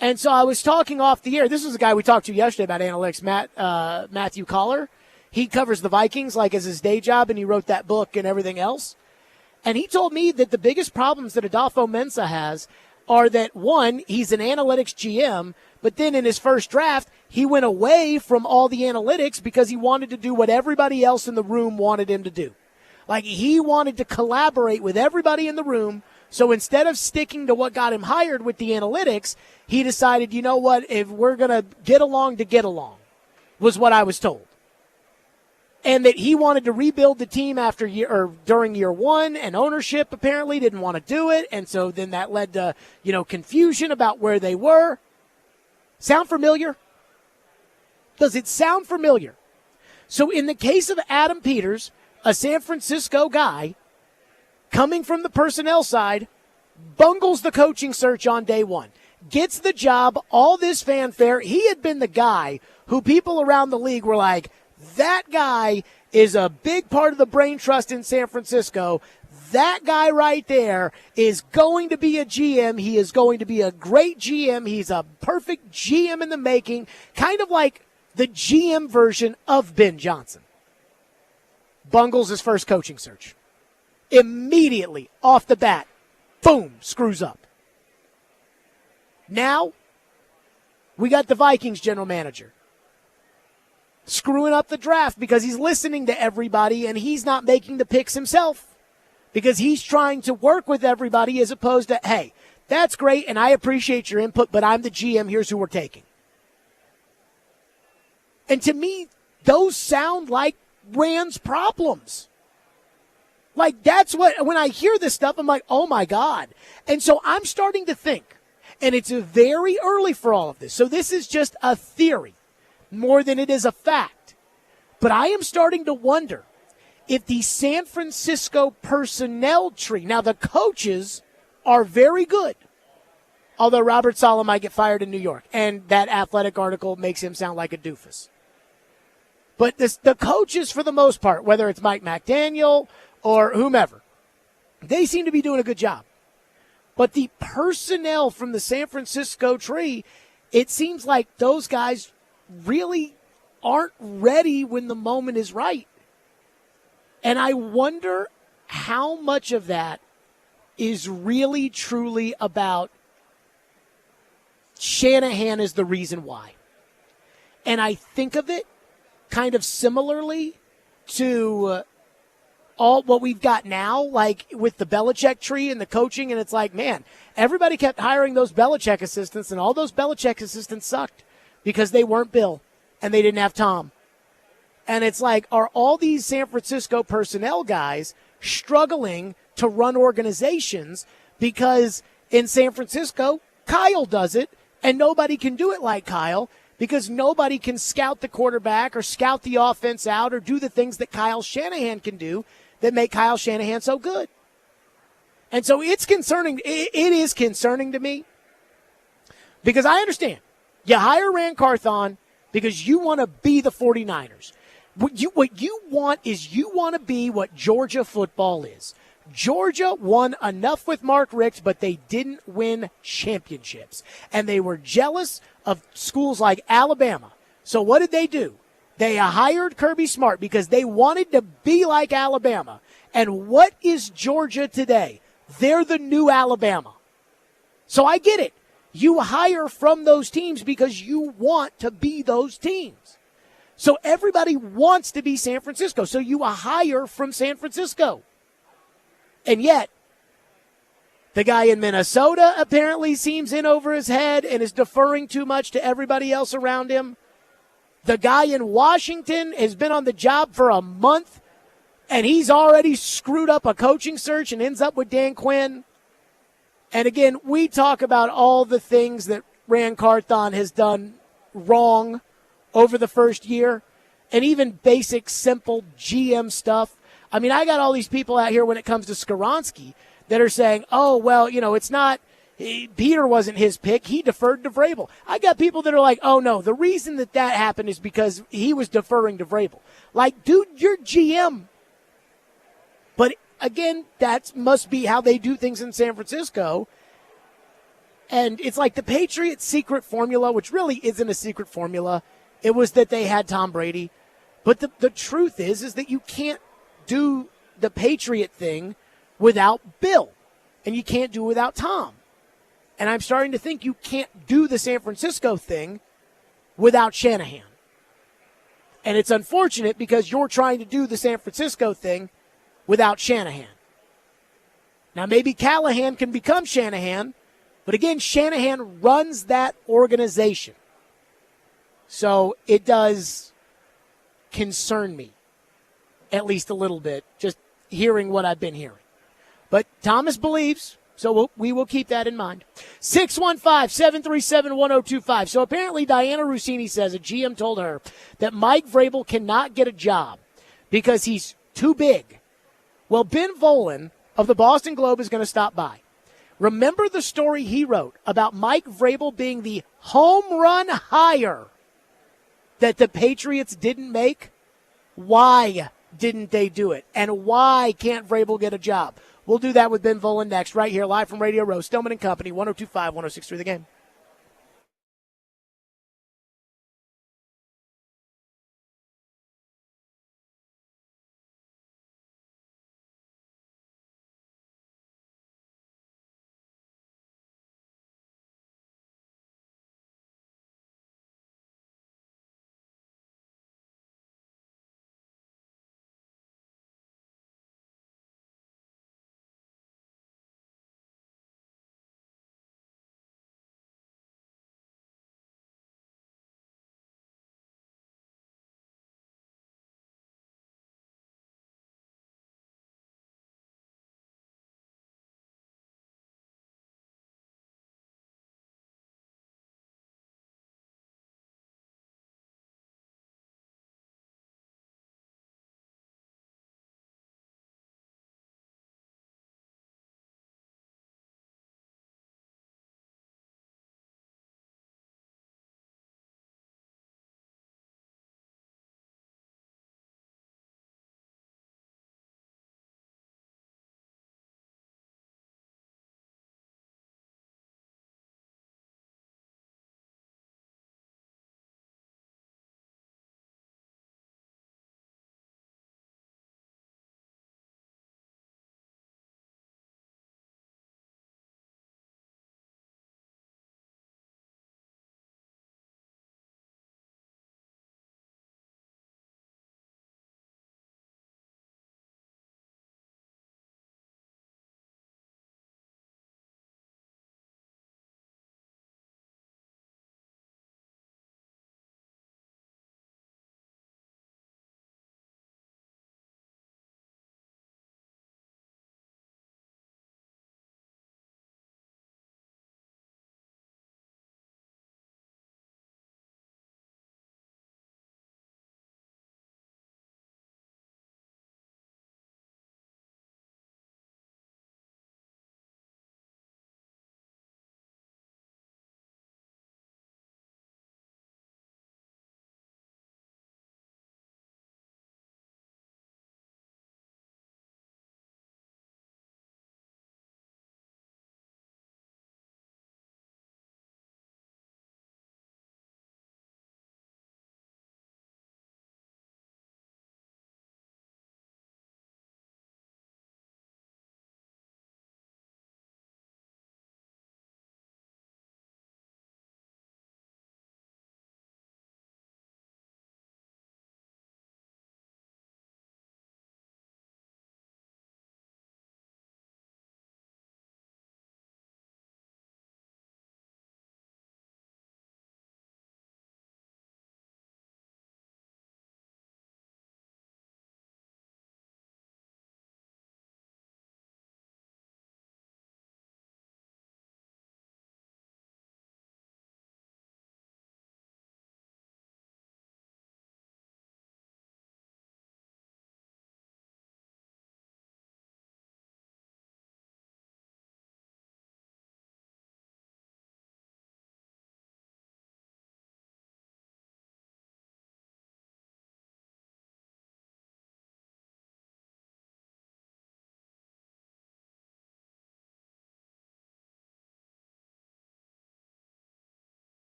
And so I was talking off the air. This was a guy we talked to yesterday about analytics, Matthew Collar. He covers the Vikings like as his day job, and he wrote that book and everything else. And he told me that the biggest problems that Adolfo-Mensah has are that, one, he's an analytics GM, but then in his first draft, he went away from all the analytics because he wanted to do what everybody else in the room wanted him to do. Like, he wanted to collaborate with everybody in the room. So instead of sticking to what got him hired with the analytics, he decided, you know what, if we're going to get along, was what I was told. And that he wanted to rebuild the team during year 1, and ownership apparently didn't want to do it. And so then that led to, confusion about where they were. Sound familiar? Does it sound familiar? So in the case of Adam Peters, a San Francisco guy coming from the personnel side, bungles the coaching search on day 1. Gets the job, all this fanfare. He had been the guy who people around the league were like, that guy is a big part of the brain trust in San Francisco. that guy right there is going to be a GM. He is going to be a great GM. He's a perfect GM in the making, kind of like the GM version of Ben Johnson. Bungles his first coaching search. Immediately, off the bat, boom, screws up. Now, we got the Vikings general manager screwing up the draft because he's listening to everybody and he's not making the picks himself because he's trying to work with everybody as opposed to, hey, that's great and I appreciate your input, but I'm the GM. Here's who we're taking. And to me, those sound like Rand's problems. Like, that's what, when I hear this stuff, I'm like, oh my God. And so I'm starting to think, and it's very early for all of this, so this is just a theory more than it is a fact. But I am starting to wonder if the San Francisco personnel tree, now the coaches are very good, although Robert Saleh might get fired in New York, and that Athletic article makes him sound like a doofus. But the coaches, for the most part, whether it's Mike McDaniel or whomever, they seem to be doing a good job. But the personnel from the San Francisco tree, it seems like those guys really aren't ready when the moment is right. And I wonder how much of that is really, truly about Shanahan is the reason why. And I think of it kind of similarly to all what we've got now, like with the Belichick tree and the coaching, and it's like, man, everybody kept hiring those Belichick assistants, and all those Belichick assistants sucked because they weren't Bill and they didn't have Tom. And it's like, are all these San Francisco personnel guys struggling to run organizations because in San Francisco, Kyle does it, and nobody can do it like Kyle because nobody can scout the quarterback or scout the offense out or do the things that Kyle Shanahan can do that make Kyle Shanahan so good. And so it's concerning. It is concerning to me because I understand. You hire Rand Carthon because you want to be the 49ers. What you want is you want to be what Georgia football is. Georgia won enough with Mark Richt, but they didn't win championships. And they were jealous of schools like Alabama. So what did they do? They hired Kirby Smart because they wanted to be like Alabama. And what is Georgia today? They're the new Alabama. So I get it. You hire from those teams because you want to be those teams. So everybody wants to be San Francisco. So you hire from San Francisco. And yet, the guy in Minnesota apparently seems in over his head and is deferring too much to everybody else around him. The guy in Washington has been on the job for a month, and he's already screwed up a coaching search and ends up with Dan Quinn. And again, we talk about all the things that Rand Carthon has done wrong over the first year, and even basic, simple GM stuff. I mean, I got all these people out here when it comes to Skoronski that are saying, oh, well, it's not, Peter wasn't his pick. He deferred to Vrabel. I got people that are like, oh, no, the reason that happened is because he was deferring to Vrabel. Like, dude, you're GM. But again, that must be how they do things in San Francisco. And it's like the Patriots' secret formula, which really isn't a secret formula. It was that they had Tom Brady. But the truth is that you can't do the Patriot thing without Bill, and you can't do it without Tom. And I'm starting to think you can't do the San Francisco thing without Shanahan. And it's unfortunate because you're trying to do the San Francisco thing without Shanahan. Now, maybe Callahan can become Shanahan, but again, Shanahan runs that organization. So it does concern me, at least a little bit, just hearing what I've been hearing. But Thomas believes, so we will keep that in mind. 615-737-1025. So apparently Diana Rossini says a GM told her that Mike Vrabel cannot get a job because he's too big. Well, Ben Volen of the Boston Globe is going to stop by. Remember the story he wrote about Mike Vrabel being the home run hire that the Patriots didn't make? Why didn't they do it? And why can't Vrabel get a job? We'll do that with Ben Volen next, right here, live from Radio Row. Stillman and Company, 102.5, 106.3 The Game.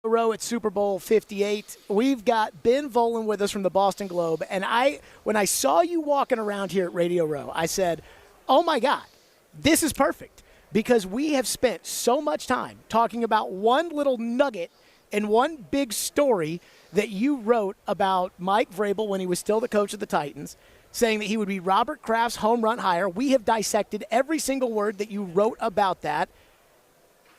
Row at Super Bowl 58. We've got Ben Volen with us from the Boston Globe. And when I saw you walking around here at Radio Row, I said, oh my God, this is perfect. Because we have spent so much time talking about one little nugget and one big story that you wrote about Mike Vrabel when he was still the coach of the Titans, saying that he would be Robert Kraft's home run hire. We have dissected every single word that you wrote about that.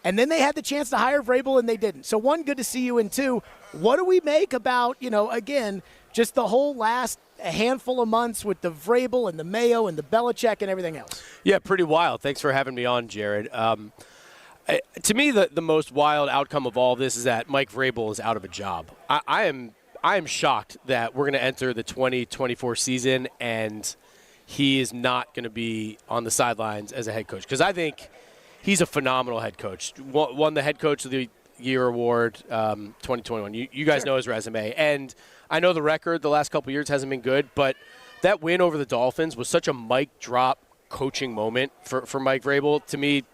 And then they had the chance to hire Vrabel, and they didn't. So, one, good to see you. And two, what do we make about, again, just the whole last handful of months with the Vrabel and the Mayo and the Belichick and everything else? Yeah, pretty wild. Thanks for having me on, Jared. To me, the most wild outcome of all of this is that Mike Vrabel is out of a job. I am shocked that we're going to enter the 2024 season and he is not going to be on the sidelines as a head coach, because I think he's a phenomenal head coach. Won the Head Coach of the Year award 2021. You guys know his resume. And I know the record the last couple of years hasn't been good, but that win over the Dolphins was such a mic drop coaching moment for Mike Vrabel. To me,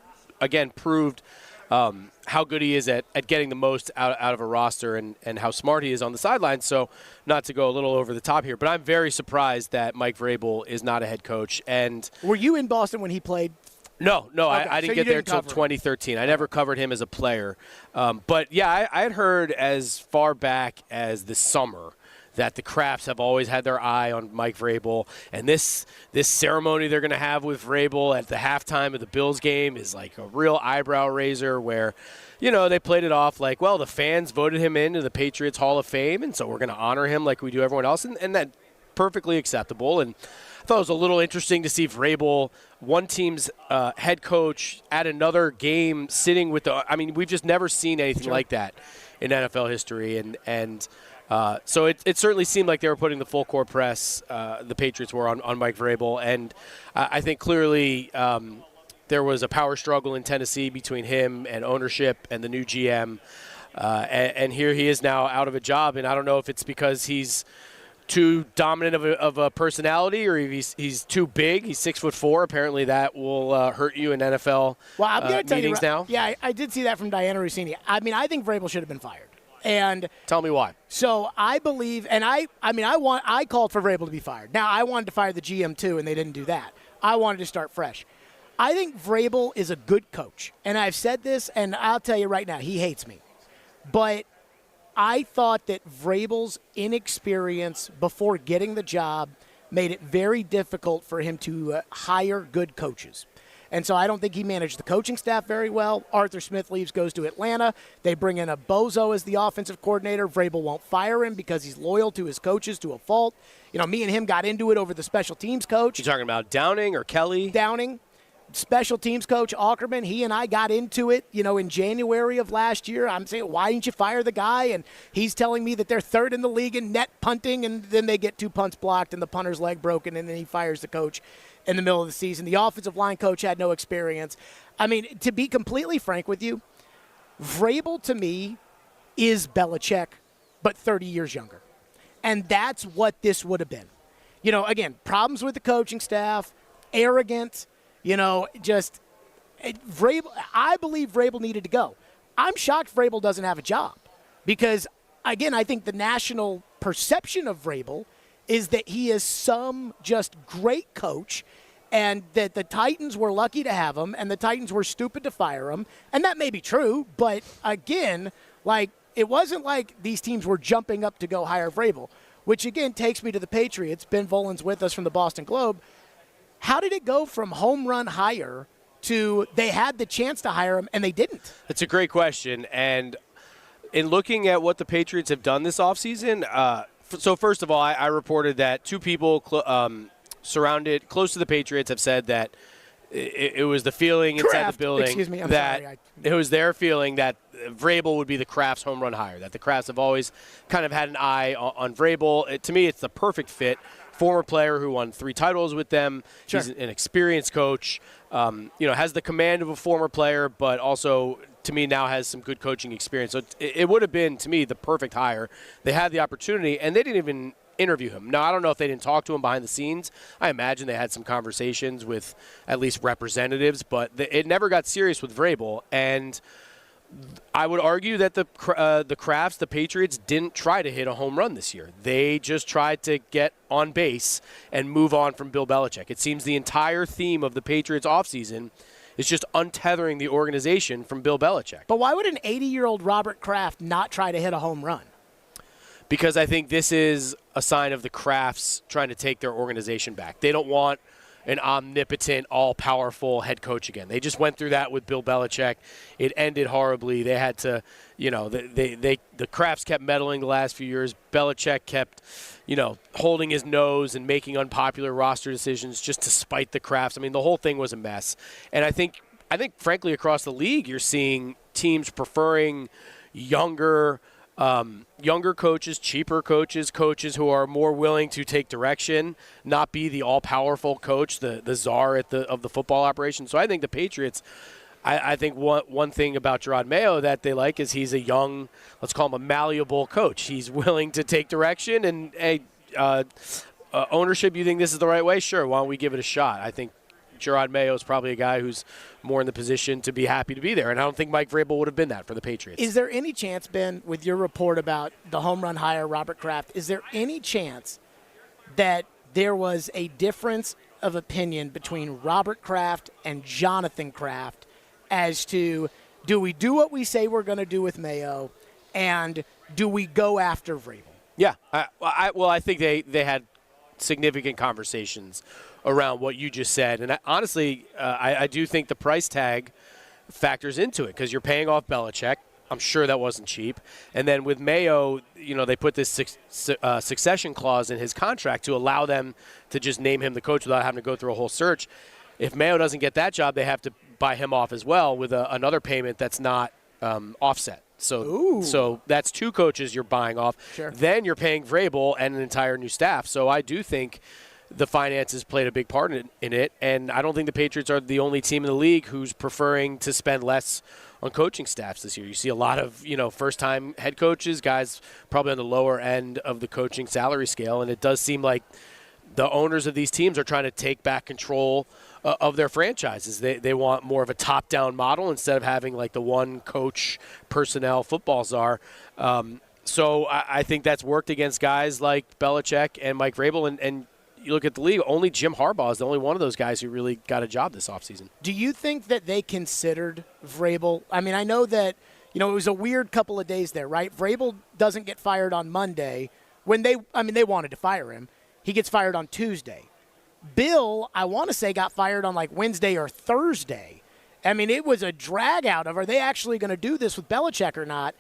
again, proved how good he is at getting the most out of a roster and how smart he is on the sidelines. So not to go a little over the top here, but I'm very surprised that Mike Vrabel is not a head coach. And were you in Boston when he played? No, okay. I didn't get there until 2013. I never covered him as a player. But, yeah, I had heard as far back as the summer that the Krafts have always had their eye on Mike Vrabel. And this ceremony they're going to have with Vrabel at the halftime of the Bills game is like a real eyebrow raiser where, they played it off like, well, the fans voted him into the Patriots Hall of Fame, and so we're going to honor him like we do everyone else. And that's perfectly acceptable. And I thought it was a little interesting to see Vrabel, one team's head coach, at another game sitting with we've just never seen anything like that in NFL history. And so it certainly seemed like they were putting the full court press, the Patriots were on Mike Vrabel. And I think clearly there was a power struggle in Tennessee between him and ownership and the new GM. And here he is now out of a job. And I don't know if it's because he's too dominant of a personality, or he's too big. He's 6'4". Apparently, that will hurt you in NFL I'm gonna tell meetings you, now. Yeah, I did see that from Diana Rossini. I think Vrabel should have been fired. And tell me why. So I believe, and I called for Vrabel to be fired. Now I wanted to fire the GM too, and they didn't do that. I wanted to start fresh. I think Vrabel is a good coach, and I've said this, and I'll tell you right now, he hates me, but I thought that Vrabel's inexperience before getting the job made it very difficult for him to hire good coaches. And so I don't think he managed the coaching staff very well. Arthur Smith leaves, goes to Atlanta. They bring in a bozo as the offensive coordinator. Vrabel won't fire him because he's loyal to his coaches to a fault. Me and him got into it over the special teams coach. You talking about Downing or Kelly? Downing. Special teams coach Ackerman, he and I got into it, in January of last year. I'm saying, why didn't you fire the guy? And he's telling me that they're third in the league in net punting, and then they get 2 punts blocked and the punter's leg broken, and then he fires the coach in the middle of the season. The offensive line coach had no experience. To be completely frank with you, Vrabel to me is Belichick, but 30 years younger. And that's what this would have been. Again, problems with the coaching staff, arrogant. Vrabel. I believe Vrabel needed to go. I'm shocked Vrabel doesn't have a job because, again, I think the national perception of Vrabel is that he is some just great coach and that the Titans were lucky to have him and the Titans were stupid to fire him. And that may be true, but, again, it wasn't like these teams were jumping up to go hire Vrabel, which, again, takes me to the Patriots. Ben Volen's with us from the Boston Globe. How did it go from home run hire to they had the chance to hire him and they didn't? That's a great question. And in looking at what the Patriots have done this offseason, so first of all, I reported that 2 people surrounded close to the Patriots have said that it was the feeling inside the building. Excuse me, I'm that sorry. It was their feeling that Vrabel would be the Krafts home run hire, that the Krafts have always kind of had an eye on Vrabel. To me, it's the perfect fit. Former player who won 3 titles with them. Sure. He's an experienced coach. Has the command of a former player, but also, to me, now has some good coaching experience. So it would have been, to me, the perfect hire. They had the opportunity, and they didn't even interview him. Now, I don't know if they didn't talk to him behind the scenes. I imagine they had some conversations with at least representatives, but it never got serious with Vrabel. And I would argue that the Crafts, the Patriots, didn't try to hit a home run this year. They just tried to get on base and move on from Bill Belichick. It seems the entire theme of the Patriots offseason is just untethering the organization from Bill Belichick. But why would an 80-year-old Robert Kraft not try to hit a home run? Because I think this is a sign of the Crafts trying to take their organization back. They don't want an omnipotent, all-powerful head coach again. They just went through that with Bill Belichick. It ended horribly. They had to, the Crafts kept meddling the last few years. Belichick kept, holding his nose and making unpopular roster decisions just to spite the Crafts. I mean, the whole thing was a mess. And I think, frankly, across the league, you're seeing teams preferring younger coaches, cheaper coaches who are more willing to take direction, not be the all-powerful coach, the czar of the football operation. So I think the Patriots, I think one thing about Gerard Mayo that they like is he's a young, let's call him a malleable coach. He's willing to take direction, and ownership, you think this is the right way? Sure, why don't we give it a shot? I think Gerard Mayo is probably a guy who's more in the position to be happy to be there, and I don't think Mike Vrabel would have been that for the Patriots. Is there any chance, Ben, with your report about the home run hire, Robert Kraft, is there any chance that there was a difference of opinion between Robert Kraft and Jonathan Kraft as to do we do what we say we're going to do with Mayo, and do we go after Vrabel? Yeah. I think they had significant conversations around what you just said. And honestly, I do think the price tag factors into it because you're paying off Belichick. I'm sure that wasn't cheap. And then with Mayo, they put this succession clause in his contract to allow them to just name him the coach without having to go through a whole search. If Mayo doesn't get that job, they have to buy him off as well with another payment that's not offset. So that's two coaches you're buying off. Sure. Then you're paying Vrabel and an entire new staff. So I do think the finances played a big part in it, and I don't think the Patriots are the only team in the league who's preferring to spend less on coaching staffs this year. You see a lot of, first-time head coaches, guys probably on the lower end of the coaching salary scale, and it does seem like the owners of these teams are trying to take back control of their franchises. They want more of a top-down model instead of having like the one coach personnel football czar. So I think that's worked against guys like Belichick and Mike Vrabel, and you look at the league, only Jim Harbaugh is the only one of those guys who really got a job this offseason. Do you think that they considered Vrabel? I mean, I know that, it was a weird couple of days there, right? Vrabel doesn't get fired on Monday when they wanted to fire him. He gets fired on Tuesday. Bill, I want to say, got fired on like Wednesday or Thursday. I mean, it was a drag out of, are they actually going to do this with Belichick or not?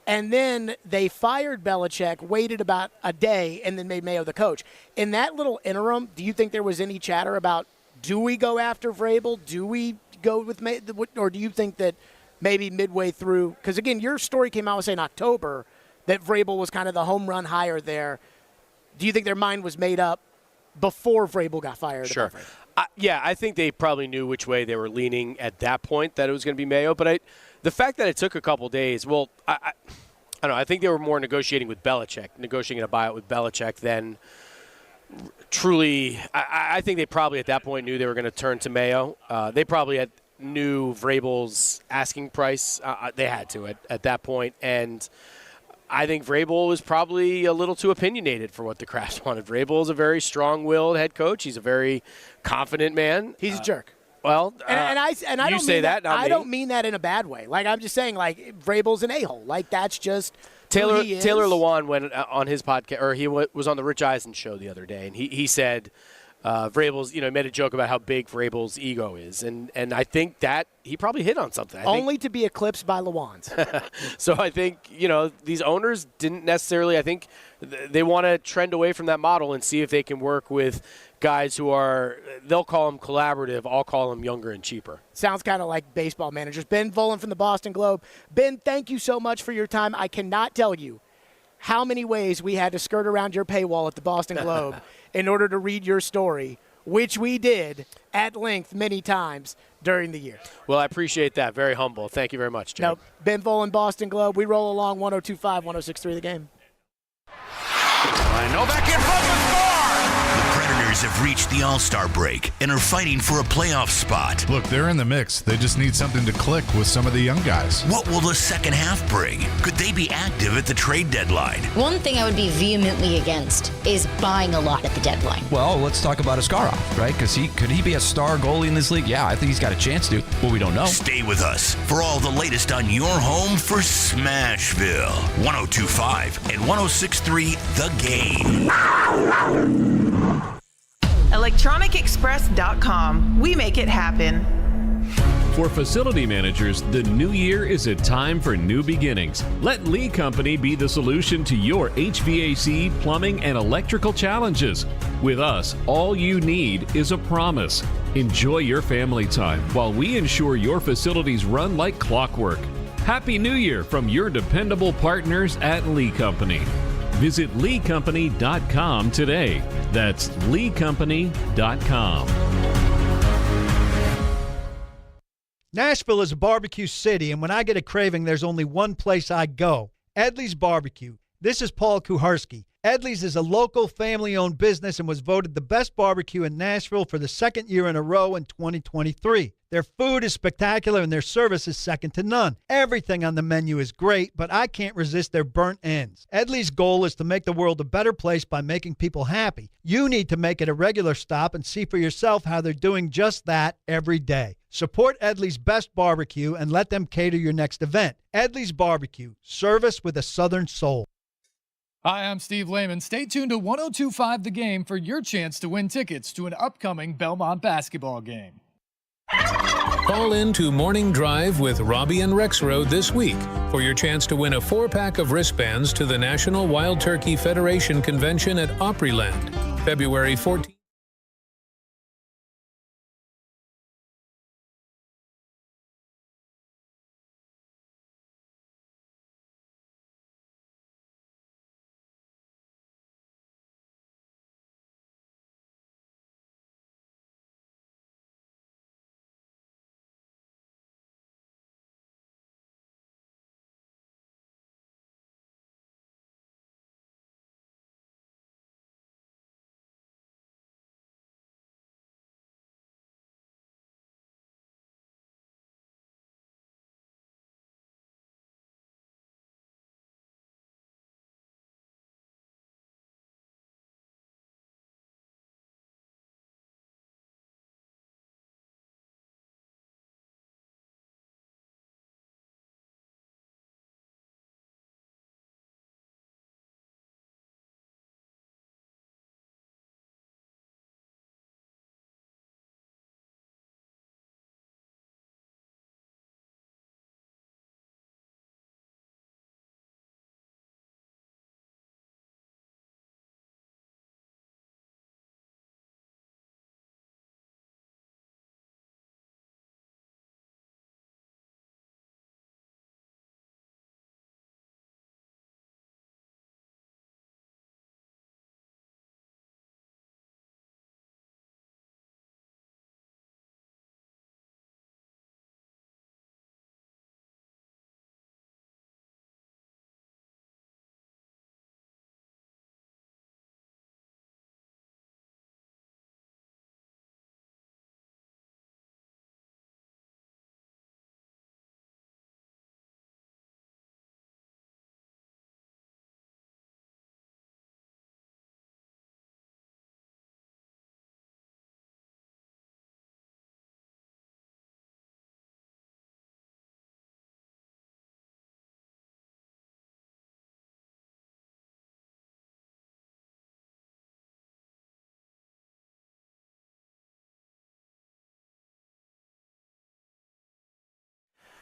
And then they fired Belichick, waited about a day, and then made Mayo the coach. In that little interim, do you think there was any chatter about, do we go after Vrabel? Do we go with Mayo? Or do you think that maybe midway through, because again, your story came out, say, in October, that Vrabel was kind of the home run hire there. Do you think their mind was made up before Vrabel got fired? Sure. I think they probably knew which way they were leaning at that point, that it was going to be Mayo. But the fact that it took a couple days, well, I don't know. I think they were more negotiating with Belichick, negotiating a buyout with Belichick than truly. I think they probably at that point knew they were going to turn to Mayo. They probably knew Vrabel's asking price. They had to at that point. And I think Vrabel was probably a little too opinionated for what the Crafts wanted. Vrabel is a very strong-willed head coach. He's a very confident man. He's a jerk. Well, and I you don't say mean that. Not I me. don't mean that in a bad way. Like, I'm just saying, like, Vrabel's an a-hole. Like, that's just Taylor who he is. Lewan went on his podcast, or he was on the Rich Eisen show the other day, and he said Vrabel's, made a joke about how big Vrabel's ego is, and I think that he probably hit on something. Only to be eclipsed by Lewan's. So I think, these owners didn't necessarily, I think they want to trend away from that model and see if they can work with guys who are, they'll call them collaborative, I'll call them younger and cheaper. Sounds kind of like baseball managers. Ben Volen from the Boston Globe. Ben, thank you so much for your time. I cannot tell you how many ways we had to skirt around your paywall at the Boston Globe in order to read your story, which we did at length many times during the year. Well, I appreciate that. Very humble. Thank you very much, Jay. No, Ben Volen, Boston Globe. We roll along 102.5, 106.3 The Game. I know back in front of the score. The Predators Tigers have reached the All-Star break and are fighting for a playoff spot. Look, they're in the mix. They just need something to click with some of the young guys. What will the second half bring? Could they be active at the trade deadline? One thing I would be vehemently against is buying a lot at the deadline. Well, let's talk about Askarov, right? Because could he be a star goalie in this league? Yeah, I think he's got a chance to, but we don't know. Stay with us for all the latest on your home for Smashville. 102.5 and 106.3 The Game. ElectronicExpress.com. We make it happen. For facility managers, the new year is a time for new beginnings. Let Lee Company be the solution to your HVAC, plumbing, and electrical challenges. With us, all you need is a promise. Enjoy your family time while we ensure your facilities run like clockwork. Happy New Year from your dependable partners at Lee Company. Visit LeeCompany.com today. That's LeeCompany.com. Nashville is a barbecue city, and when I get a craving, there's only one place I go, Edley's Barbecue. This is Paul Kuharski. Edley's is a local family-owned business and was voted the best barbecue in Nashville for the second year in a row in 2023. Their food is spectacular and their service is second to none. Everything on the menu is great, but I can't resist their burnt ends. Edley's goal is to make the world a better place by making people happy. You need to make it a regular stop and see for yourself how they're doing just that every day. Support Edley's Best Barbecue and let them cater your next event. Edley's Barbecue, service with a southern soul. Hi, I'm Steve Lehman. Stay tuned to 102.5 The Game for your chance to win tickets to an upcoming Belmont basketball game. Call in to Morning Drive with Robbie and Rexroad this week for your chance to win a 4-pack of wristbands to the National Wild Turkey Federation Convention at Opryland, February 14th.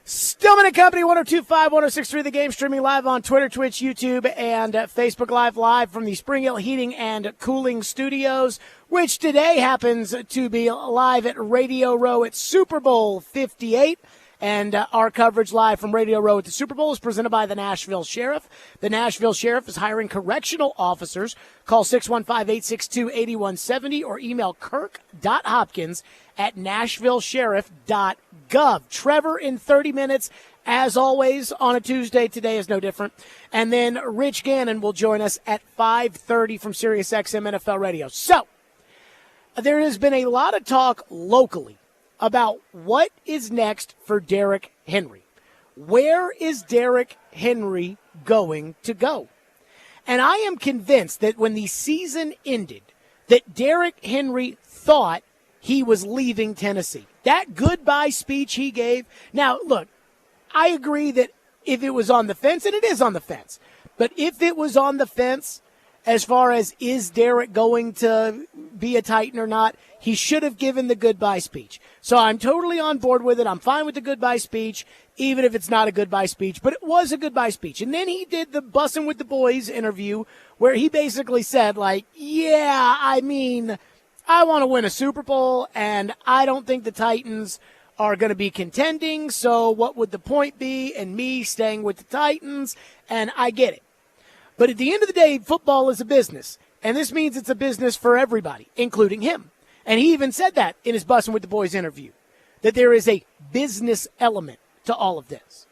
Stillman & Company, 102.5, 106.3 The Game, streaming live on Twitter, Twitch, YouTube, and Facebook live from the Spring Hill Heating and Cooling Studios, which today happens to be live at Radio Row at Super Bowl 58. And our coverage live from Radio Row at the Super Bowl is presented by the Nashville Sheriff. The Nashville Sheriff is hiring correctional officers. Call 615-862-8170 or email kirk.hopkins@nashvillesheriff.gov. Trevor in 30 minutes, as always, on a Tuesday. Today is no different. And then Rich Gannon will join us at 5:30 from SiriusXM NFL Radio. So, there has been a lot of talk locally about what is next for Derrick Henry. Where is Derrick Henry going to go? And I am convinced that when the season ended, that Derrick Henry thought he was leaving Tennessee. That goodbye speech he gave. Now, look, I agree that if it was on the fence, and it is on the fence, but if it was on the fence as far as is Derrick going to be a Titan or not, he should have given the goodbye speech. So I'm totally on board with it. I'm fine with the goodbye speech, even if it's not a goodbye speech, but it was a goodbye speech. And then he did the Bussin' with the Boys interview where he basically said, like, yeah, I mean, I want to win a Super Bowl, and I don't think the Titans are going to be contending, so what would the point be in me staying with the Titans? And I get it. But at the end of the day, football is a business, and this means it's a business for everybody, including him. And he even said that in his Bussin' with the Boys interview, that there is a business element to all of this.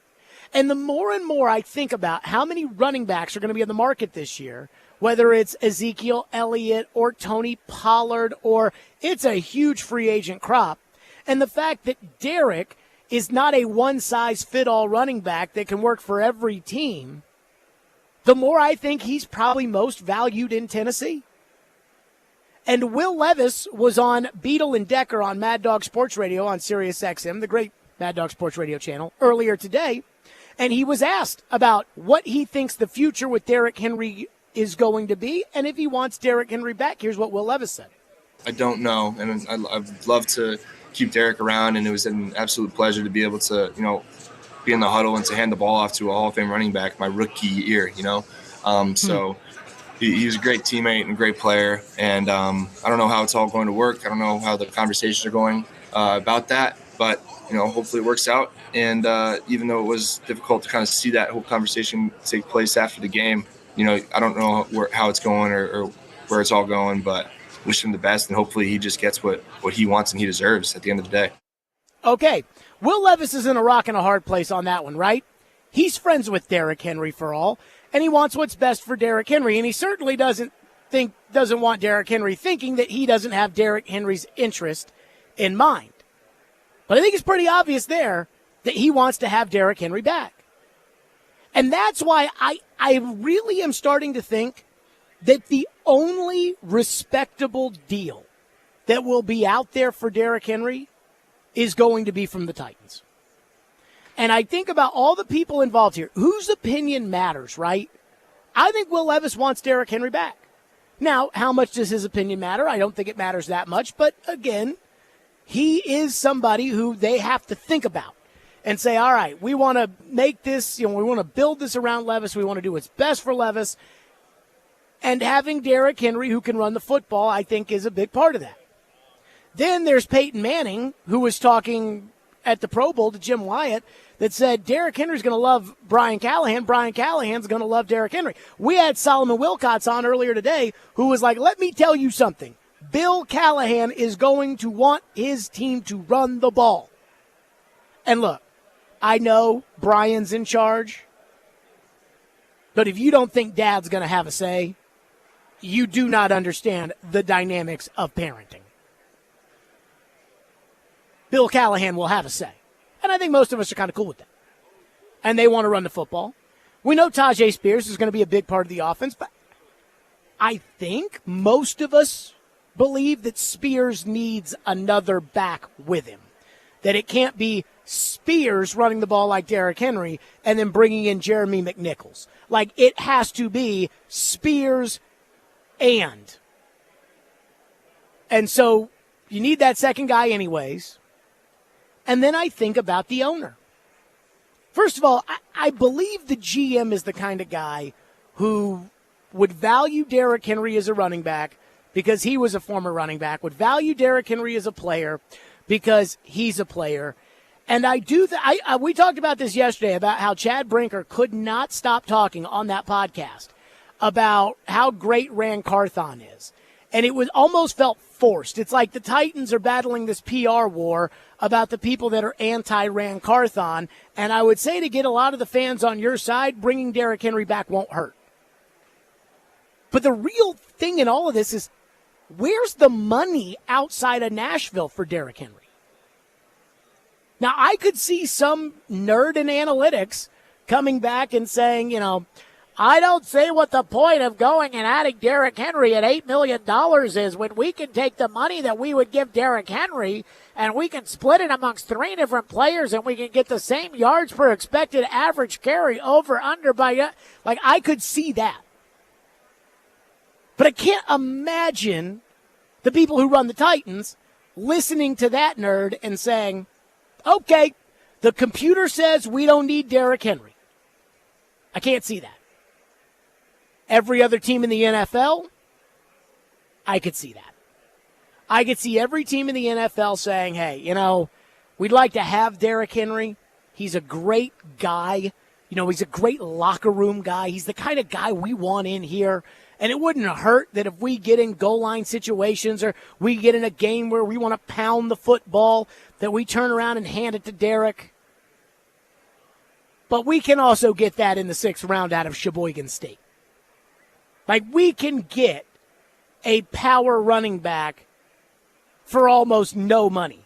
And the more and more I think about how many running backs are going to be on the market this year, whether it's Ezekiel Elliott or Tony Pollard, or it's a huge free agent crop, and the fact that Derrick is not a one-size-fit-all running back that can work for every team, the more I think he's probably most valued in Tennessee. And Will Levis was on Beadle and Decker on Mad Dog Sports Radio on Sirius XM, the great Mad Dog Sports Radio channel, earlier today, and he was asked about what he thinks the future with Derrick Henry is going to be, and if he wants Derrick Henry back. Here's what Will Levis said. I don't know, and I'd love to keep Derrick around, and it was an absolute pleasure to be able to, be in the huddle and to hand the ball off to a Hall of Fame running back my rookie year, So he was a great teammate and a great player, and I don't know how it's all going to work. I don't know how the conversations are going about that, but, hopefully it works out. And even though it was difficult to kind of see that whole conversation take place after the game, I don't know how it's going or where it's all going, but wish him the best, and hopefully he just gets what he wants and he deserves at the end of the day. Okay, Will Levis is in a rock and a hard place on that one, right? He's friends with Derrick Henry for all, and he wants what's best for Derrick Henry, and he certainly doesn't want Derrick Henry thinking that he doesn't have Derrick Henry's interest in mind. But I think it's pretty obvious there that he wants to have Derrick Henry back. And that's why I really am starting to think that the only respectable deal that will be out there for Derrick Henry is going to be from the Titans. And I think about all the people involved here, whose opinion matters, right? I think Will Levis wants Derrick Henry back. Now, how much does his opinion matter? I don't think it matters that much. But again, he is somebody who they have to think about and say, all right, we want to make this, we want to build this around Levis. We want to do what's best for Levis. And having Derrick Henry, who can run the football, I think is a big part of that. Then there's Peyton Manning, who was talking at the Pro Bowl to Jim Wyatt, that said Derrick Henry's going to love Brian Callahan. Brian Callahan's going to love Derrick Henry. We had Solomon Wilcots on earlier today, who was like, let me tell you something. Bill Callahan is going to want his team to run the ball. And look, I know Brian's in charge, but if you don't think Dad's going to have a say, you do not understand the dynamics of parenting. Bill Callahan will have a say. And I think most of us are kind of cool with that. And they want to run the football. We know Tajay Spears is going to be a big part of the offense, but I think most of us believe that Spears needs another back with him. That it can't be Spears running the ball like Derrick Henry and then bringing in Jeremy McNichols. Like, it has to be Spears and so you need that second guy anyways. And then I think about the owner. First of all, I believe the GM is the kind of guy who would value Derrick Henry as a running back because he was a former running back, would value Derrick Henry as a player because he's a player. And we talked about this yesterday, about how Chad Brinker could not stop talking on that podcast about how great Ran Carthon is. And it was almost felt forced. It's like the Titans are battling this PR war about the people that are anti-Ran Carthon. And I would say, to get a lot of the fans on your side, bringing Derrick Henry back won't hurt. But the real thing in all of this is, where's the money outside of Nashville for Derrick Henry? Now, I could see some nerd in analytics coming back and saying, I don't see what the point of going and adding Derrick Henry at $8 million is when we can take the money that we would give Derrick Henry and we can split it amongst 3 different players and we can get the same yards per expected average carry over under by, I could see that. But I can't imagine the people who run the Titans listening to that nerd and saying, okay, the computer says we don't need Derrick Henry. I can't see that. Every other team in the NFL, I could see that. I could see every team in the NFL saying, hey, we'd like to have Derrick Henry. He's a great guy. He's a great locker room guy. He's the kind of guy we want in here. And it wouldn't hurt that if we get in goal line situations or we get in a game where we want to pound the football, that we turn around and hand it to Derrick. But we can also get that in the 6th round out of Sheboygan State. We can get a power running back for almost no money.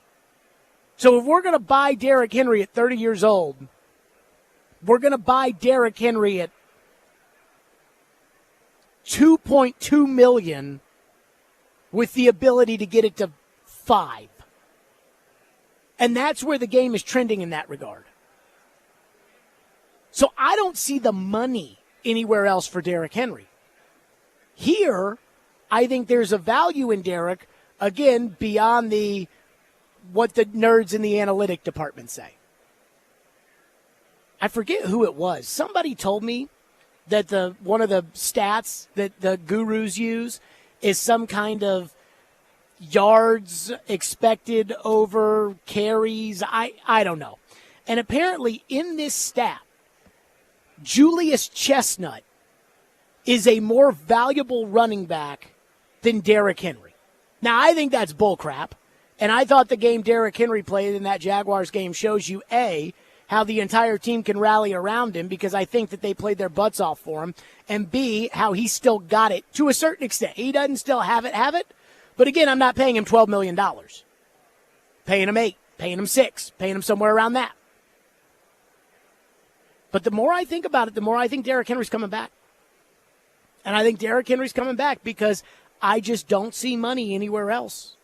So if we're going to buy Derrick Henry at 30 years old, we're going to buy Derrick Henry at $2.2 million with the ability to get it to $5 million. And that's where the game is trending in that regard. So I don't see the money anywhere else for Derrick Henry. Here, I think there's a value in Derrick, again, beyond what the nerds in the analytic department say. I forget who it was. Somebody told me that one of the stats that the gurus use is some kind of yards expected over carries. I don't know. And apparently in this stat, Julius Chestnut is a more valuable running back than Derrick Henry. Now, I think that's bullcrap. And I thought the game Derrick Henry played in that Jaguars game shows you, A, how the entire team can rally around him because I think that they played their butts off for him, and B, how he still got it to a certain extent. He doesn't still have it. But again, I'm not paying him $12 million. Paying him $8 million, paying him $6 million, paying him somewhere around that. But the more I think about it, the more I think Derrick Henry's coming back. And I think Derrick Henry's coming back because I just don't see money anywhere else.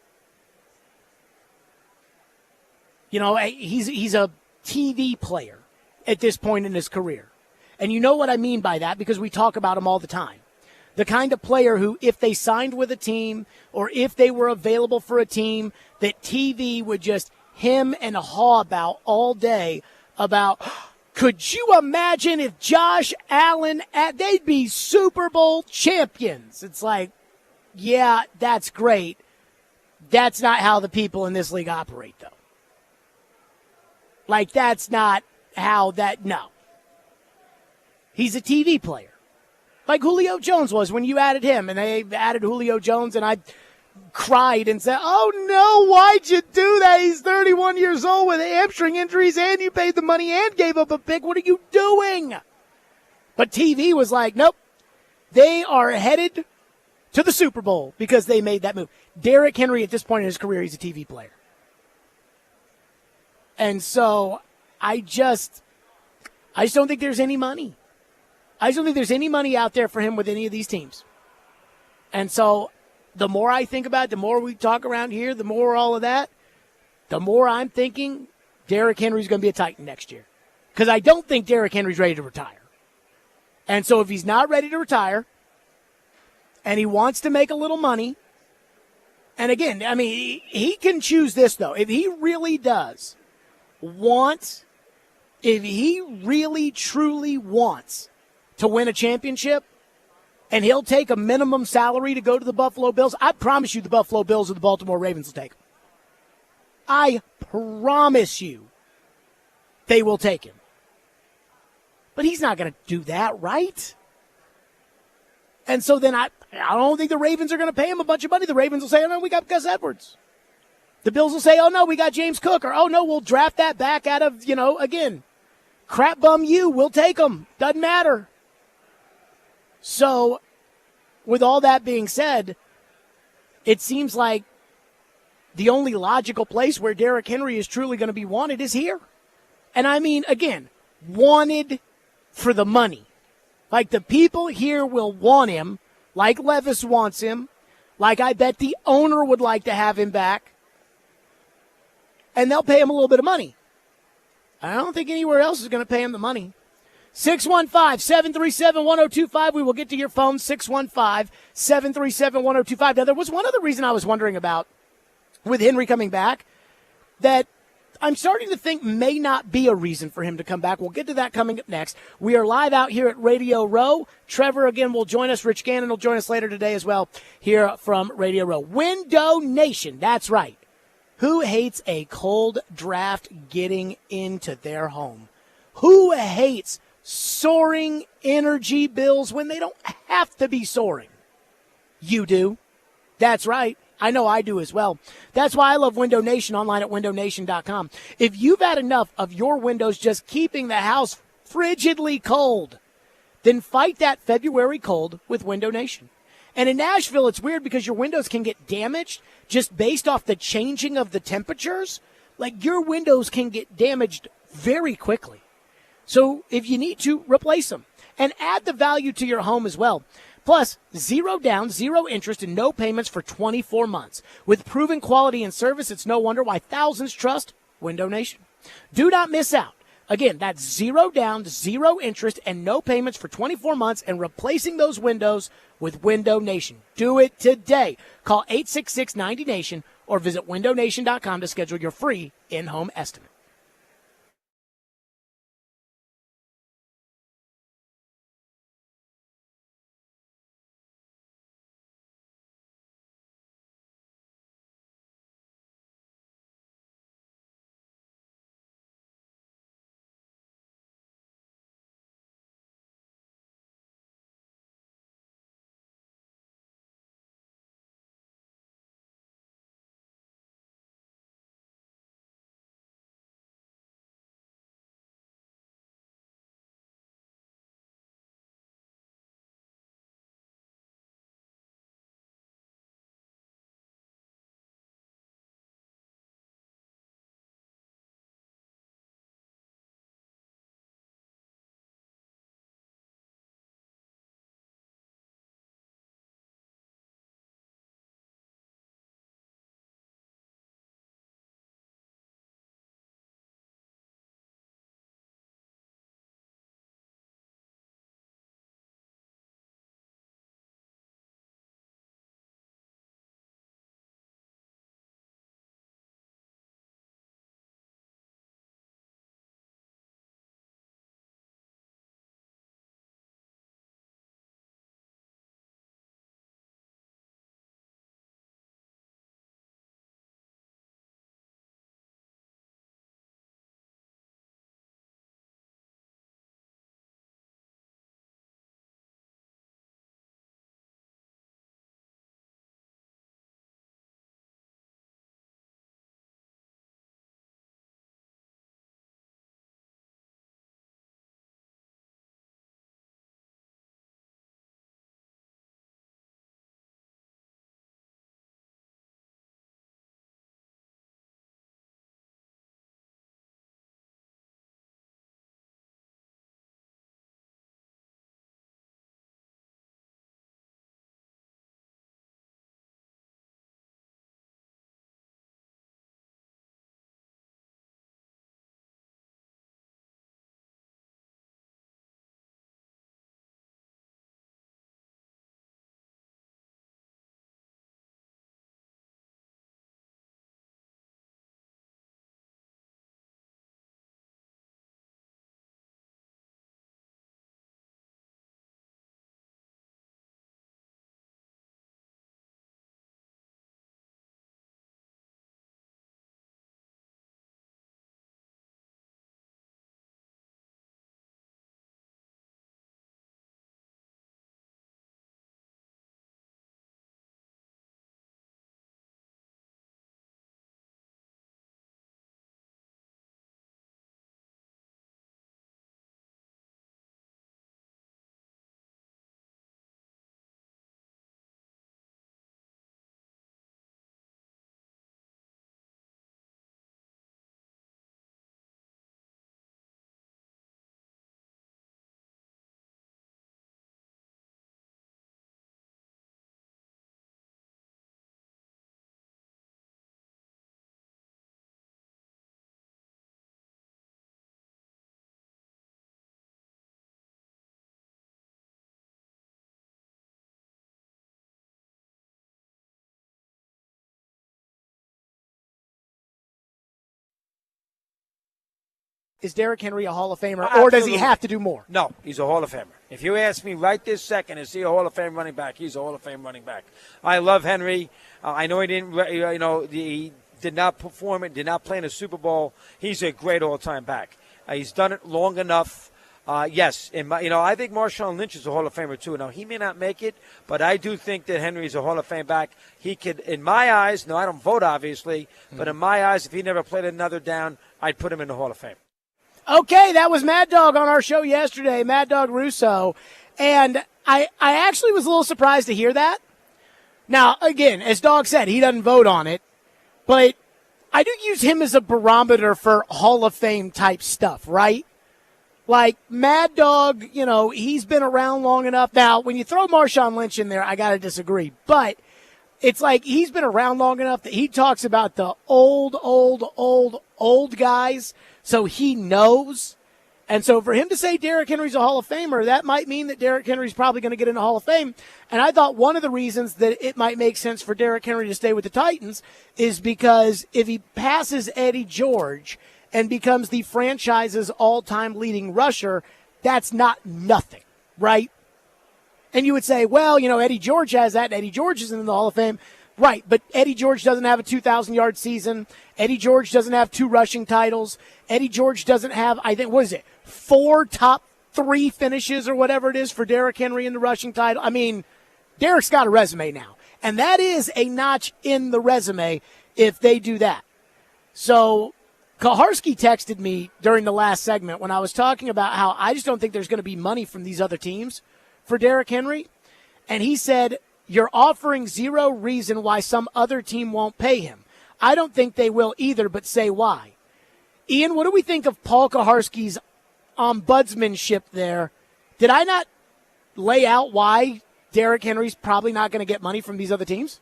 He's a TV player at this point in his career. And you know what I mean by that because we talk about him all the time. The kind of player who, if they signed with a team or if they were available for a team, that TV would just hem and haw about all day about, could you imagine if Josh Allen, they'd be Super Bowl champions. It's like, yeah, that's great. That's not how the people in this league operate, though. That's not how no. He's a TV player. Like Julio Jones was when you added him, and they added Julio Jones, and I cried and said, oh, no, why'd you do that? He's 31 years old with hamstring injuries, and you paid the money and gave up a pick. What are you doing? But TV was like, nope, they are headed to the Super Bowl because they made that move. Derrick Henry, at this point in his career, he's a TV player. And so I just don't think there's any money. I just don't think there's any money out there for him with any of these teams. And so the more I think about it, the more we talk around here, the more all of that, the more I'm thinking Derrick Henry's going to be a Titan next year. Because I don't think Derrick Henry's ready to retire. And so if he's not ready to retire and he wants to make a little money, and again, I mean, he can choose this, though. If he really does if he really, truly wants to win a championship, and he'll take a minimum salary to go to the Buffalo Bills, I promise you the Buffalo Bills or the Baltimore Ravens will take him. I promise you they will take him. But he's not going to do that, right? And so then I don't think the Ravens are going to pay him a bunch of money. The Ravens will say, oh, no, we got Gus Edwards. The Bills will say, oh, no, we got James Cook. Or, oh, no, we'll draft that back out of, again, crap bum you. We'll take him. Doesn't matter. So with all that being said, it seems like the only logical place where Derrick Henry is truly going to be wanted is here. And I mean, again, wanted for the money. Like the people here will want him, like Levis wants him, like I bet the owner would like to have him back. And they'll pay him a little bit of money. I don't think anywhere else is going to pay him the money. 615-737-1025. We will get to your phone, 615-737-1025. Now, there was one other reason I was wondering about with Henry coming back that I'm starting to think may not be a reason for him to come back. We'll get to that coming up next. We are live out here at Radio Row. Trevor, again, will join us. Rich Gannon will join us later today as well here from Radio Row. Window Nation, that's right. Who hates a cold draft getting into their home? Who hates soaring energy bills when they don't have to be soaring? You do. That's right. I know I do as well. That's why I love Window Nation online at windownation.com. If you've had enough of your windows just keeping the house frigidly cold, then fight that February cold with Window Nation. And in Nashville, it's weird because your windows can get damaged just based off the changing of the temperatures. Like your windows can get damaged very quickly. So if you need to, replace them and add the value to your home as well. Plus, 0 down, 0 interest, and no payments for 24 months. With proven quality and service, it's no wonder why thousands trust Window Nation. Do not miss out. Again, that's 0 down, 0 interest, and no payments for 24 months and replacing those windows with Window Nation. Do it today. Call 866-90NATION or visit windownation.com to schedule your free in-home estimate. is Derrick Henry a Hall of Famer, or does he have to do more? No, he's a Hall of Famer. If you ask me right this second, is he a Hall of Fame running back? He's a Hall of Fame running back. I love Henry. I know he didn't, he did not perform it, did not play in a Super Bowl. He's a great all-time back. He's done it long enough. Yes, I think Marshawn Lynch is a Hall of Famer too. Now, he may not make it, but I do think that Henry's a Hall of Fame back. He could, in my eyes, no, I don't vote, obviously, but in my eyes, if he never played another down, I'd put him in the Hall of Fame. Okay, that was Mad Dog on our show yesterday, Mad Dog Russo. And I actually was a little surprised to hear that. Now, again, as Dog said, he doesn't vote on it, but I do use him as a barometer for Hall of Fame type stuff, right? Like, Mad Dog, he's been around long enough. Now, when you throw Marshawn Lynch in there, I got to disagree. But it's like he's been around long enough that he talks about the old guys, so he knows. And so for him to say Derrick Henry's a Hall of Famer, that might mean that Derrick Henry's probably going to get in the Hall of Fame. And I thought one of the reasons that it might make sense for Derrick Henry to stay with the Titans is because if he passes Eddie George and becomes the franchise's all-time leading rusher, that's not nothing, right? And you would say, well, Eddie George has that, and Eddie George is in the Hall of Fame. Right, but Eddie George doesn't have a 2,000-yard season. Eddie George doesn't have 2 rushing titles. Eddie George doesn't have, 4 top 3 finishes or whatever it is for Derrick Henry in the rushing title. I mean, Derrick's got a resume now, and that is a notch in the resume if they do that. So Kaharski texted me during the last segment when I was talking about how I just don't think there's going to be money from these other teams for Derrick Henry, and he said, you're offering zero reason why some other team won't pay him. I don't think they will either, but say why. Ian, what do we think of Paul Kaharski's ombudsmanship there? Did I not lay out why Derrick Henry's probably not going to get money from these other teams?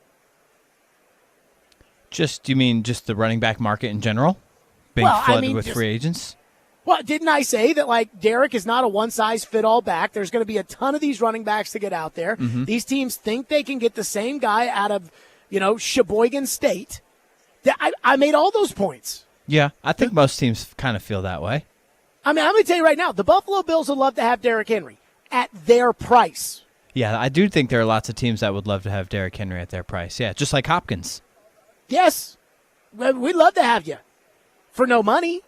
You mean just the running back market in general? Being flooded with free agents? Well, didn't I say that, Derrick is not a one-size-fit-all back? There's going to be a ton of these running backs to get out there. Mm-hmm. These teams think they can get the same guy out of, Sheboygan State. I made all those points. Yeah, I think most teams kind of feel that way. I mean, I'm going to tell you right now, the Buffalo Bills would love to have Derrick Henry at their price. Yeah, I do think there are lots of teams that would love to have Derrick Henry at their price. Yeah, just like Hopkins. Yes, we'd love to have you for no money.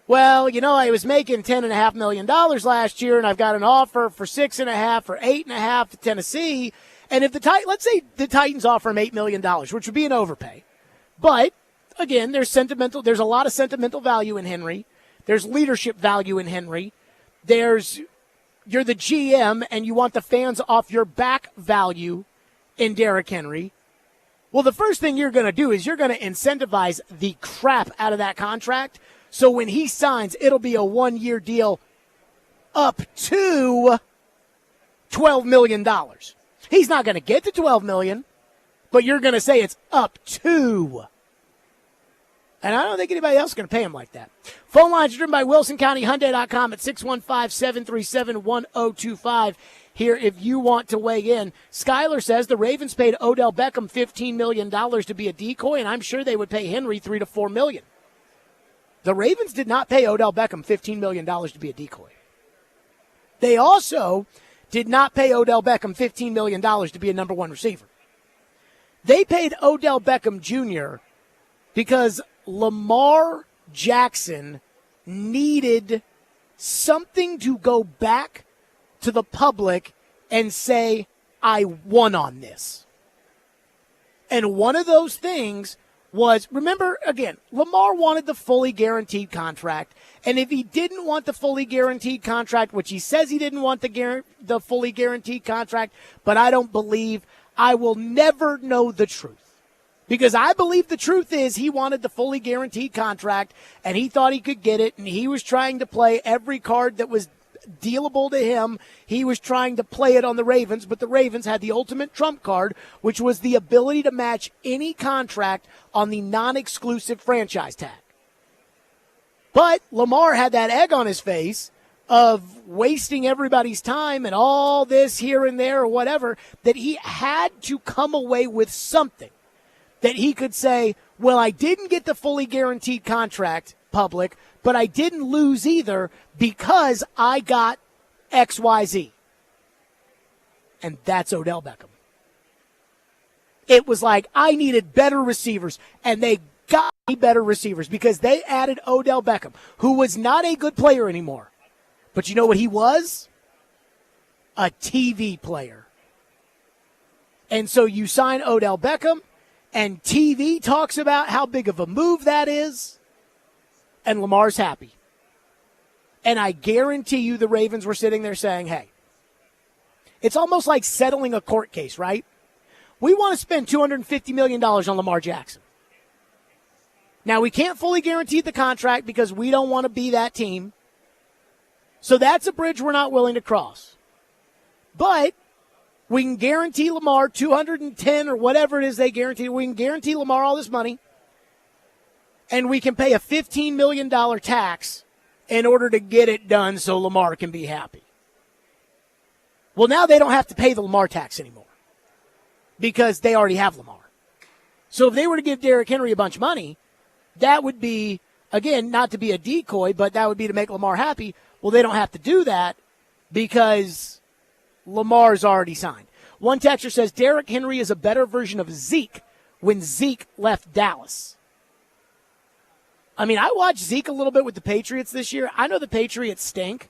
Well, I was making $10.5 million last year, and I've got an offer for $6.5 or $8.5 to Tennessee. And if let's say the Titans offer him $8 million, which would be an overpay. But again, there's a lot of sentimental value in Henry. There's leadership value in Henry. You're the GM, and you want the fans off your back value in Derrick Henry. Well, the first thing you're going to do is you're going to incentivize the crap out of that contract. So when he signs, it'll be a 1-year deal up to $12 million. He's not going to get to $12 million, but you're going to say it's up to. And I don't think anybody else is going to pay him like that. Phone lines are driven by WilsonCountyHyundai.com at 615-737-1025. Here, if you want to weigh in. Skyler says the Ravens paid Odell Beckham $15 million to be a decoy, and I'm sure they would pay Henry $3 to $4 million. The Ravens did not pay Odell Beckham $15 million to be a decoy. They also did not pay Odell Beckham $15 million to be a number 1 receiver. They paid Odell Beckham Jr. because Lamar Jackson needed something to go back to the public and say, I won on this. And one of those things was, remember, again, Lamar wanted the fully guaranteed contract. And if he didn't want the fully guaranteed contract, which he says he didn't want the fully guaranteed contract, but I don't believe, I will never know the truth. Because I believe the truth is he wanted the fully guaranteed contract, and he thought he could get it, and he was trying to play every card that was dealable to him. He was trying to play it on the Ravens, but the Ravens had the ultimate trump card, which was the ability to match any contract on the non-exclusive franchise tag. But Lamar had that egg on his face of wasting everybody's time and all this here and there or whatever, that he had to come away with something that he could say, well, I didn't get the fully guaranteed contract, public, but I didn't lose either because I got XYZ. And that's Odell Beckham. It was like I needed better receivers, and they got me better receivers because they added Odell Beckham, who was not a good player anymore. But you know what he was? A TV player. And so you sign Odell Beckham, and TV talks about how big of a move that is, and Lamar's happy. And I guarantee you the Ravens were sitting there saying, hey, it's almost like settling a court case, right? We want to spend $250 million on Lamar Jackson. Now, we can't fully guarantee the contract because we don't want to be that team. So that's a bridge we're not willing to cross. But we can guarantee Lamar 210 or whatever it is they guarantee. We can guarantee Lamar all this money. And we can pay a $15 million tax in order to get it done so Lamar can be happy. Well, now they don't have to pay the Lamar tax anymore because they already have Lamar. So if they were to give Derrick Henry a bunch of money, that would be, again, not to be a decoy, but that would be to make Lamar happy. Well, they don't have to do that because Lamar's already signed. One texter says Derrick Henry is a better version of Zeke when Zeke left Dallas. I mean, I watched Zeke a little bit with the Patriots this year. I know the Patriots stink,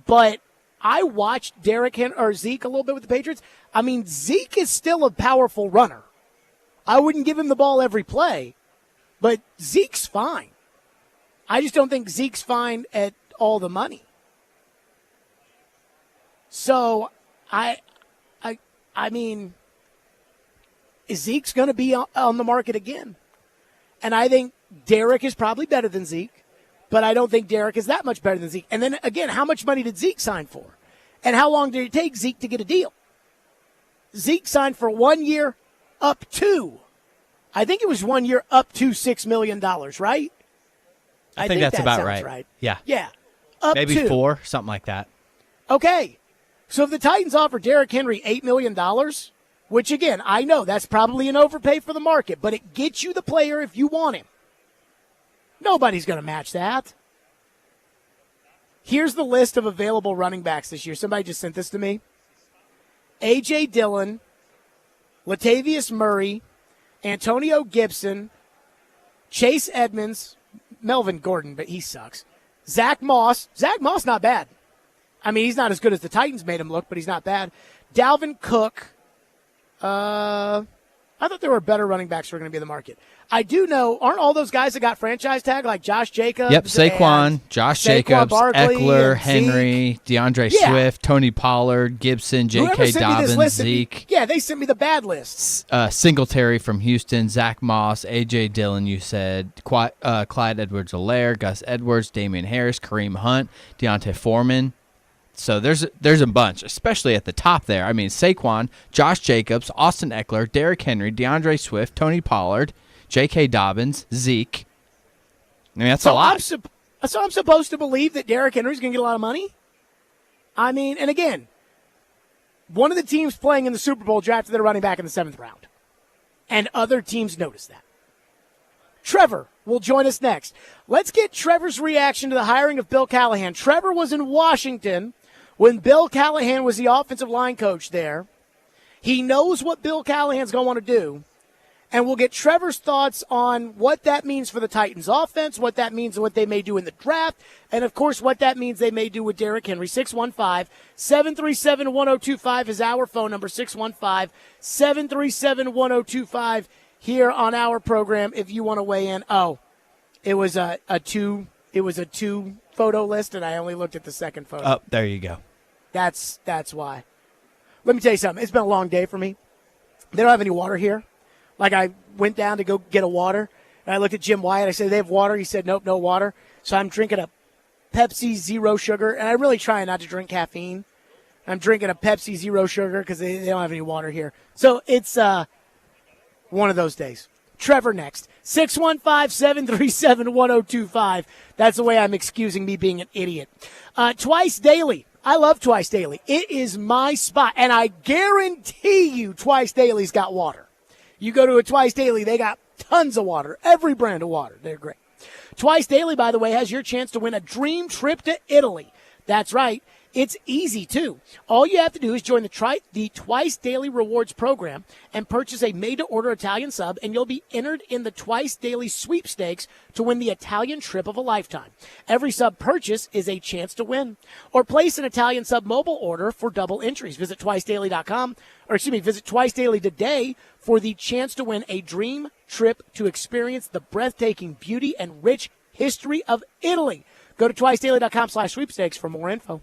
but I watched Zeke a little bit with the Patriots. I mean, Zeke is still a powerful runner. I wouldn't give him the ball every play, but Zeke's fine. I just don't think Zeke's fine at all the money. So, I mean, Zeke's going to be on the market again. And I think Derrick is probably better than Zeke, but I don't think Derrick is that much better than Zeke. And then, again, how much money did Zeke sign for? And how long did it take Zeke to get a deal? Zeke signed for 1 year up to, I think it was 1 year up to $6 million, right? I think that's that about sounds right. Yeah. Yeah. Up Maybe to 4, something like that. Okay. So if the Titans offer Derrick Henry $8 million, which, again, I know that's probably an overpay for the market, but it gets you the player if you want him. Nobody's going to match that. Here's the list of available running backs this year. Somebody just sent this to me. A.J. Dillon, Latavius Murray, Antonio Gibson, Chase Edmonds, Melvin Gordon, but he sucks. Zach Moss. Zach Moss, not bad. I mean, he's not as good as the Titans made him look, but he's not bad. Dalvin Cook. I thought there were better running backs who were going to be in the market. I do know, aren't all those guys that got franchise tag, like Josh Jacobs? Yep, Saquon, Josh Jacobs, Barkley, Eckler, Henry, DeAndre Swift, Tony Pollard, Gibson, J.K. Dobbins, Zeke. They sent me the bad lists. Singletary from Houston, Zach Moss, A.J. Dillon, you said, Clyde Edwards-Helaire, Gus Edwards, Damian Harris, Kareem Hunt, Deontay Foreman. So there's a bunch, especially at the top there. I mean, Saquon, Josh Jacobs, Austin Eckler, Derrick Henry, DeAndre Swift, Tony Pollard, J.K. Dobbins, Zeke. I mean, that's a lot. So I'm supposed to believe that Derrick Henry's going to get a lot of money? I mean, and again, one of the teams playing in the Super Bowl drafted their running back in the 7th round. And other teams noticed that. Trevor will join us next. Let's get Trevor's reaction to the hiring of Bill Callahan. Trevor was in Washington when Bill Callahan was the offensive line coach there. He knows what Bill Callahan's going to want to do. And we'll get Trevor's thoughts on what that means for the Titans offense, what that means what they may do in the draft, and, of course, what that means they may do with Derrick Henry. 615-737-1025 is our phone number, 615-737-1025 here on our program if you want to weigh in. Oh, it was a two photo list, and I only looked at the second photo. Oh, there you go. That's why. Let me tell you something. It's been a long day for me. They don't have any water here. Like, I went down to go get a water, and I looked at Jim Wyatt. I said, they have water? He said, nope, no water. So I'm drinking a Pepsi Zero Sugar, and I really try not to drink caffeine. I'm drinking a Pepsi Zero Sugar because they don't have any water here. So it's one of those days. Trevor next. 615-737-1025. That's the way I'm excusing me being an idiot. Twice Daily. I love Twice Daily. It is my spot, and I guarantee you Twice Daily's got water. You go to a Twice Daily, they got tons of water, every brand of water. They're great. Twice Daily, by the way, has your chance to win a dream trip to Italy. That's right. It's easy, too. All you have to do is join the Twice Daily Rewards program and purchase a made-to-order Italian sub, and you'll be entered in the Twice Daily sweepstakes to win the Italian trip of a lifetime. Every sub purchase is a chance to win. Or place an Italian sub mobile order for double entries. Visit twicedaily.com, visit Twice Daily today for the chance to win a dream trip to experience the breathtaking beauty and rich history of Italy. Go to twicedaily.com/sweepstakes for more info.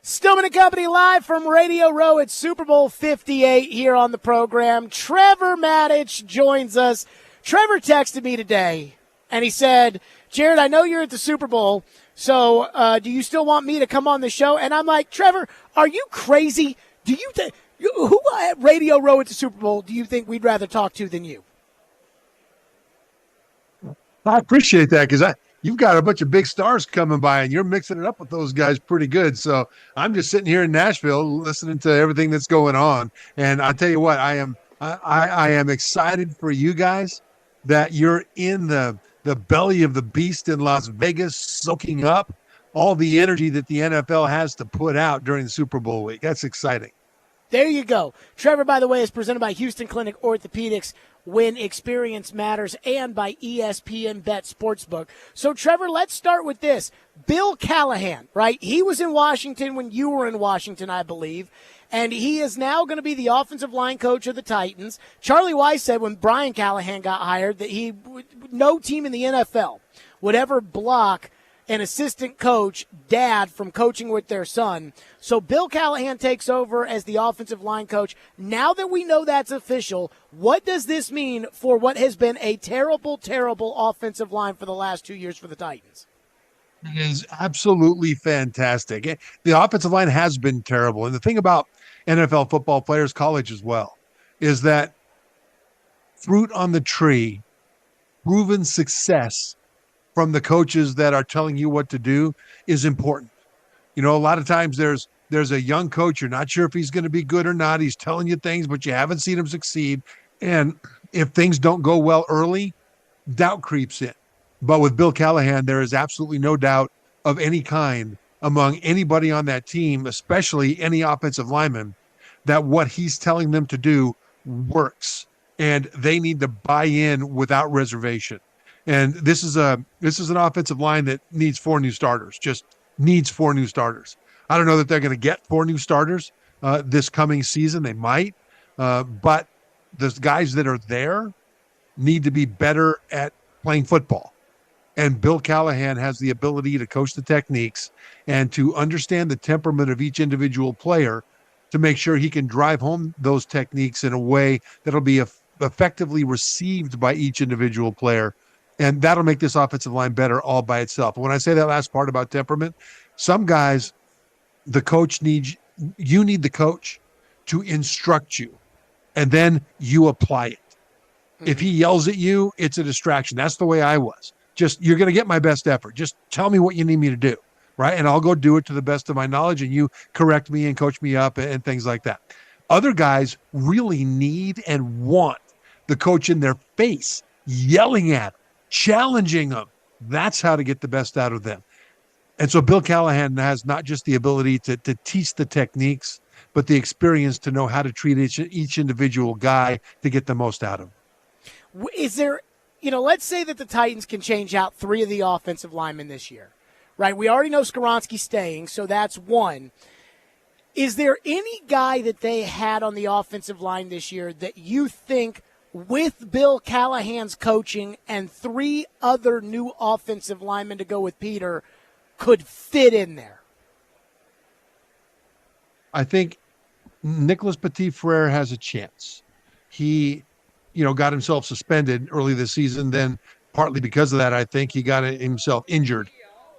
Stillman and Company live from Radio Row at Super Bowl 58 here on the program. Trevor Maddich joins us. Trevor texted me today, and he said, Jared, I know you're at the Super Bowl, so do you still want me to come on the show? And I'm like, Trevor, are you crazy? Do you think who at Radio Row at the Super Bowl do you think we'd rather talk to than you? I appreciate that because you've got a bunch of big stars coming by, and you're mixing it up with those guys pretty good. So I'm just sitting here in Nashville listening to everything that's going on, and I'll tell you what, I am excited for you guys that you're in the belly of the beast in Las Vegas, soaking up all the energy that the NFL has to put out during the Super Bowl week. That's exciting. There you go. Trevor, by the way, is presented by Houston Clinic Orthopedics, when experience matters, and by ESPN Bet Sportsbook. So, Trevor, let's start with this. Bill Callahan, right? He was in Washington when you were in Washington, I believe, and he is now going to be the offensive line coach of the Titans. Charlie Weiss said when Brian Callahan got hired that no team in the NFL would ever block an assistant coach dad from coaching with their son. So Bill Callahan takes over as the offensive line coach. Now that we know that's official, what does this mean for what has been a terrible, terrible offensive line for the last 2 years for the Titans? It is absolutely fantastic. The offensive line has been terrible. And the thing about NFL football players, college as well, is that fruit on the tree, proven success from the coaches that are telling you what to do is important. You know, a lot of times there's a young coach, you're not sure if he's going to be good or not. He's telling you things, but you haven't seen him succeed. And if things don't go well early, doubt creeps in. But with Bill Callahan, there is absolutely no doubt of any kind among anybody on that team, especially any offensive lineman, that what he's telling them to do works. And they need to buy in without reservation. And this is an offensive line that needs 4 new starters, just needs 4 new starters. I don't know that they're going to get 4 new starters this coming season. They might, but the guys that are there need to be better at playing football. And Bill Callahan has the ability to coach the techniques and to understand the temperament of each individual player to make sure he can drive home those techniques in a way that'll be effectively received by each individual player. And that'll make this offensive line better all by itself. And when I say that last part about temperament, some guys, you need the coach to instruct you, and then you apply it. If he yells at you, it's a distraction. That's the way I was. Just, you're going to get my best effort. Just tell me what you need me to do, right? And I'll go do it to the best of my knowledge, and you correct me and coach me up and things like that. Other guys really need and want the coach in their face, yelling at them, challenging them. That's how to get the best out of them. And so Bill Callahan has not just the ability to teach the techniques, but the experience to know how to treat each individual guy to get the most out of him. Is there, let's say that the Titans can change out 3 of the offensive linemen this year, right? We already know Skoronski's staying, so that's 1. Is there any guy that they had on the offensive line this year that you think, with Bill Callahan's coaching and 3 other new offensive linemen to go with Peter, could fit in there? I think Nicholas Petit-Frere has a chance. He, got himself suspended early this season. Then partly because of that, I think he got himself injured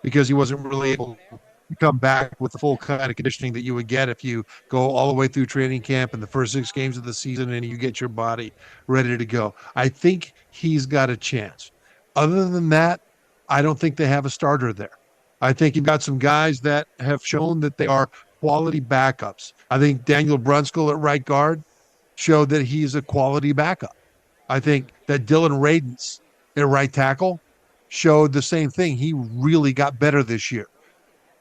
because he wasn't really able to come back with the full kind of conditioning that you would get if you go all the way through training camp in the first 6 games of the season and you get your body ready to go. I think he's got a chance. Other than that, I don't think they have a starter there. I think you've got some guys that have shown that they are quality backups. I think Daniel Brunskill at right guard showed that he's a quality backup. I think that Dylan Radens at right tackle showed the same thing. He really got better this year.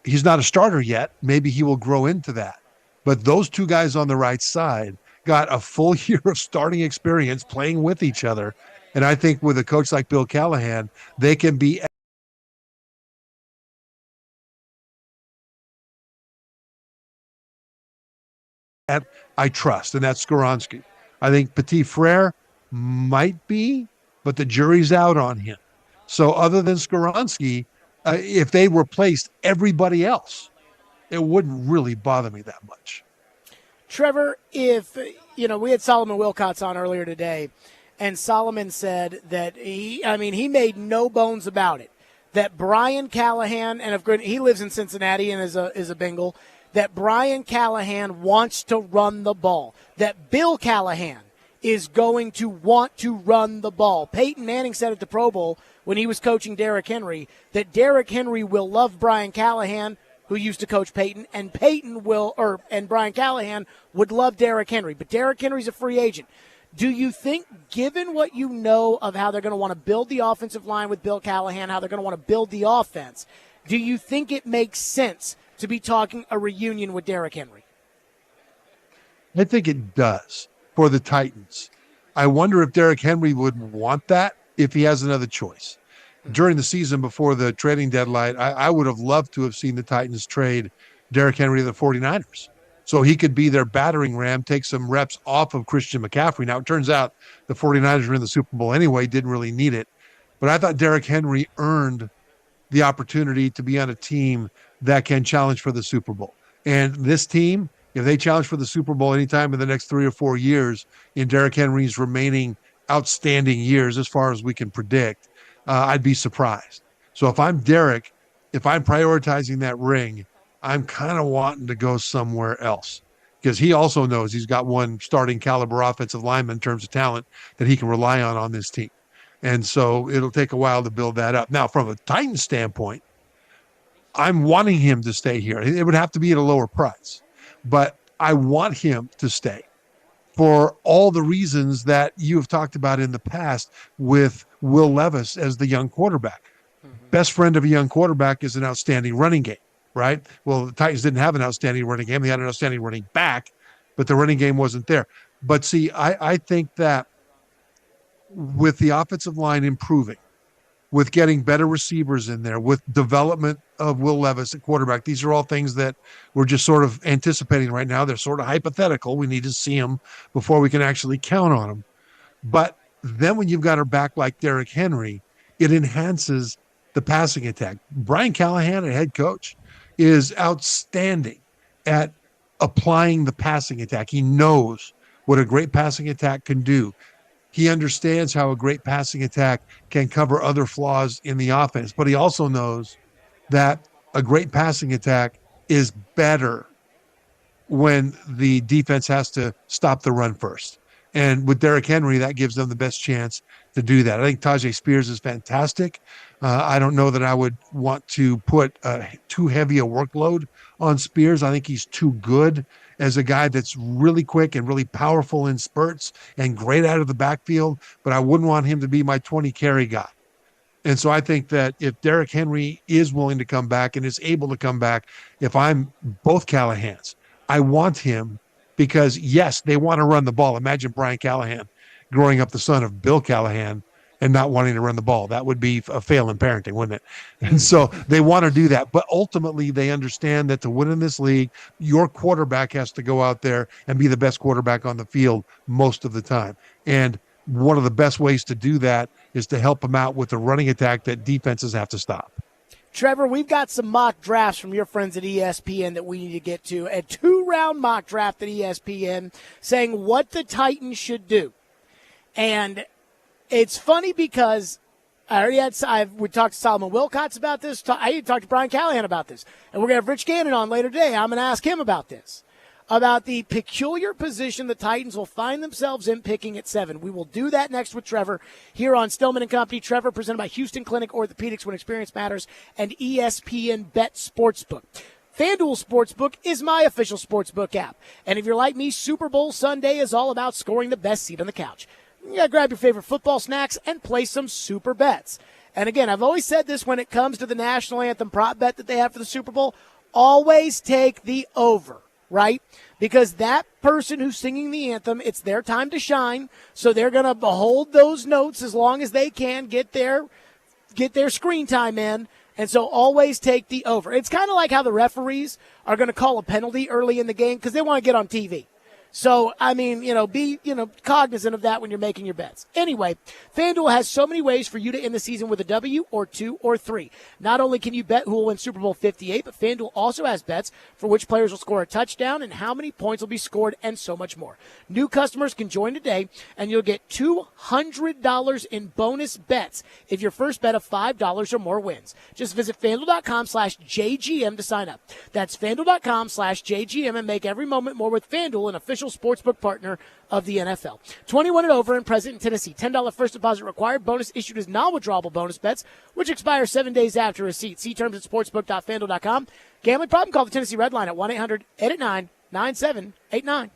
He's not a starter yet. Maybe he will grow into that. But those 2 guys on the right side got a full year of starting experience playing with each other. And I think with a coach like Bill Callahan, they can be I trust, and that's Skoronski. I think Petit-Frere might be, but the jury's out on him. So other than Skoronski, if they replaced everybody else, it wouldn't really bother me that much. Trevor, if, we had Solomon Wilcots on earlier today, and Solomon said that he made no bones about it, that Brian Callahan, and of course he lives in Cincinnati and is a Bengal, that Brian Callahan wants to run the ball, that Bill Callahan is going to want to run the ball. Peyton Manning said at the Pro Bowl when he was coaching Derrick Henry that Derrick Henry will love Brian Callahan, who used to coach Peyton, and and Brian Callahan would love Derrick Henry. But Derrick Henry's a free agent. Do you think, given what you know of how they're going to want to build the offensive line with Bill Callahan, how they're going to want to build the offense, do you think it makes sense to be talking a reunion with Derrick Henry? I think it does for the Titans. I wonder if Derrick Henry would want that if he has another choice. During the season before the trading deadline, I would have loved to have seen the Titans trade Derrick Henry to the 49ers so he could be their battering ram, take some reps off of Christian McCaffrey. Now, it turns out the 49ers were in the Super Bowl anyway, didn't really need it. But I thought Derrick Henry earned the opportunity to be on a team that can challenge for the Super Bowl. And this team, if they challenge for the Super Bowl anytime in the next 3 or 4 years in Derrick Henry's remaining outstanding years, as far as we can predict, I'd be surprised. So if I'm Derrick, if I'm prioritizing that ring, I'm kind of wanting to go somewhere else because he also knows he's got one starting caliber offensive lineman in terms of talent that he can rely on this team. And so it'll take a while to build that up. Now, from a Titans standpoint, I'm wanting him to stay here. It would have to be at a lower price, but I want him to stay for all the reasons that you have talked about in the past with Will Levis as the young quarterback. Best friend of a young quarterback is an outstanding running game, right? Well, the Titans didn't have an outstanding running game. They had an outstanding running back, but the running game wasn't there. But see, I think that with the offensive line improving, with getting better receivers in there, with development of Will Levis at quarterback, these are all things that we're just sort of anticipating right now. They're sort of hypothetical. We need to see them before we can actually count on them. But then when you've got a back like Derrick Henry, it enhances the passing attack. Brian Callahan, a head coach, is outstanding at applying the passing attack. He knows what a great passing attack can do. He understands how a great passing attack can cover other flaws in the offense, but he also knows that a great passing attack is better when the defense has to stop the run first. And with Derrick Henry, that gives them the best chance to do that. I think Tajay Spears is fantastic. I don't know that I would want to put too heavy a workload on Spears. I think he's too good as a guy that's really quick and really powerful in spurts and great out of the backfield, but I wouldn't want him to be my 20 carry guy. And so I think that if Derrick Henry is willing to come back and is able to come back, if I'm both Callahans, I want him because, yes, they want to run the ball. Imagine Brian Callahan growing up the son of Bill Callahan and not wanting to run the ball. That would be a fail in parenting, wouldn't it? And so they want to do that. But ultimately, they understand that to win in this league, your quarterback has to go out there and be the best quarterback on the field most of the time. And one of the best ways to do that is to help them out with the running attack that defenses have to stop. Trevor, we've got some mock drafts from your friends at ESPN that we need to get to. A 2-round mock draft at ESPN saying what the Titans should do. And it's funny because we talked to Solomon Wilcots about this. I talked to Brian Callahan about this. And we're going to have Rich Gannon on later today. I'm going to ask him about this, about the peculiar position the Titans will find themselves in picking at 7. We will do that next with Trevor here on Stillman & Company. Trevor, presented by Houston Clinic Orthopedics, when experience matters, and ESPN Bet Sportsbook. FanDuel Sportsbook is my official sportsbook app. And if you're like me, Super Bowl Sunday is all about scoring the best seat on the couch. You gotta grab your favorite football snacks and play some super bets. And again, I've always said this when it comes to the national anthem prop bet that they have for the Super Bowl, always take the over, right? Because that person who's singing the anthem, it's their time to shine, so they're going to hold those notes as long as they can, get their screen time in, and so always take the over. It's kind of like how the referees are going to call a penalty early in the game because they want to get on TV. So, I mean, be, cognizant of that when you're making your bets. Anyway, FanDuel has so many ways for you to end the season with a W or 2 or 3. Not only can you bet who will win Super Bowl 58, but FanDuel also has bets for which players will score a touchdown and how many points will be scored and so much more. New customers can join today and you'll get $200 in bonus bets if your first bet of $5 or more wins. Just visit FanDuel.com/JGM to sign up. That's FanDuel.com/JGM and make every moment more with FanDuel, an official sportsbook partner of the NFL. 21 and over and present in Tennessee. $10 first deposit required. Bonus issued as non-withdrawable bonus bets, which expire 7 days after receipt. See terms at sportsbook.fanduel.com. Gambling problem? Call the Tennessee Red Line at 1-800-889-9789.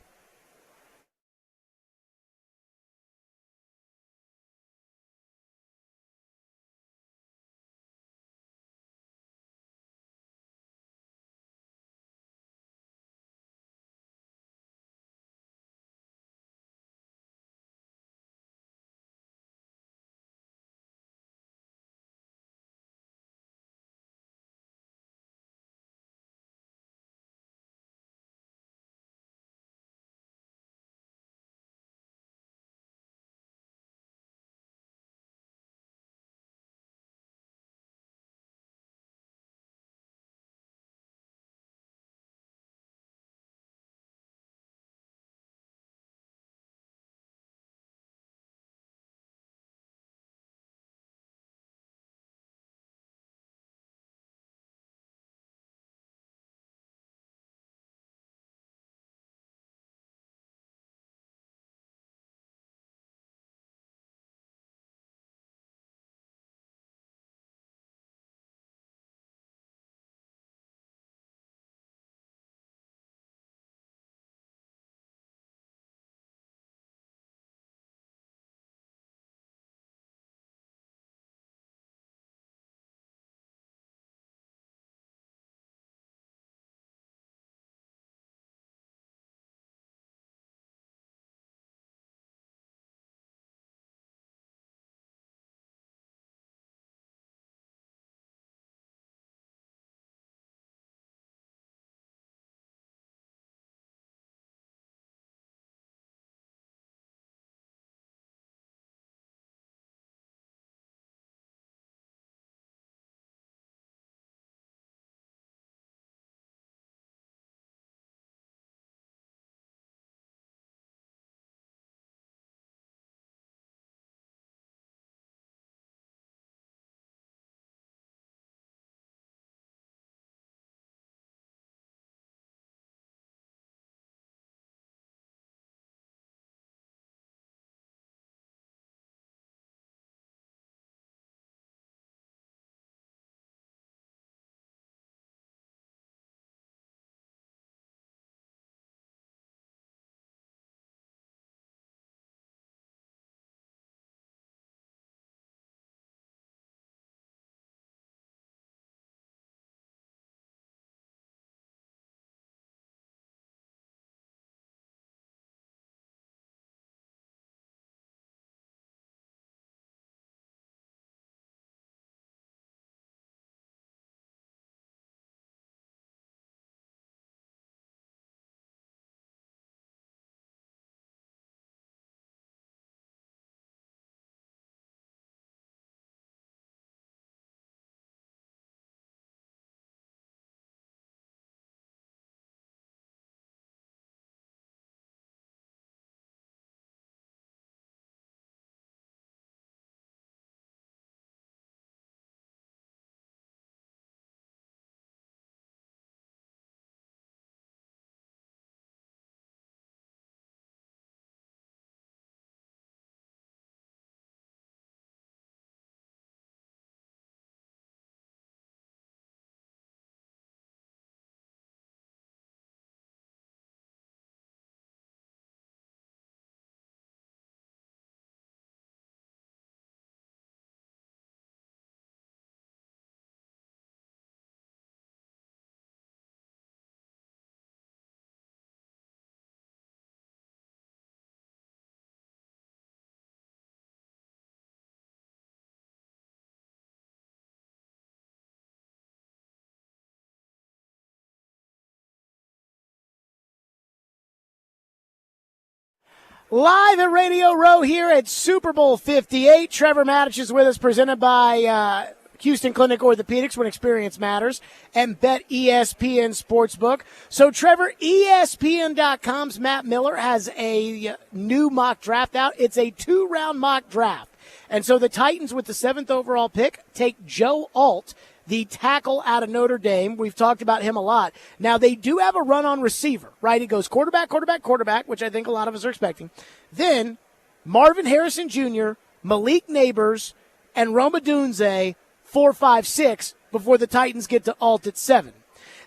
Live at Radio Row here at Super Bowl 58. Trevor Maddich is with us, presented by Houston Clinic Orthopedics, when experience matters, and Bet ESPN Sportsbook. So, Trevor, ESPN.com's Matt Miller has a new mock draft out. It's a 2-round mock draft. And so the Titans, with the 7th overall pick, take Joe Alt, the tackle out of Notre Dame. We've talked about him a lot. Now, they do have a run on receiver, right? It goes quarterback, quarterback, quarterback, which I think a lot of us are expecting. Then Marvin Harrison Jr., Malik Neighbors, and Roma Dunze, 4, 5, 6, before the Titans get to Alt at 7.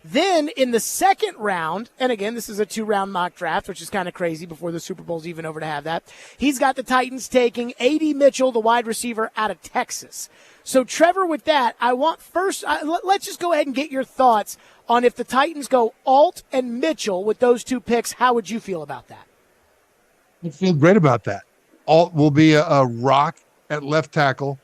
Then in the second round, and again, this is a 2-round mock draft, which is kind of crazy before the Super Bowl's even over to have that. He's got the Titans taking A.D. Mitchell, the wide receiver out of Texas. So, Trevor, with that, I want first, let's just go ahead and get your thoughts on if the Titans go Alt and Mitchell with those 2 picks. How would you feel about that? I feel great about that. Alt will be a rock at left tackle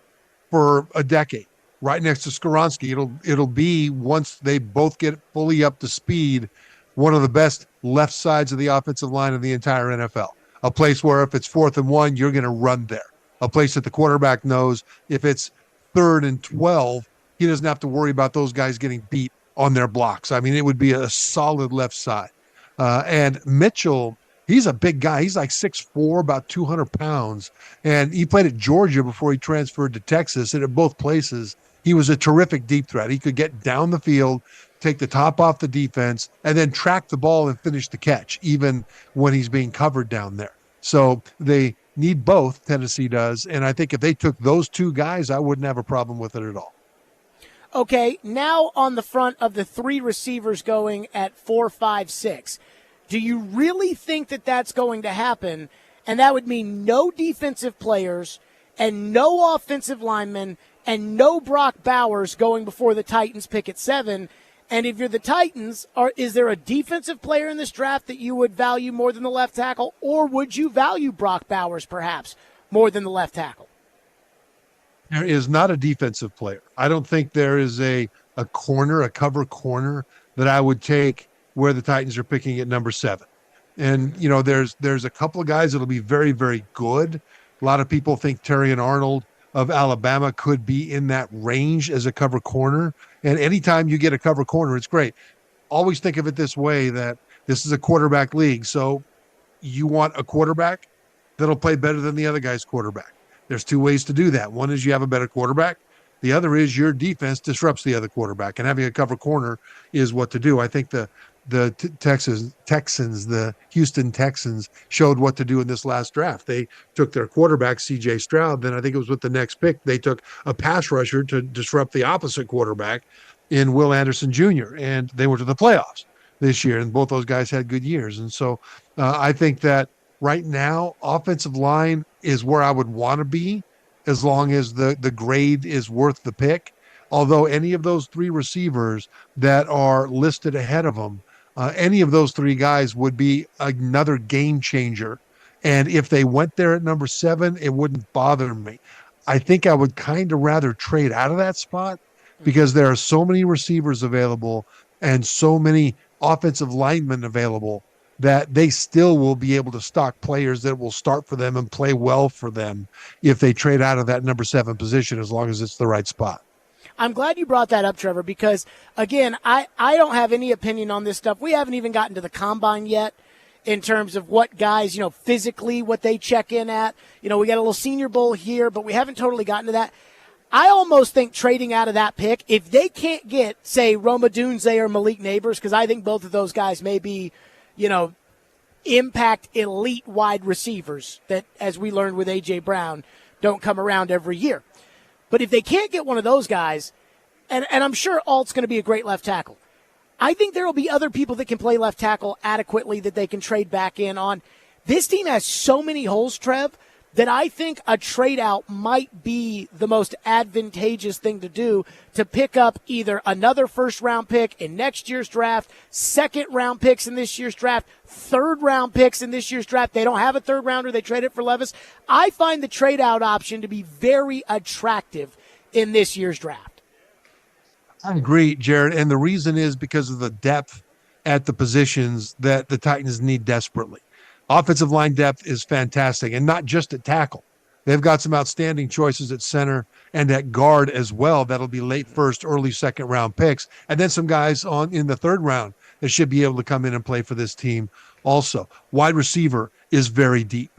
for a decade, right next to Skoronski. It'll be, once they both get fully up to speed, one of the best left sides of the offensive line of the entire NFL. A place where if it's 4th and 1, you're going to run there. A place that the quarterback knows if it's 3rd and 12, he doesn't have to worry about those guys getting beat on their blocks. I mean, it would be a solid left side. And Mitchell, he's a big guy. He's like 6'4", about 200 pounds. And he played at Georgia before he transferred to Texas. And at both places, he was a terrific deep threat. He could get down the field, take the top off the defense, and then track the ball and finish the catch, even when he's being covered down there. So they need both, Tennessee does. And I think if they took those 2 guys, I wouldn't have a problem with it at all. Okay, now on the front of the 3 receivers going at 4, 5, 6, do you really think that that's going to happen? And that would mean no defensive players and no offensive linemen and no Brock Bowers going before the Titans pick at 7. And if you're the Titans, is there a defensive player in this draft that you would value more than the left tackle, or would you value Brock Bowers perhaps more than the left tackle? There is not a defensive player. I don't think there is a cover corner that I would take where the Titans are picking at number 7. And, you know, there's a couple of guys that'll be very, very good. A lot of people think Terrion Arnold of Alabama could be in that range as a cover corner. And anytime you get a cover corner, it's great. Always think of it this way, that this is a quarterback league. So you want a quarterback that'll play better than the other guy's quarterback. There's 2 ways to do that. One is you have a better quarterback. The other is your defense disrupts the other quarterback. And having a cover corner is what to do. I think the Houston Texans showed what to do in this last draft. They took their quarterback, C.J. Stroud. Then I think it was with the next pick, they took a pass rusher to disrupt the opposite quarterback in Will Anderson Jr. And they went to the playoffs this year, and both those guys had good years. And so I think that right now, offensive line is where I would want to be, as long as the grade is worth the pick. Although any of those 3 receivers that are listed ahead of them, any of those 3 guys would be another game changer. And if they went there at number 7, it wouldn't bother me. I think I would kind of rather trade out of that spot, because there are so many receivers available and so many offensive linemen available that they still will be able to stock players that will start for them and play well for them if they trade out of that number 7 position, as long as it's the right spot. I'm glad you brought that up, Trevor, because, again, I don't have any opinion on this stuff. We haven't even gotten to the combine yet in terms of what guys, physically, what they check in at. We got a little Senior Bowl here, but we haven't totally gotten to that. I almost think trading out of that pick, if they can't get, say, Roma Dunze or Malik Neighbors, because I think both of those guys may be, impact elite wide receivers that, as we learned with A.J. Brown, don't come around every year. But if they can't get one of those guys, and I'm sure Alt's going to be a great left tackle, I think there will be other people that can play left tackle adequately that they can trade back in on. This team has so many holes, Trev, that I think a trade out might be the most advantageous thing to do, to pick up either another first-round pick in next year's draft, second-round picks in this year's draft, third-round picks in this year's draft. They don't have a third-rounder. They trade it for Levis. I find the trade-out option to be very attractive in this year's draft. I agree, Jared, and the reason is because of the depth at the positions that the Titans need desperately. Offensive line depth is fantastic, and not just at tackle. They've got some outstanding choices at center and at guard as well. That'll be late first, early second round picks. And then some guys in the third round that should be able to come in and play for this team also. Wide receiver is very deep.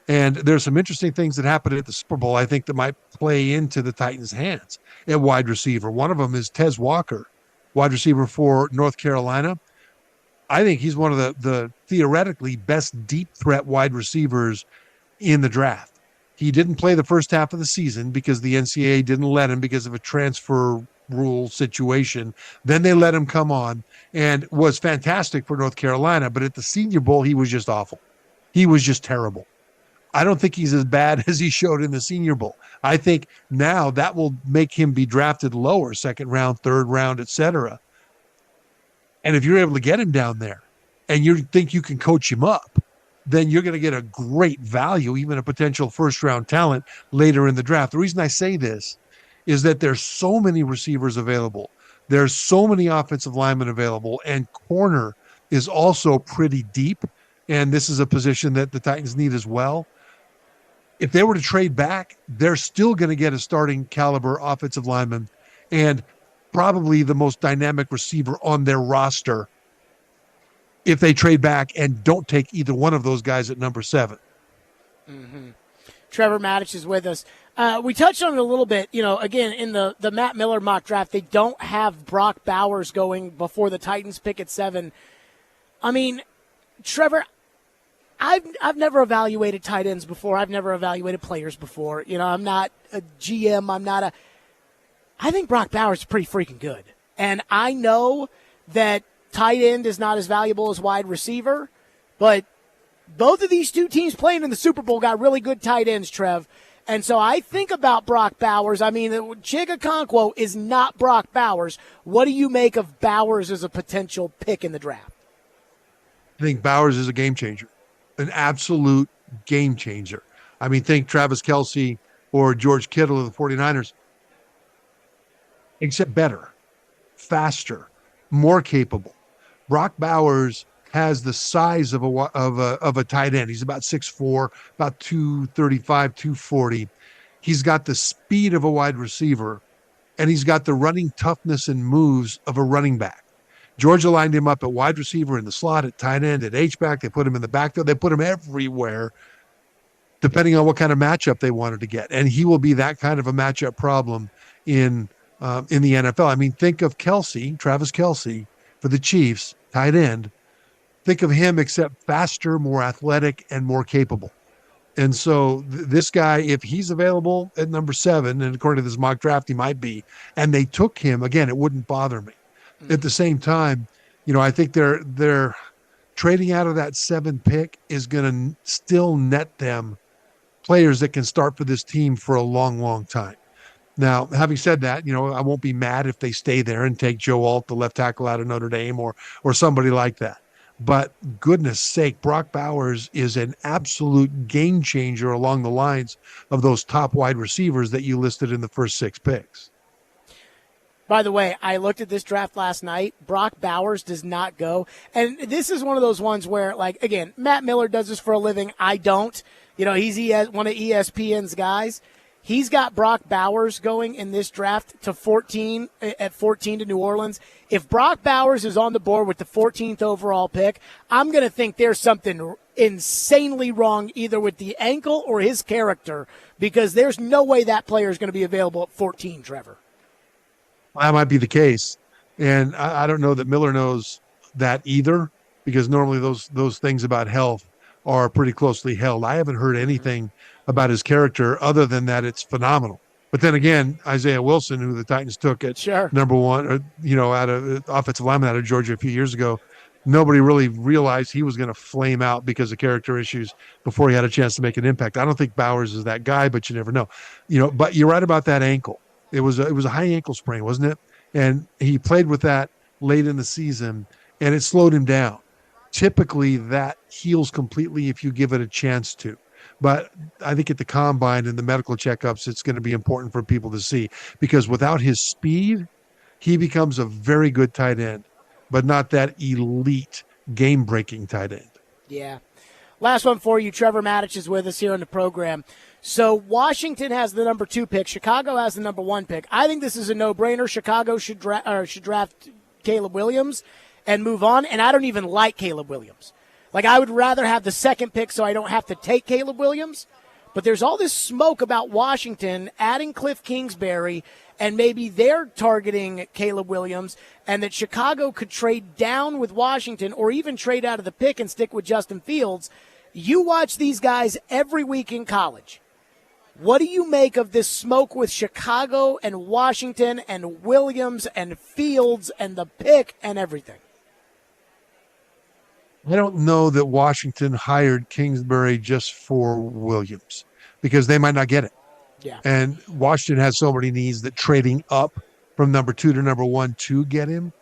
And there's some interesting things that happened at the Super Bowl, I think, that might play into the Titans' hands at wide receiver. One of them is Tez Walker, wide receiver for North Carolina. I think he's one of the theoretically best deep threat wide receivers in the draft. He didn't play the first half of the season because the NCAA didn't let him because of a transfer rule situation. Then they let him come on and was fantastic for North Carolina. But at the Senior Bowl, he was just awful. He was just terrible. I don't think he's as bad as he showed in the Senior Bowl. I think now that will make him be drafted lower, second round, third round, etc. And if you're able to get him down there and you think you can coach him up, then you're going to get a great value, even a potential first-round talent later in the draft. The reason I say this is that there's so many receivers available. There's so many offensive linemen available, and corner is also pretty deep, and this is a position that the Titans need as well. If they were to trade back, they're still going to get a starting caliber offensive lineman and probably the most dynamic receiver on their roster if they trade back and don't take either one of those guys at number 7. Mm-hmm. Trevor Maddich is with us. We touched on it a little bit. Again, in the Matt Miller mock draft, they don't have Brock Bowers going before the Titans pick at 7. I mean, Trevor, I've never evaluated tight ends before. I've never evaluated players before. I'm not a GM. I think Brock Bowers is pretty freaking good. And I know that tight end is not as valuable as wide receiver, but both of these two teams playing in the Super Bowl got really good tight ends, Trev. And so I think about Brock Bowers. I mean, Chig Okonkwo is not Brock Bowers. What do you make of Bowers as a potential pick in the draft? I think Bowers is a game changer, an absolute game changer. I mean, think Travis Kelce or George Kittle of the 49ers, except better, faster, more capable. Brock Bowers has the size of a tight end. He's about 6'4", about 235, 240. He's got the speed of a wide receiver, and he's got the running toughness and moves of a running back. Georgia lined him up at wide receiver, in the slot, at tight end, at H-back. They put him in the backfield. They put him everywhere, depending on what kind of matchup they wanted to get. And he will be that kind of a matchup problem in the NFL. I mean, think of Kelce, Travis Kelce, for the Chiefs, tight end. Think of him except faster, more athletic, and more capable. And so this guy, if he's available at number 7, and according to this mock draft, he might be, and they took him, again, it wouldn't bother me. Mm-hmm. At the same time, I think they're trading out of that 7 pick is going to still net them players that can start for this team for a long, long time. Now, having said that, I won't be mad if they stay there and take Joe Alt, the left tackle out of Notre Dame, or somebody like that. But goodness sake, Brock Bowers is an absolute game changer along the lines of those top wide receivers that you listed in the first 6 picks. By the way, I looked at this draft last night. Brock Bowers does not go. And this is one of those ones where, again, Matt Miller does this for a living. I don't. He's one of ESPN's guys. He's got Brock Bowers going in this draft at 14 to New Orleans. If Brock Bowers is on the board with the 14th overall pick, I'm going to think there's something insanely wrong either with the ankle or his character, because there's no way that player is going to be available at 14, Trevor. That might be the case. And I don't know that Miller knows that either, because normally those things about health are pretty closely held. I haven't heard anything about his character other than that it's phenomenal. But then again, Isaiah Wilson, who the Titans took at number 1, out of offensive lineman out of Georgia a few years ago, nobody really realized he was going to flame out because of character issues before he had a chance to make an impact. I don't think Bowers is that guy, but you never know. But you're right about that ankle. It was a high ankle sprain, wasn't it? And he played with that late in the season, and it slowed him down. Typically, that heals completely if you give it a chance to. But I think at the combine and the medical checkups, it's going to be important for people to see, because without his speed, he becomes a very good tight end, but not that elite game-breaking tight end. Yeah. Last one for you. Trevor Maddich is with us here on the program. So Washington has the number 2 pick. Chicago has the number 1 pick. I think this is a no-brainer. Chicago should draft Caleb Williams and move on. And I don't even like Caleb Williams. Like, I would rather have the 2nd pick so I don't have to take Caleb Williams. But there's all this smoke about Washington adding Cliff Kingsbury, and maybe they're targeting Caleb Williams, and that Chicago could trade down with Washington or even trade out of the pick and stick with Justin Fields. You watch these guys every week in college. What do you make of this smoke with Chicago and Washington and Williams and Fields and the pick and everything? I don't know that Washington hired Kingsbury just for Williams because they might not get it. Yeah. And Washington has so many needs that trading up from number 2 to number 1 to get him,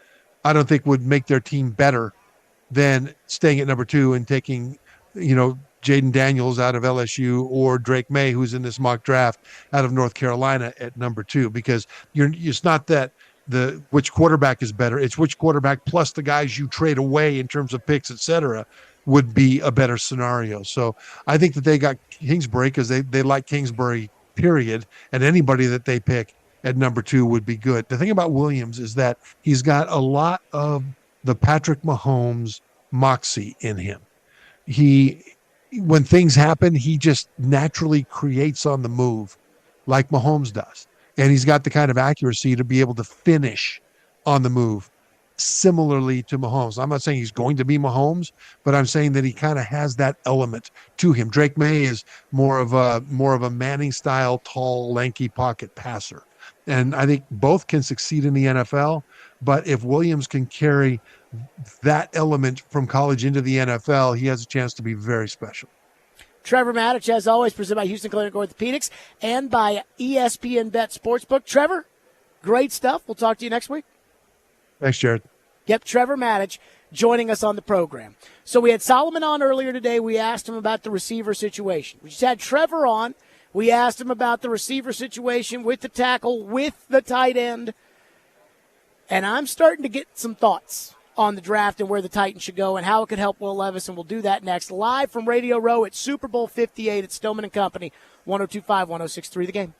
I don't think would make their team better than staying at number 2 and taking, Jaden Daniels out of LSU or Drake May, who's in this mock draft out of North Carolina at number 2, because it's not that which quarterback is better. It's which quarterback plus the guys you trade away in terms of picks, et cetera, would be a better scenario. So I think that they got Kingsbury because they like Kingsbury, period. And anybody that they pick at number 2 would be good. The thing about Williams is that he's got a lot of the Patrick Mahomes moxie in him. When things happen, he just naturally creates on the move like Mahomes does. And he's got the kind of accuracy to be able to finish on the move similarly to Mahomes. I'm not saying he's going to be Mahomes, but I'm saying that he kind of has that element to him. Drake May is more of a Manning style, tall, lanky pocket passer. And I think both can succeed in the NFL, but if Williams can carry that element from college into the NFL, he has a chance to be very special. Trevor Maddich, as always, presented by Houston Clinic Orthopedics and by ESPN Bet Sportsbook. Trevor, great stuff. We'll talk to you next week. Thanks, Jared. Yep, Trevor Maddich joining us on the program. So we had Solomon on earlier today. We asked him about the receiver situation. We just had Trevor on. We asked him about the receiver situation with the tackle, with the tight end. And I'm starting to get some thoughts on the draft and where the Titans should go and how it could help Will Levis, and we'll do that next. Live from Radio Row at Super Bowl 58 at Stillman and Company, 102.5, 106.3 The Game.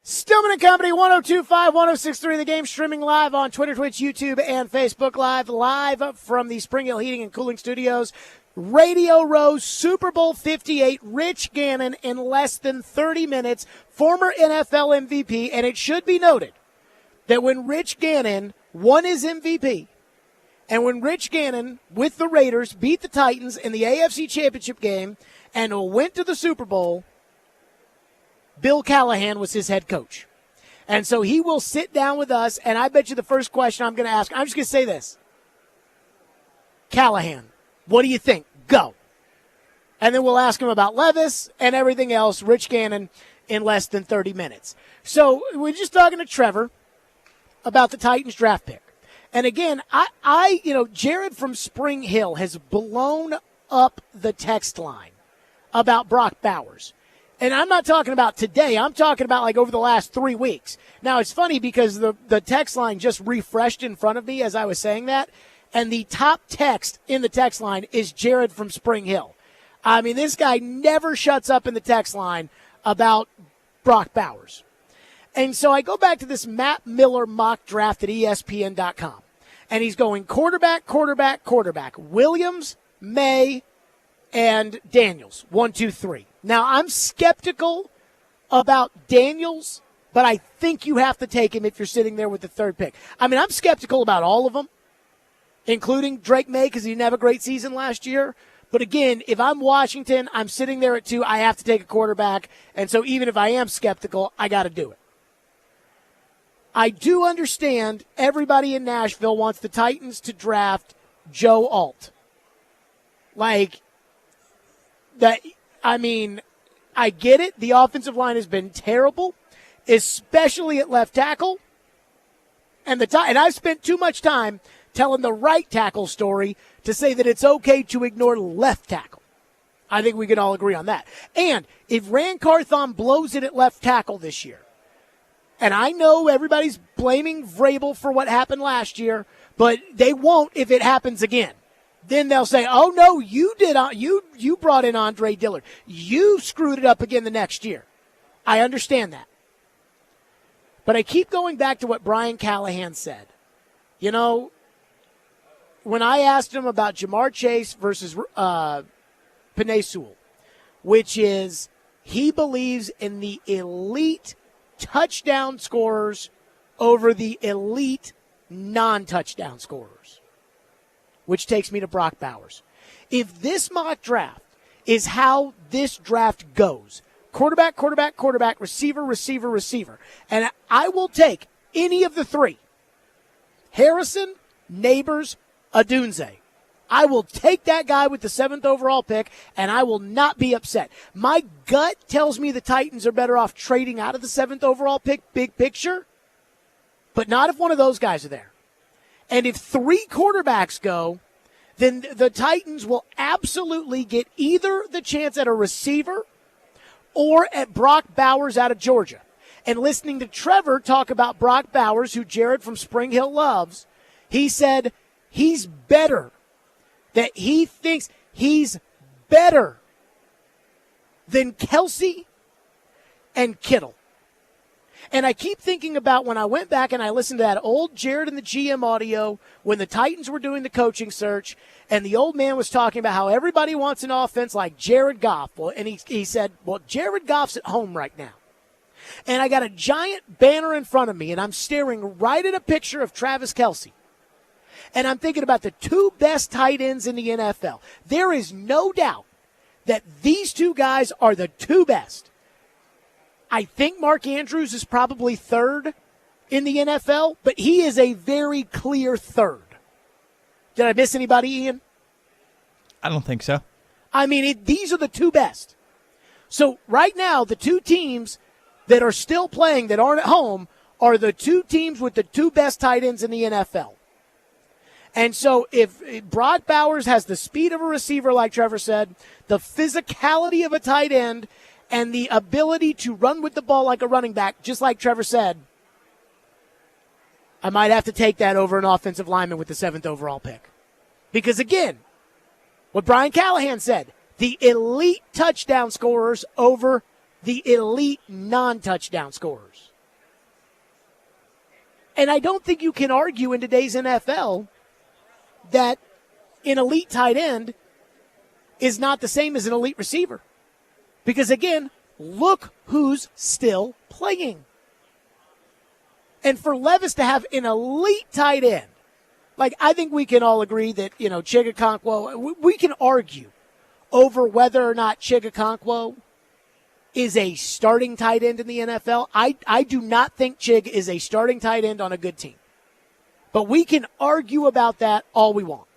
Stillman and Company, 102.5, 106.3, The Game, streaming live on Twitter, Twitch, YouTube, and Facebook live from the Spring Hill Heating and Cooling Studios. Radio Row, Super Bowl 58, Rich Gannon in less than 30 minutes, former NFL MVP, and it should be noted that when Rich Gannon won his MVP, and when Rich Gannon, with the Raiders, beat the Titans in the AFC Championship game and went to the Super Bowl, Bill Callahan was his head coach. And so he will sit down with us, and I bet you the first question I'm going to ask, I'm just going to say this. Callahan, what do you think? Go. And then we'll ask him about Levis and everything else, Rich Gannon, in less than 30 minutes. So we're just talking to Trevor about the Titans draft pick. And again, Jared from Spring Hill has blown up the text line about Brock Bowers. And I'm not talking about today. I'm talking about like over the last 3 weeks. Now, it's funny because the text line just refreshed in front of me as I was saying that. And the top text in the text line is Jared from Spring Hill. I mean, this guy never shuts up in the text line about Brock Bowers. And so I go back to this Matt Miller mock draft at ESPN.com. And he's going quarterback. Williams, May, and Daniels. 1, 2, 3. Now, I'm skeptical about Daniels, but I think you have to take him if you're sitting there with the third pick. I mean, I'm skeptical about all of them, including Drake May because he didn't have a great season last year. But again, if I'm Washington, I'm sitting there at 2, I have to take a quarterback. And so even if I am skeptical, I got to do it. I do understand everybody in Nashville wants the Titans to draft Joe Alt. Like, that. I mean, I get it. The offensive line has been terrible, especially at left tackle. And I've spent too much time telling the right tackle story to say that it's okay to ignore left tackle. I think we can all agree on that. And if Rand Carthon blows it at left tackle this year, and I know everybody's blaming Vrabel for what happened last year, but they won't if it happens again. Then they'll say, oh, no, you brought in Andre Dillard. You screwed it up again the next year. I understand that. But I keep going back to what Brian Callahan said. You know, when I asked him about Jamar Chase versus Penei Sewell, which is he believes in the elite touchdown scorers over the elite non-touchdown scorers, which takes me to Brock Bowers. If this mock draft is how this draft goes, quarterback, receiver, and I will take any of the 3, Harrison, Neighbors, Odunze. I will take that guy with the 7th overall pick, and I will not be upset. My gut tells me the Titans are better off trading out of the 7th overall pick, big picture, but not if one of those guys are there. And if 3 quarterbacks go, then the Titans will absolutely get either the chance at a receiver or at Brock Bowers out of Georgia. And listening to Trevor talk about Brock Bowers, who Jared from Spring Hill loves, he said he's better. That he thinks he's better than Kelsey and Kittle. And I keep thinking about when I went back and I listened to that old Jared and the GM audio when the Titans were doing the coaching search, and the old man was talking about how everybody wants an offense like Jared Goff. Well, and he said, well, Jared Goff's at home right now. And I got a giant banner in front of me, and I'm staring right at a picture of Travis Kelce. And I'm thinking about the 2 best tight ends in the NFL. There is no doubt that these 2 guys are the 2 best. I think Mark Andrews is probably 3rd in the NFL, but he is a very clear 3rd. Did I miss anybody, Ian? I don't think so. I mean, these are the 2 best. So right now, the 2 teams that are still playing that aren't at home are the 2 teams with the 2 best tight ends in the NFL. And so if Brock Bowers has the speed of a receiver, like Trevor said, the physicality of a tight end, and the ability to run with the ball like a running back, just like Trevor said, I might have to take that over an offensive lineman with the 7th overall pick. Because again, what Brian Callahan said, the elite touchdown scorers over the elite non-touchdown scorers. And I don't think you can argue in today's NFL that an elite tight end is not the same as an elite receiver. Because, again, look who's still playing. And for Levis to have an elite tight end, like, I think we can all agree that, Chigakonkwo, we can argue over whether or not Chigakonkwo is a starting tight end in the NFL. I do not think Chig is a starting tight end on a good team. But we can argue about that all we want.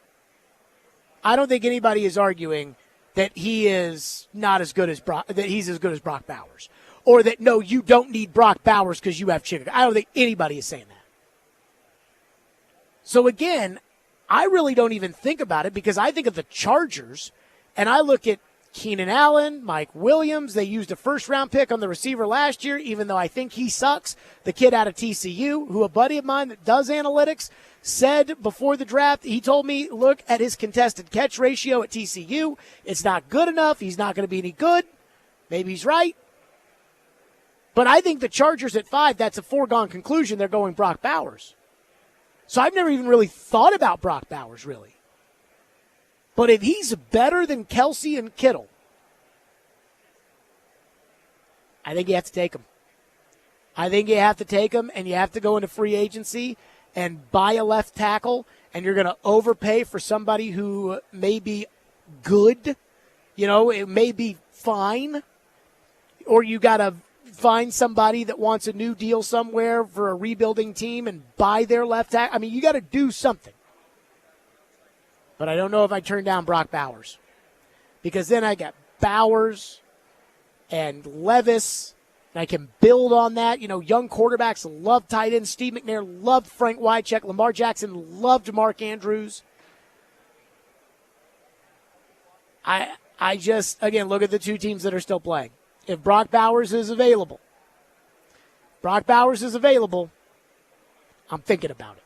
I don't think anybody is arguing that he is not as good as that he's as good as Brock Bowers. Or that, no, you don't need Brock Bowers because you have Chig. I don't think anybody is saying that. So, again, I really don't even think about it because I think of the Chargers, and I look at Keenan Allen, Mike Williams. They used a first-round pick on the receiver last year, even though I think he sucks. The kid out of TCU, who a buddy of mine that does analytics, said before the draft, he told me, look at his contested catch ratio at TCU. It's not good enough. He's not going to be any good. Maybe he's right. But I think the Chargers at 5, that's a foregone conclusion. They're going Brock Bowers. So I've never even really thought about Brock Bowers, really. But if he's better than Kelsey and Kittle, I think you have to take him. I think you have to take him, and you have to go into free agency and buy a left tackle, and you're going to overpay for somebody who may be good. It may be fine. Or you got to find somebody that wants a new deal somewhere for a rebuilding team and buy their left tackle. I mean, you got to do something. But I don't know if I turn down Brock Bowers. Because then I got Bowers and Levis, and I can build on that. Young quarterbacks love tight ends. Steve McNair loved Frank Wycheck. Lamar Jackson loved Mark Andrews. I just, again, look at the two teams that are still playing. If Brock Bowers is available, I'm thinking about it.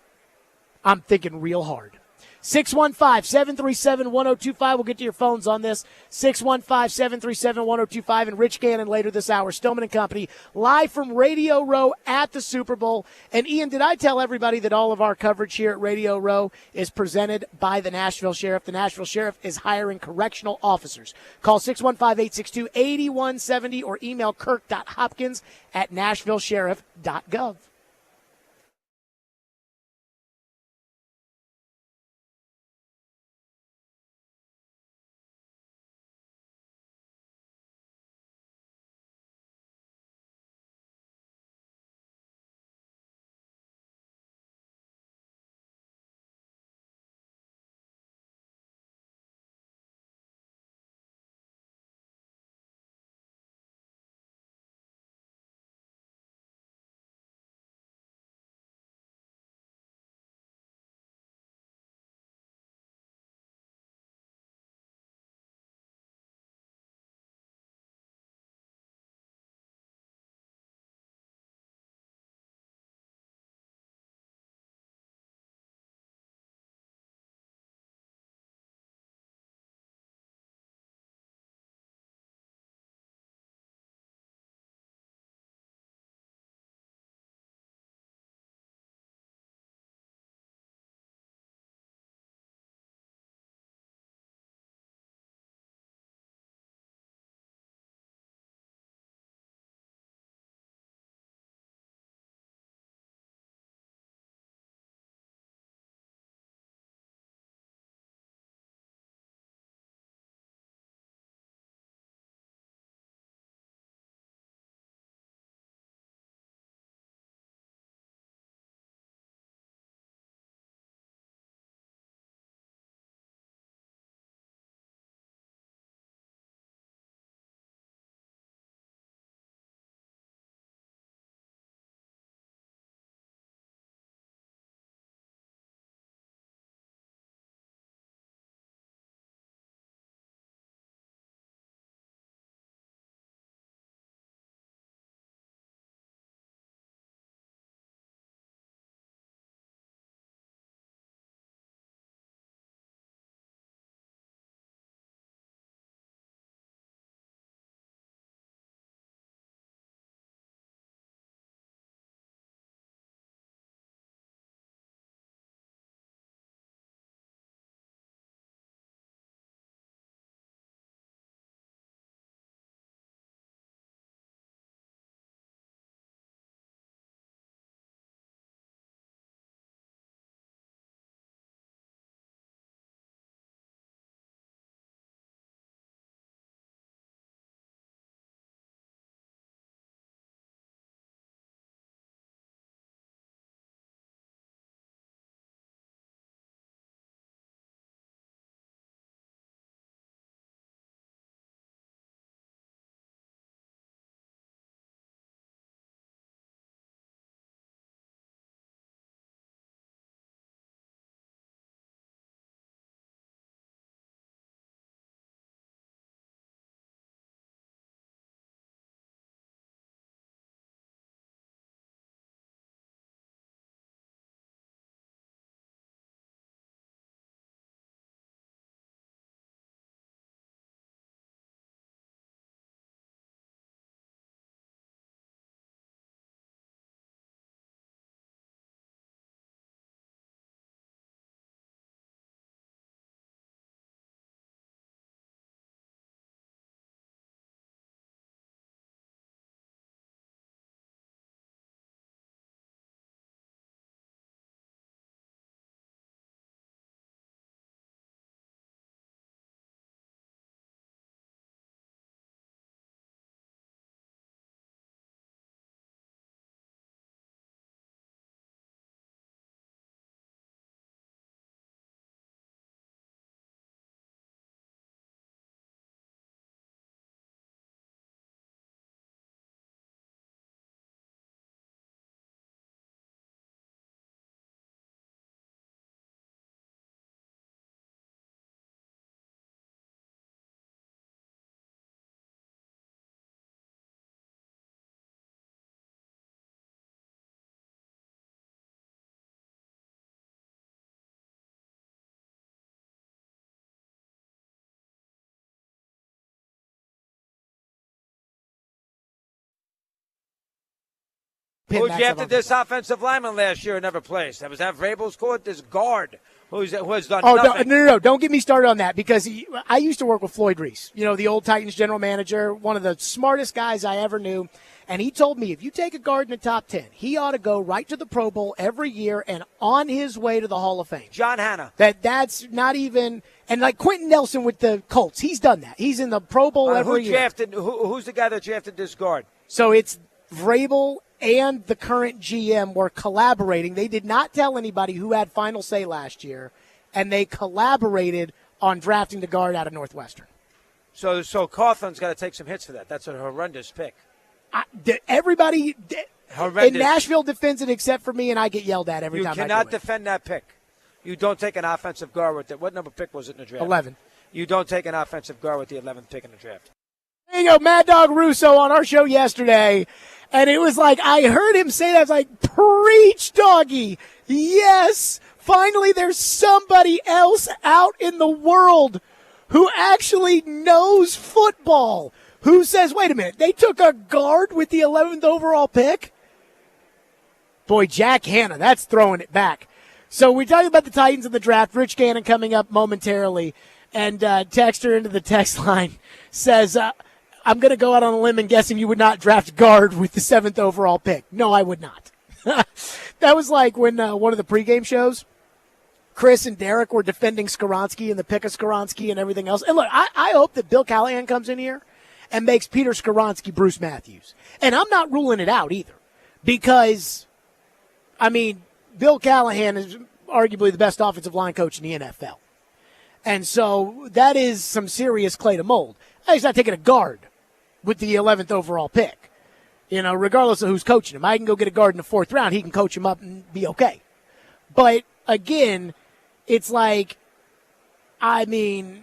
I'm thinking real hard. 615-737-1025. We'll get to your phones on this. 615-737-1025. And Rich Gannon later this hour. Stillman and Company live from Radio Row at the Super Bowl. And Ian, did I tell everybody that all of our coverage here at Radio Row is presented by the Nashville Sheriff? The Nashville Sheriff is hiring correctional officers. Call 615-862-8170 or email kirk.hopkins@nashvillesheriff.gov. pin Who Max drafted up. this offensive lineman last year and never placed? That was that Vrabel's court. This guard who has done Oh, nothing. no. Don't get me started on that because I used to work with Floyd Reese, the old Titans general manager, one of the smartest guys I ever knew. And he told me if you take a guard in the top 10, he ought to go right to the Pro Bowl every year and on his way to the Hall of Fame. John Hanna. That's not even – and like Quentin Nelson with the Colts, he's done that. He's in the Pro Bowl every year. Who's the guy that drafted this guard? So it's Vrabel and the current GM were collaborating. They did not tell anybody who had final say last year, and they collaborated on drafting the guard out of Northwestern. So Cawthon's got to take some hits for that. That's a horrendous pick. Everybody Horrendous. in Nashville defends it except for me, and I get yelled at every time I do it. You cannot defend that pick. You don't take an offensive guard with it. What number pick was it in the draft? 11. You don't take an offensive guard with the 11th pick in the draft. There you go, Mad Dog Russo on our show yesterday, and it was like I heard him say that. I was like, preach, doggy. Yes, finally there's somebody else out in the world who actually knows football. Who says, wait a minute, they took a guard with the 11th overall pick? Boy, Jack Hanna, that's throwing it back. So we're talking about the Titans in the draft. Rich Gannon coming up momentarily. And Texter into the text line says, I'm going to go out on a limb and guessing you would not draft guard with the 7th overall pick. No, I would not. That was like when one of the pregame shows, Chris and Derek were defending Skoronski and the pick of Skoronski and everything else. And look, I hope that Bill Callahan comes in here and makes Peter Skoronski Bruce Matthews. And I'm not ruling it out either because, Bill Callahan is arguably the best offensive line coach in the NFL. And so that is some serious clay to mold. He's not taking a guard with the 11th overall pick. Regardless of who's coaching him. I can go get a guard in the 4th round. He can coach him up and be okay. But, again, it's like, finally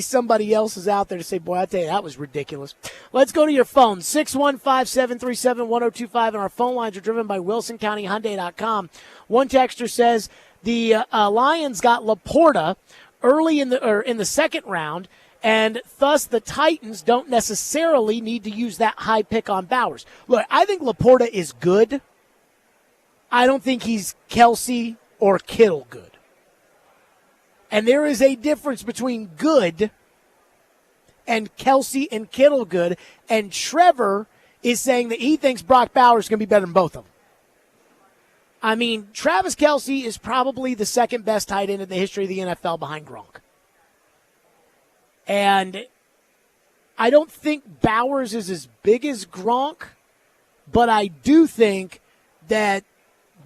somebody else is out there to say, boy, I tell you, that was ridiculous. Let's go to your phone, 615-737-1025, and our phone lines are driven by WilsonCountyHyundai.com. One texter says the Lions got Laporta early in the second round, and thus the Titans don't necessarily need to use that high pick on Bowers. Look, I think Laporta is good. I don't think he's Kelsey or Kittle good. And there is a difference between good and Kelsey and Kittle good. And Trevor is saying that he thinks Brock Bowers is going to be better than both of them. Travis Kelsey is probably the second best tight end in the history of the NFL behind Gronk. And I don't think Bowers is as big as Gronk, but I do think that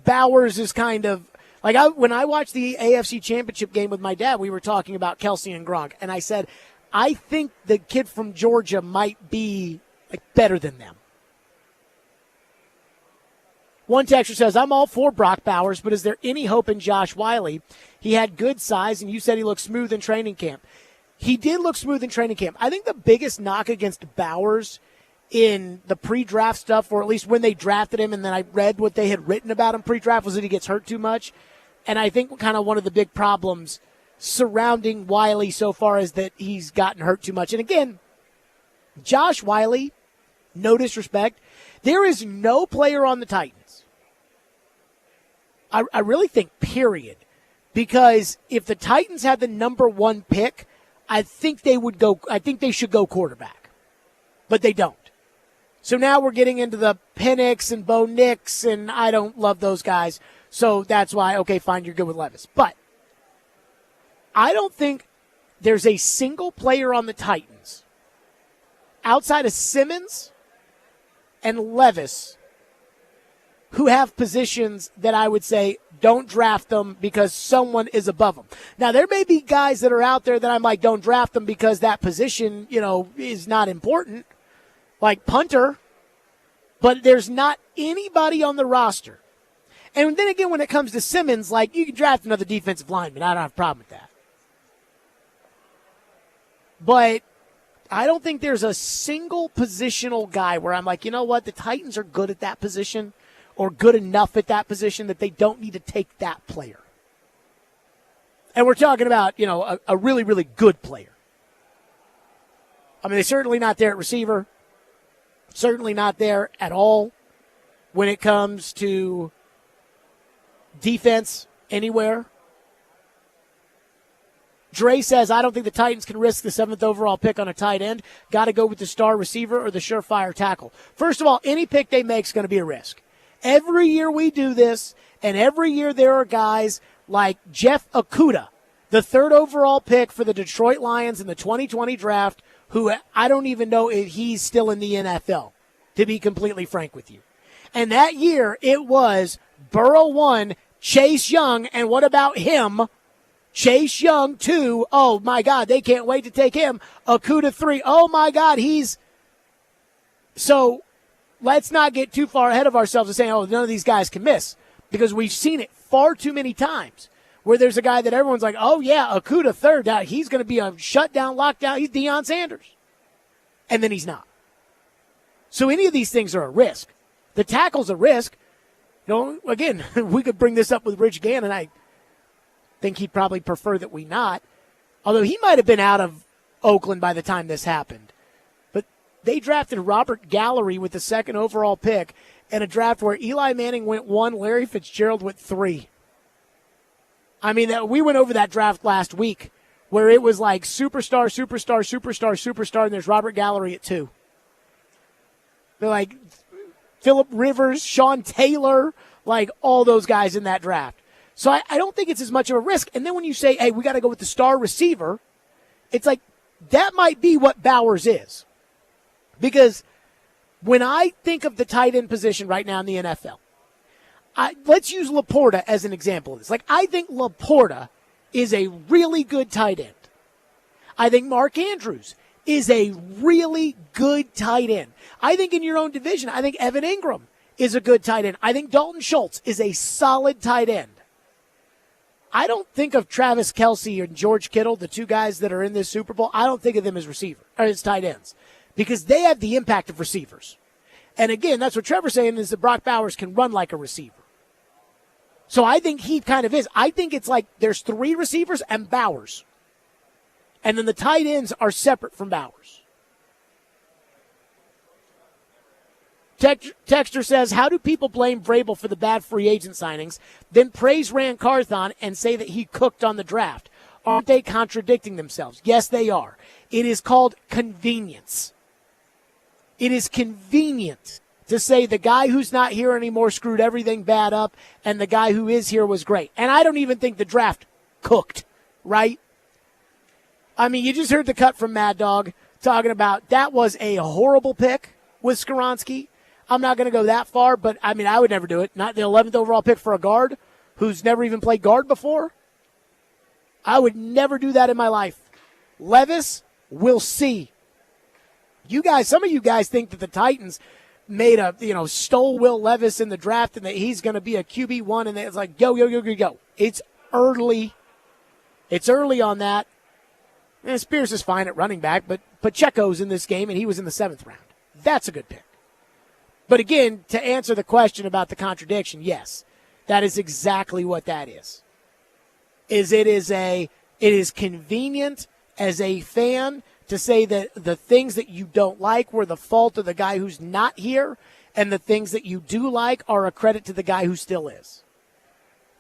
Bowers is kind of like when I watched the AFC Championship game with my dad, we were talking about Kelsey and Gronk, and I said, I think the kid from Georgia might be better than them. One texter says, I'm all for Brock Bowers, but is there any hope in Josh Wiley? He had good size, and you said he looked smooth in training camp. He did look smooth in training camp. I think the biggest knock against Bowers in the pre-draft stuff, or at least when they drafted him, and then I read what they had written about him pre-draft, was that he gets hurt too much. And I think kind of one of the big problems surrounding Wiley so far is that he's gotten hurt too much. And again, Josh Wiley, no disrespect, there is no player on the Titans, I really think, period, because if the Titans had the number 1 pick, I think they should go quarterback. But they don't. So now we're getting into the Penix and Bo Nix, and I don't love those guys. So that's why, okay, fine, you're good with Levis. But I don't think there's a single player on the Titans outside of Simmons and Levis who have positions that I would say don't draft them because someone is above them. Now, there may be guys that are out there that I'm like, don't draft them because that position, is not important, like punter, but there's not anybody on the roster. And then again, when it comes to Simmons, you can draft another defensive lineman. I don't have a problem with that. But I don't think there's a single positional guy where I'm like, you know what, the Titans are good at that position or good enough at that position that they don't need to take that player. And we're talking about, a really, really good player. They're certainly not there at receiver, certainly not there at all when it comes to defense anywhere. Dre says, I don't think the Titans can risk the 7th overall pick on a tight end. Got to go with the star receiver or the surefire tackle. First of all, any pick they make is going to be a risk. Every year we do this, and every year there are guys like Jeff Okudah, the 3rd overall pick for the Detroit Lions in the 2020 draft, who I don't even know if he's still in the NFL, to be completely frank with you. And that year it was Burrow 1, Chase Young, and what about him? Chase Young 2, oh my God, they can't wait to take him. Okudah 3, oh my God, So let's not get too far ahead of ourselves and saying, oh, none of these guys can miss, because we've seen it far too many times where there's a guy that everyone's like, oh yeah, Okudah 3rd, he's going to be a shutdown, lockdown, he's Deion Sanders. And then he's not. So any of these things are a risk. The tackle's a risk. Again, we could bring this up with Rich Gannon. I think he'd probably prefer that we not. Although he might have been out of Oakland by the time this happened. But they drafted Robert Gallery with the 2nd overall pick in a draft where Eli Manning went 1, Larry Fitzgerald went 3. I mean, we went over that draft last week where it was like superstar, superstar, superstar, superstar, and there's Robert Gallery at 2. They're like Phillip Rivers, Sean Taylor, like all those guys in that draft. So I don't think it's as much of a risk. And then when you say, hey, we got to go with the star receiver, it's like that might be what Bowers is. Because when I think of the tight end position right now in the NFL, let's use Laporta as an example of this. Like, I think Laporta is a really good tight end. I think Mark Andrews is a really good tight end. I think in your own division, I think Evan Ingram is a good tight end. I think Dalton Schultz is a solid tight end. I don't think of Travis Kelce and George Kittle, the 2 guys that are in this Super Bowl. I don't think of them as as tight ends, because they have the impact of receivers. And again, that's what Trevor's saying, is that Brock Bowers can run like a receiver. So I think he kind of is. I think it's like there's 3 receivers and Bowers. And then the tight ends are separate from Bowers. Texter says, how do people blame Vrabel for the bad free agent signings, then praise Rand Carthon and say that he cooked on the draft? Aren't they contradicting themselves? Yes, they are. It is called convenience. It is convenient to say the guy who's not here anymore screwed everything bad up, and the guy who is here was great. And I don't even think the draft cooked, right? I mean, you just heard the cut from Mad Dog talking about that was a horrible pick with Skoronski. I'm not going to go that far, but, I mean, I would never do it. Not the 11th overall pick for a guard who's never even played guard before. I would never do that in my life. Levis, we'll see. You guys, some of you guys think that the Titans made stole Will Levis in the draft and that he's going to be a QB1, and it's like, go. It's early. It's early on that. And Spears is fine at running back, but Pacheco's in this game, and he was in the 7th round. That's a good pick. But again, to answer the question about the contradiction, yes, that is exactly what that is. It is convenient as a fan to say that the things that you don't like were the fault of the guy who's not here, and the things that you do like are a credit to the guy who still is.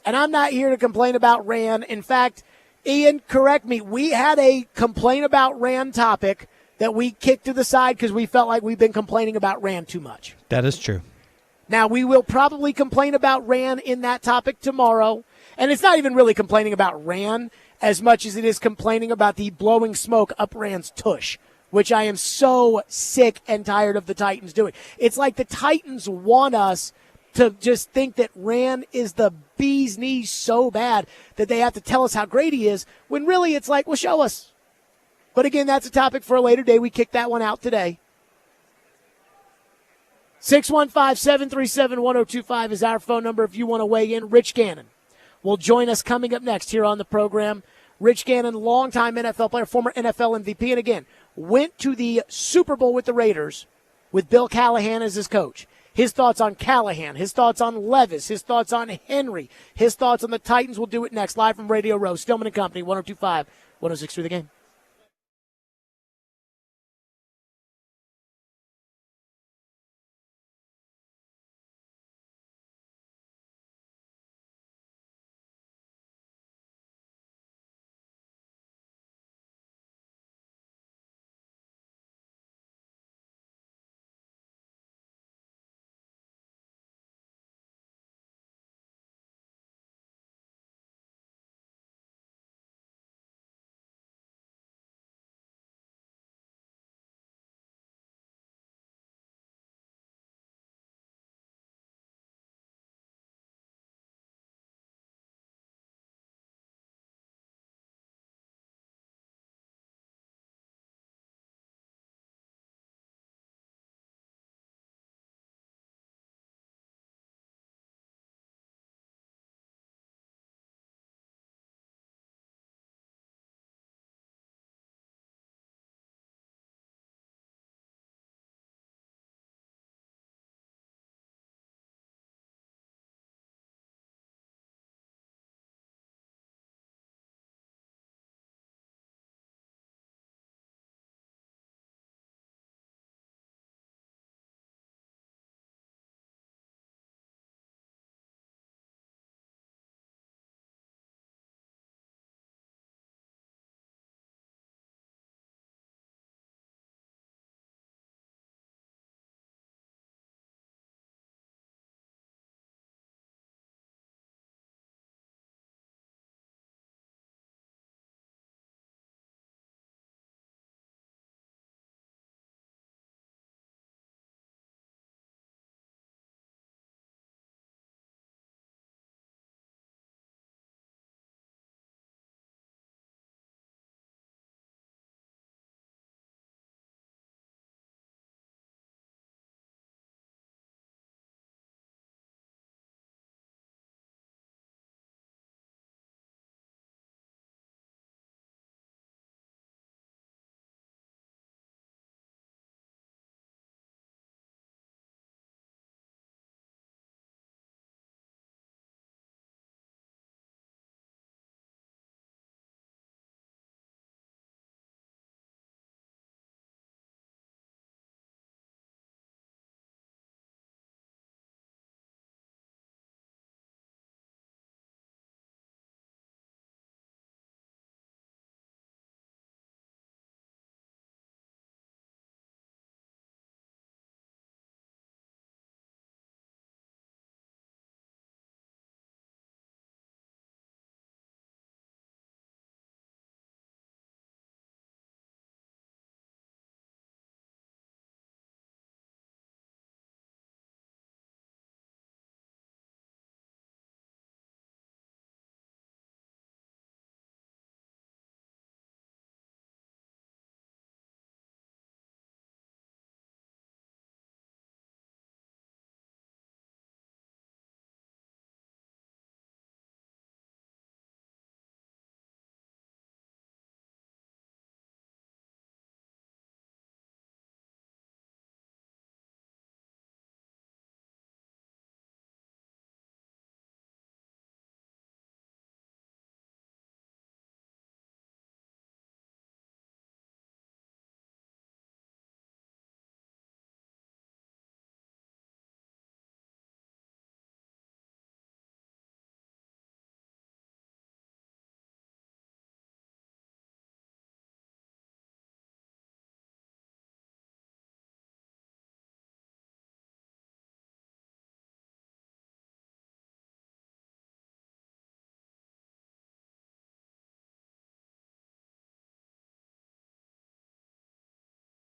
And I'm not here to complain about Rand. In fact, Ian, correct me, we had a complain about Rand topic that we kicked to the side because we felt like we've been complaining about Rand too much. That is true. Now, we will probably complain about Rand in that topic tomorrow. And it's not even really complaining about Rand as much as it is complaining about the blowing smoke up Rand's tush, which I am so sick and tired of the Titans doing. It's like the Titans want us to just think that Rand is the bee's knees so bad that they have to tell us how great he is, when really it's like, well, show us. But again, that's a topic for a later day. We kicked that one out today. 615-737-1025 is our phone number if you want to weigh in. Rich Gannon will join us coming up next here on the program. Rich Gannon, longtime NFL player, former NFL MVP, and again, went to the Super Bowl with the Raiders with Bill Callahan as his coach. His thoughts on Callahan, his thoughts on Levis, his thoughts on Henry, his thoughts on the Titans. We'll do it next, live from Radio Row. Stillman and Company, 102.5, 106.3 The Game.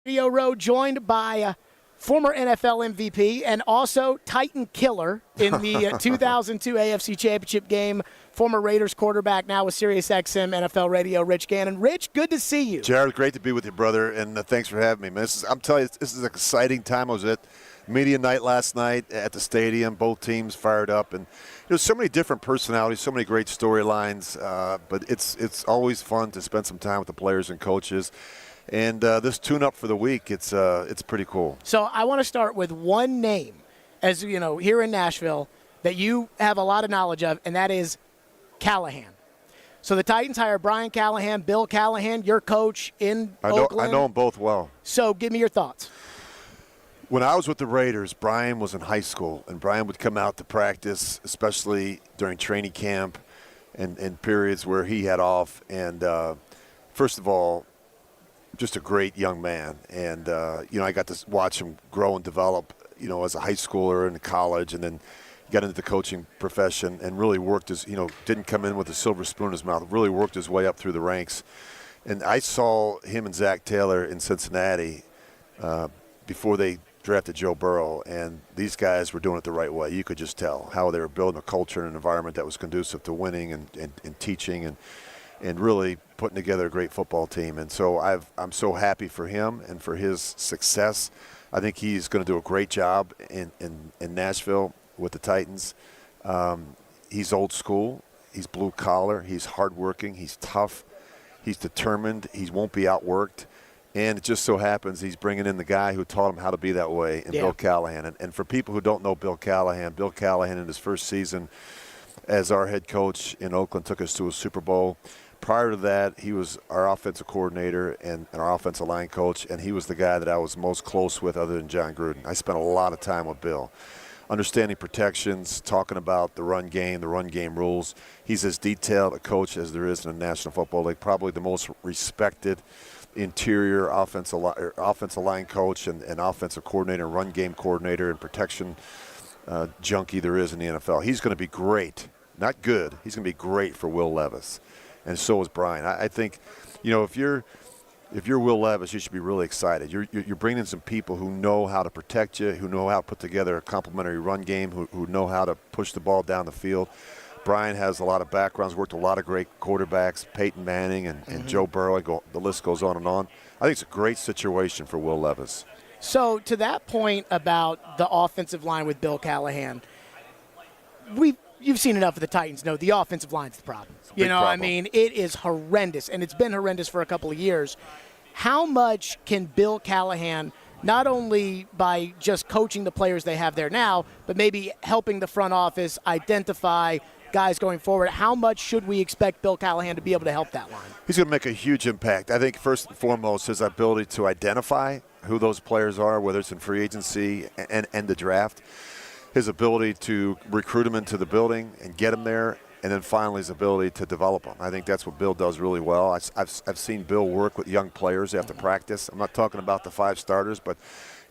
Radio Row, joined by former NFL MVP and also Titan killer in the 2002 AFC Championship game, former Raiders quarterback, now with SiriusXM NFL Radio, Rich Gannon. Rich, good to see you. Jared, great to be with you, brother, and thanks for having me, man. I'm telling you, this is an exciting time. I was at media night last night at the stadium, both teams fired up, and there's so many different personalities, so many great storylines, but it's always fun to spend some time with the players and coaches. And this tune-up for the week, it's pretty cool. So I want to start with one name, as you know, here in Nashville, that you have a lot of knowledge of, and that is Callahan. So the Titans hire Brian Callahan, Bill Callahan, your coach in Oakland. I know them both well. So give me your thoughts. When I was with the Raiders, Brian was in high school, and Brian would come out to practice, especially during training camp and periods where he had off. And first of all, just a great young man. And, I got to watch him grow and develop, as a high schooler in college, and then got into the coaching profession and really worked his, didn't come in with a silver spoon in his mouth, really worked his way up through the ranks. And I saw him and Zach Taylor in Cincinnati before they drafted Joe Burrow, and these guys were doing it the right way. You could just tell how they were building a culture and an environment that was conducive to winning and teaching and really putting together a great football team. And so I'm so happy for him and for his success. I think he's going to do a great job in Nashville with the Titans. He's old school. He's blue collar. He's hardworking. He's tough. He's determined. He won't be outworked. And it just so happens he's bringing in the guy who taught him how to be that way, in Bill Callahan. And for people who don't know Bill Callahan in his first season as our head coach in Oakland took us to a Super Bowl. Prior to that, he was our offensive coordinator and our offensive line coach, and he was the guy that I was most close with other than John Gruden. I spent a lot of time with Bill, understanding protections, talking about the run game rules. He's as detailed a coach as there is in the National Football League, probably the most respected interior offensive line coach and offensive coordinator, run game coordinator, and protection junkie there is in the NFL. He's going to be great, not good. He's going to be great for Will Levis, and so is Brian. I think, if you're Will Levis, you should be really excited. You're bringing in some people who know how to protect you, who know how to put together a complementary run game, who know how to push the ball down the field. Brian has a lot of backgrounds, worked with a lot of great quarterbacks, Peyton Manning and Joe Burrow. The list goes on and on. I think it's a great situation for Will Levis. So to that point about the offensive line with Bill Callahan, you've seen enough of the Titans know the offensive line's the problem. I mean, it is horrendous, and it's been horrendous for a couple of years. How much can Bill Callahan, not only by just coaching the players they have there now, but maybe helping the front office identify guys going forward, how much should we expect Bill Callahan to be able to help that line? He's going to make a huge impact. I think first and foremost his ability to identify who those players are, whether it's in free agency and the draft, his ability to recruit them into the building and get them there, and then finally his ability to develop them. I think that's what Bill does really well. I've seen Bill work with young players after practice. I'm not talking about the 5 starters, but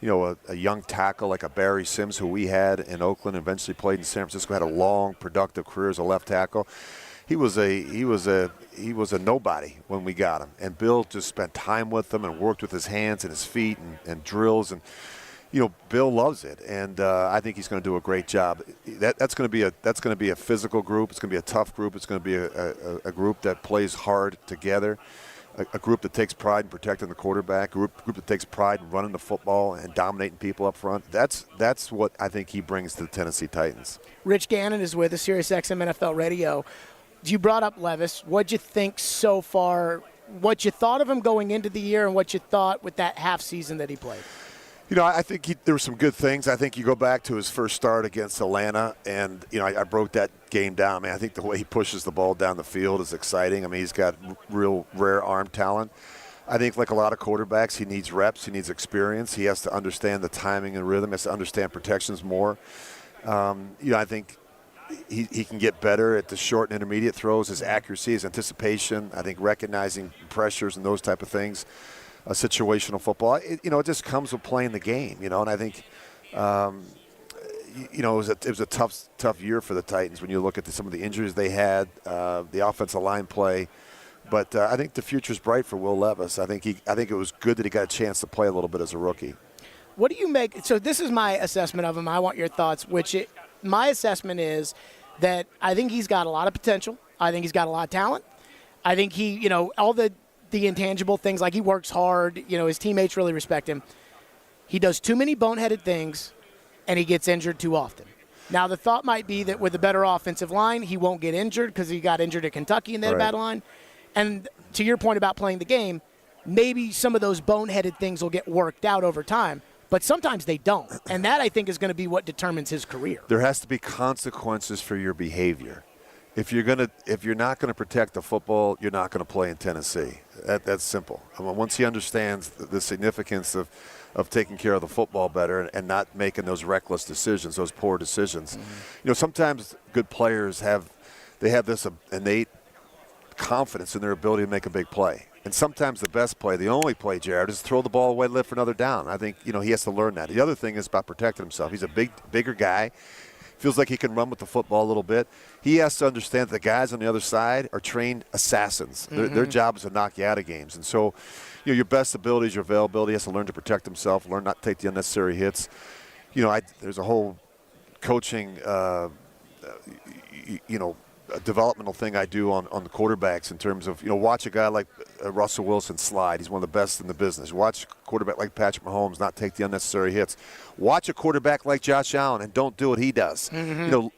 a young tackle like a Barry Sims, who we had in Oakland, eventually played in San Francisco, had a long, productive career as a left tackle. He was a nobody when we got him, and Bill just spent time with him and worked with his hands and his feet and drills, and Bill loves it, and I think he's going to do a great job. That's going to be a physical group. It's going to be a tough group. It's going to be a group that plays hard together. A group that takes pride in protecting the quarterback, a group that takes pride in running the football and dominating people up front. That's what I think he brings to the Tennessee Titans. Rich Gannon is with us, SiriusXM NFL Radio. You brought up Levis. What'd you think so far? What you thought of him going into the year and what you thought with that half season that he played? I think there were some good things. I think you go back to his first start against Atlanta, and, I broke that game down. I think the way he pushes the ball down the field is exciting. He's got real rare arm talent. I think like a lot of quarterbacks, he needs reps. He needs experience. He has to understand the timing and rhythm. He has to understand protections more. I think he can get better at the short and intermediate throws, his accuracy, his anticipation. I think recognizing pressures and those type of things. Situational football, it just comes with playing the game, and I think, it was a tough year for the Titans when you look at some of the injuries they had, the offensive line play, But I think the future's bright for Will Levis. I think it was good that he got a chance to play a little bit as a rookie. What do you make? So this is my assessment of him. I want your thoughts. My assessment is that I think he's got a lot of potential. I think he's got a lot of talent. I think he, all the intangible things, like he works hard. His teammates really respect him. He does too many boneheaded things, and he gets injured too often. Now, the thought might be that with a better offensive line, he won't get injured because he got injured at Kentucky and they had a bad line. And to your point about playing the game, maybe some of those boneheaded things will get worked out over time, but sometimes they don't. And that, I think, is going to be what determines his career. There has to be consequences for your behavior. If you're not going to protect the football, you're not going to play in Tennessee. That's simple. I mean, once he understands the significance of taking care of the football better and not making those reckless decisions, those poor decisions. Sometimes good players have this innate confidence in their ability to make a big play. And sometimes the best play, the only play, Jared, is throw the ball away, live for another down. I think, he has to learn that. The other thing is about protecting himself. He's a bigger guy. Feels like he can run with the football a little bit. He has to understand that the guys on the other side are trained assassins. Their job is to knock you out of games. And so, your best ability is your availability. He has to learn to protect himself, learn not to take the unnecessary hits. There's a whole coaching, a developmental thing I do on the quarterbacks in terms of, watch a guy like Russell Wilson slide. He's one of the best in the business. Watch a quarterback like Patrick Mahomes not take the unnecessary hits. Watch a quarterback like Josh Allen and don't do what he does.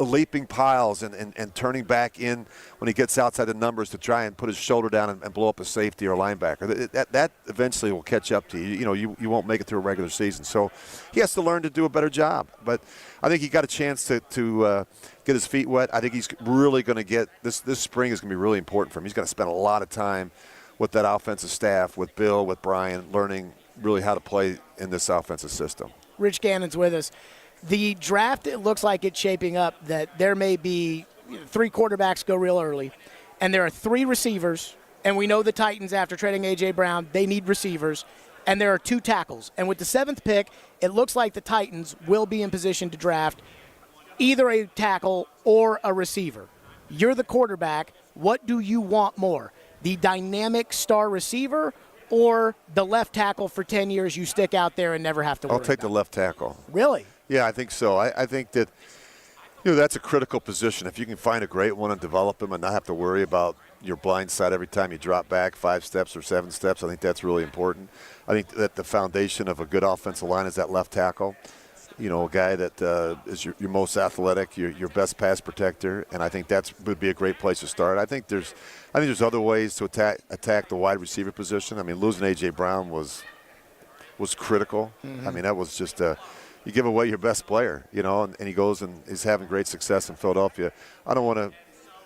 Leaping piles and turning back in when he gets outside the numbers to try and put his shoulder down and blow up a safety or a linebacker. That eventually will catch up to you. You won't make it through a regular season. So he has to learn to do a better job. But I think he got a chance to get his feet wet. I think he's really going to get this spring is going to be really important for him. He's going to spend a lot of time with that offensive staff, with Bill, with Brian, learning really how to play in this offensive system. Rich Gannon's with us. The draft, it looks like it's shaping up that there may be 3 quarterbacks go real early, and there are 3 receivers, and we know the Titans, after trading A.J. Brown, they need receivers, and there are 2 tackles. And with the 7th pick, it looks like the Titans will be in position to draft either a tackle or a receiver. You're the quarterback. What do you want more? The dynamic star receiver or the left tackle for 10 years you stick out there and never have to worry I'll take the left tackle. Really? Yeah, I think so. I think that that's a critical position. If you can find a great one and develop him and not have to worry about your blind side every time you drop back 5 steps or 7 steps, I think that's really important. I think that the foundation of a good offensive line is that left tackle. A guy that is your most athletic, your best pass protector, and I think that would be a great place to start. I think there's other ways to attack the wide receiver position. I mean, losing A.J. Brown was critical. I mean, that was just you give away your best player, and he goes and is having great success in Philadelphia. I don't want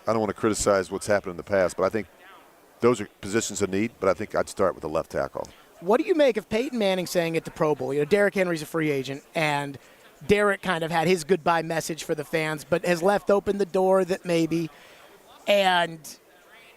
to criticize what's happened in the past, but I think those are positions of need. But I think I'd start with the left tackle. What do you make of Peyton Manning saying at the Pro Bowl, Derrick Henry's a free agent, and Derrick kind of had his goodbye message for the fans, but has left open the door that maybe. And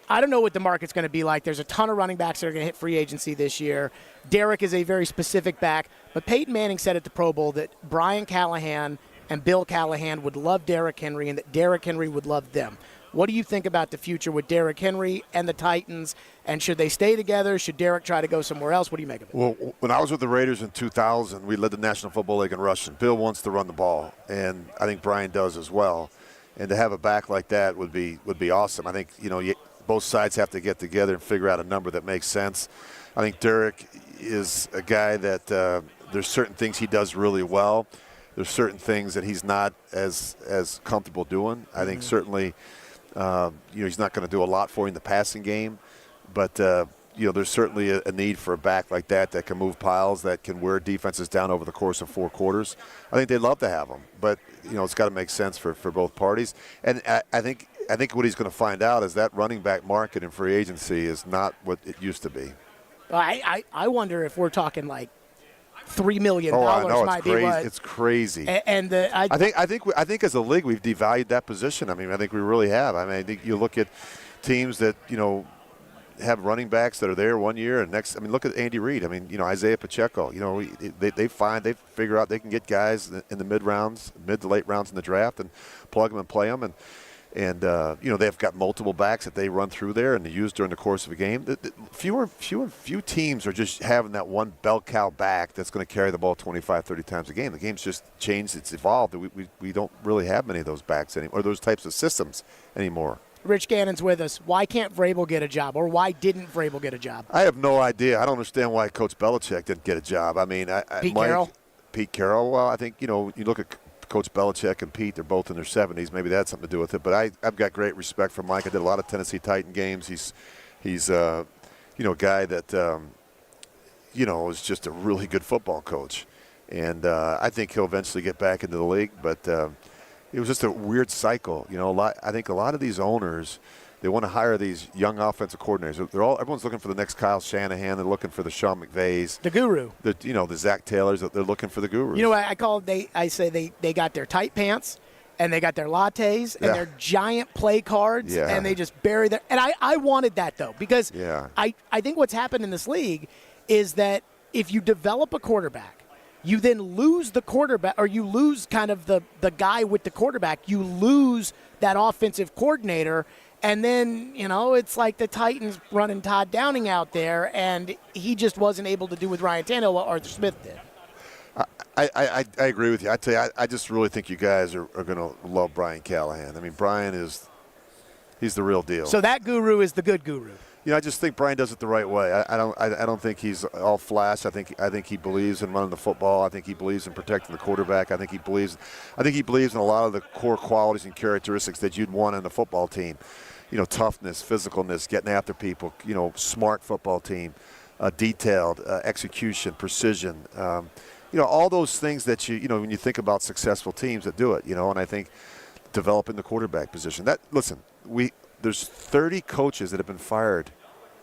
I don't know what the market's going to be like. There's a ton of running backs that are going to hit free agency this year. Derrick is a very specific back, but Peyton Manning said at the Pro Bowl that Brian Callahan and Bill Callahan would love Derrick Henry and that Derrick Henry would love them. What do you think about the future with Derrick Henry and the Titans? And should they stay together? Should Derrick try to go somewhere else? What do you make of it? Well, when I was with the Raiders in 2000, we led the National Football League in rushing. Bill wants to run the ball, and I think Brian does as well. And to have a back like that would be awesome. I think both sides have to get together and figure out a number that makes sense. I think Derrick is a guy that there's certain things he does really well. There's certain things that he's not as comfortable doing. I think certainly. He's not going to do a lot for you in the passing game, but there's certainly a need for a back like that can move piles, that can wear defenses down over the course of 4 quarters. I think they'd love to have him, but it's got to make sense for both parties. And I think what he's going to find out is that running back market in free agency is not what it used to be. I wonder if we're talking like $3 million might crazy. Be what it's crazy. And I think as a league we've devalued that position. I mean, I think we really have. I mean, I think you look at teams that have running backs that are there 1 year and next. I mean, look at Andy Reid. I mean, Isaiah Pacheco. They figure out they can get guys in the mid to late rounds in the draft and plug them and play them. And they've got multiple backs that they run through there and they use during the course of a game. Few teams are just having that one bell cow back that's going to carry the ball 25, 30 times a game. The game's just changed. It's evolved. We don't really have many of those backs anymore, or those types of systems anymore. Rich Gannon's with us. Why can't Vrabel get a job, or why didn't Vrabel get a job? I have no idea. I don't understand why Coach Belichick didn't get a job. I mean, Pete Carroll. Well, I think, you look at Coach Belichick and Pete, they're both in their 70s. Maybe that had something to do with it. But I've got great respect for Mike. I did a lot of Tennessee Titan games. He's a guy that, is just a really good football coach. And I think he'll eventually get back into the league. But it was just a weird cycle. I think a lot of these owners, they want to hire these young offensive coordinators. Everyone's looking for the next Kyle Shanahan. They're looking for the Sean McVays, the guru. The Zach Taylors. They're looking for the gurus. I say they got their tight pants, and they got their lattes and their giant play cards, and they just bury their. And I wanted that though, because I think what's happened in this league is that if you develop a quarterback, you then lose the quarterback, or you lose kind of the guy with the quarterback. You lose that offensive coordinator. And then, it's like the Titans running Todd Downing out there, and he just wasn't able to do with Ryan Tannehill what Arthur Smith did. I agree with you. I tell you, I just really think you guys are going to love Brian Callahan. I mean, Brian he's the real deal. So that guru is the good guru. I just think Brian does it the right way. I don't think he's all flash. I think he believes in running the football. I think he believes in protecting the quarterback. I think he believes in a lot of the core qualities and characteristics that you'd want in a football team. Toughness, physicalness, getting after people, smart football team, detailed, execution, precision, all those things that when you think about successful teams that do it, and I think developing the quarterback position. There's 30 coaches that have been fired,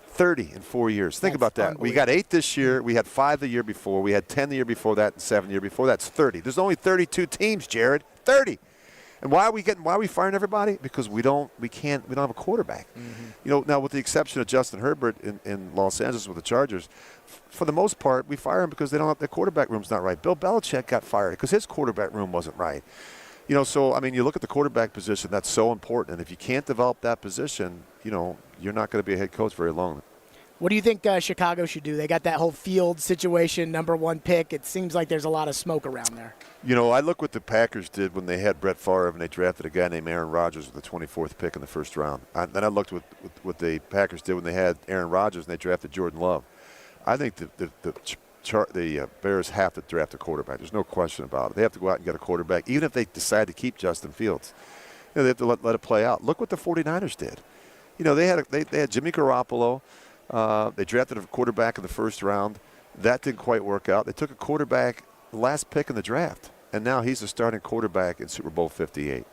30 in 4 years. Think about that. We got 8 this year. We had 5 the year before. We had 10 the year before that and 7 the year before. That's 30. There's only 32 teams, Jared. 30. And why are we firing everybody? Because we don't have a quarterback. Mm-hmm. Now with the exception of Justin Herbert in Los Angeles with the Chargers, for the most part, we fire him because their quarterback room's not right. Bill Belichick got fired because his quarterback room wasn't right. So I mean, you look at the quarterback position, that's so important. And if you can't develop that position, you're not going to be a head coach very long. What do you think Chicago should do? They got that whole Field situation, number 1 pick. It seems like there's a lot of smoke around there. I look what the Packers did when they had Brett Favre and they drafted a guy named Aaron Rodgers with the 24th pick in the first round. Then I looked with what the Packers did when they had Aaron Rodgers and they drafted Jordan Love. I think the Bears have to draft a quarterback. There's no question about it. They have to go out and get a quarterback, even if they decide to keep Justin Fields. They have to let it play out. Look what the 49ers did. They had Jimmy Garoppolo. They drafted a quarterback in the first round. That didn't quite work out. They took a quarterback, the last pick in the draft, and now he's the starting quarterback in Super Bowl 58.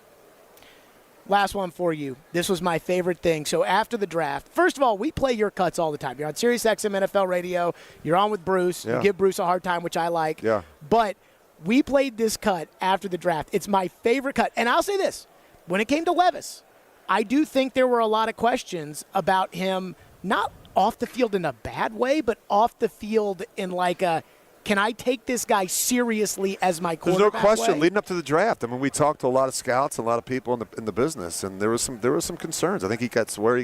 Last one for you. This was my favorite thing. So after the draft, first of all, we play your cuts all the time. You're on Sirius XM NFL Radio. You're on with Bruce. Yeah. You give Bruce a hard time, which I like. Yeah. But we played this cut after the draft. It's my favorite cut. And I'll say this. When it came to Levis, I do think there were a lot of questions about him, not off the field in a bad way, but off the field in like a, can I take this guy seriously as my quarterback? There's no question. Leading up to the draft, I mean, we talked to a lot of scouts, a lot of people in the business, and there was some concerns. I think that's why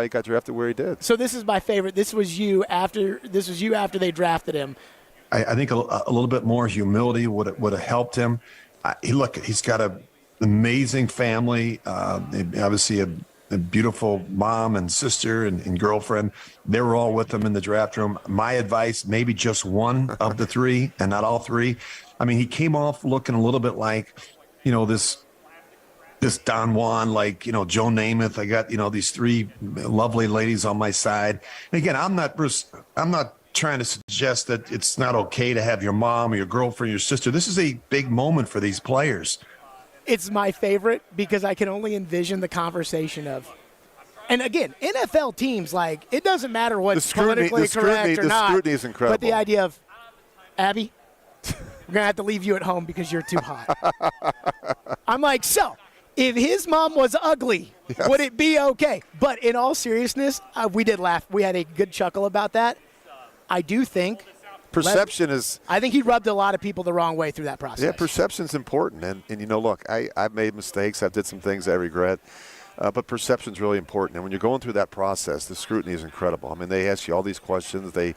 he got drafted where he did. So this is my favorite. This was you after they drafted him. I think a little bit more humility would have helped him. He's got an amazing family. Obviously a beautiful mom and sister and girlfriend. They were all with him in the draft room. My advice, maybe just one of the three and not all three. I mean, he came off looking a little bit like, this Don Juan, like, Joe Namath. I got, these 3 lovely ladies on my side. And again, I'm not trying to suggest that it's not okay to have your mom or your girlfriend, your sister. This is a big moment for these players. It's my favorite because I can only envision the conversation of, and again, NFL teams, like, it doesn't matter what's politically correct or not. The scrutiny is incredible. But the idea of, Abby, we're going to have to leave you at home because you're too hot. I'm like, so, if his mom was ugly, yes, would it be okay? But in all seriousness, we did laugh. We had a good chuckle about that. I do think perception is. I think he rubbed a lot of people the wrong way through that process. Yeah, perception's important, and look, I've made mistakes. I've did some things I regret. But perception's really important, and when you're going through that process, the scrutiny is incredible. I mean, they ask you all these questions. The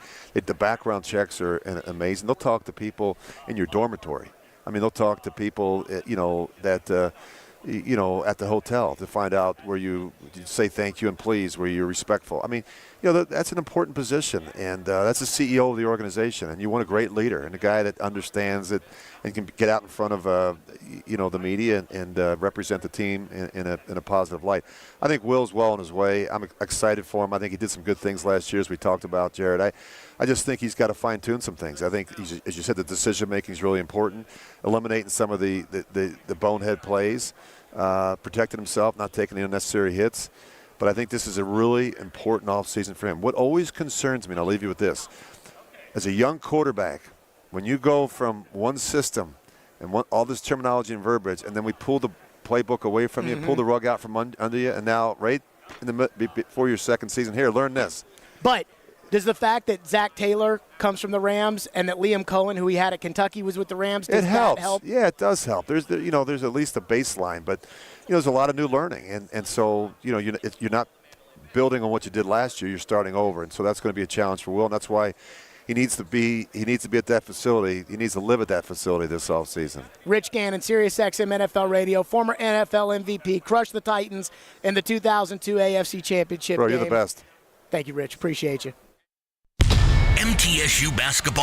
background checks are amazing. They'll talk to people in your dormitory. I mean, they'll talk to people, that at the hotel to find out where you say thank you and please, where you're respectful. I mean, that's an important position, and that's the CEO of the organization, and you want a great leader and a guy that understands it and can get out in front of the media and represent the team in a positive light. I think Will's well on his way. I'm excited for him. I think he did some good things last year, as we talked about, Jared. I just think he's got to fine-tune some things. I think, as you said, the decision-making is really important, eliminating some of the bonehead plays, protecting himself, not taking any unnecessary hits. But I think this is a really important offseason for him. What always concerns me, and I'll leave you with this, as a young quarterback, when you go from one system and all this terminology and verbiage, and then we pull the playbook away from you, pull the rug out from under you, and now right before your second season, here, learn this. But does the fact that Zach Taylor comes from the Rams and that Liam Cohen, who he had at Kentucky, was with the Rams, does that help? Yeah, it does help. There's at least a baseline, but there's a lot of new learning, and so if you're not building on what you did last year, you're starting over, and so that's going to be a challenge for Will, and that's why he needs to be at that facility. He needs to live at that facility this offseason. Rich Gannon, SiriusXM NFL Radio, former NFL MVP, crushed the Titans in the 2002 AFC Championship Bro, game. you're the best. Thank you, Rich. Appreciate you. MTSU basketball.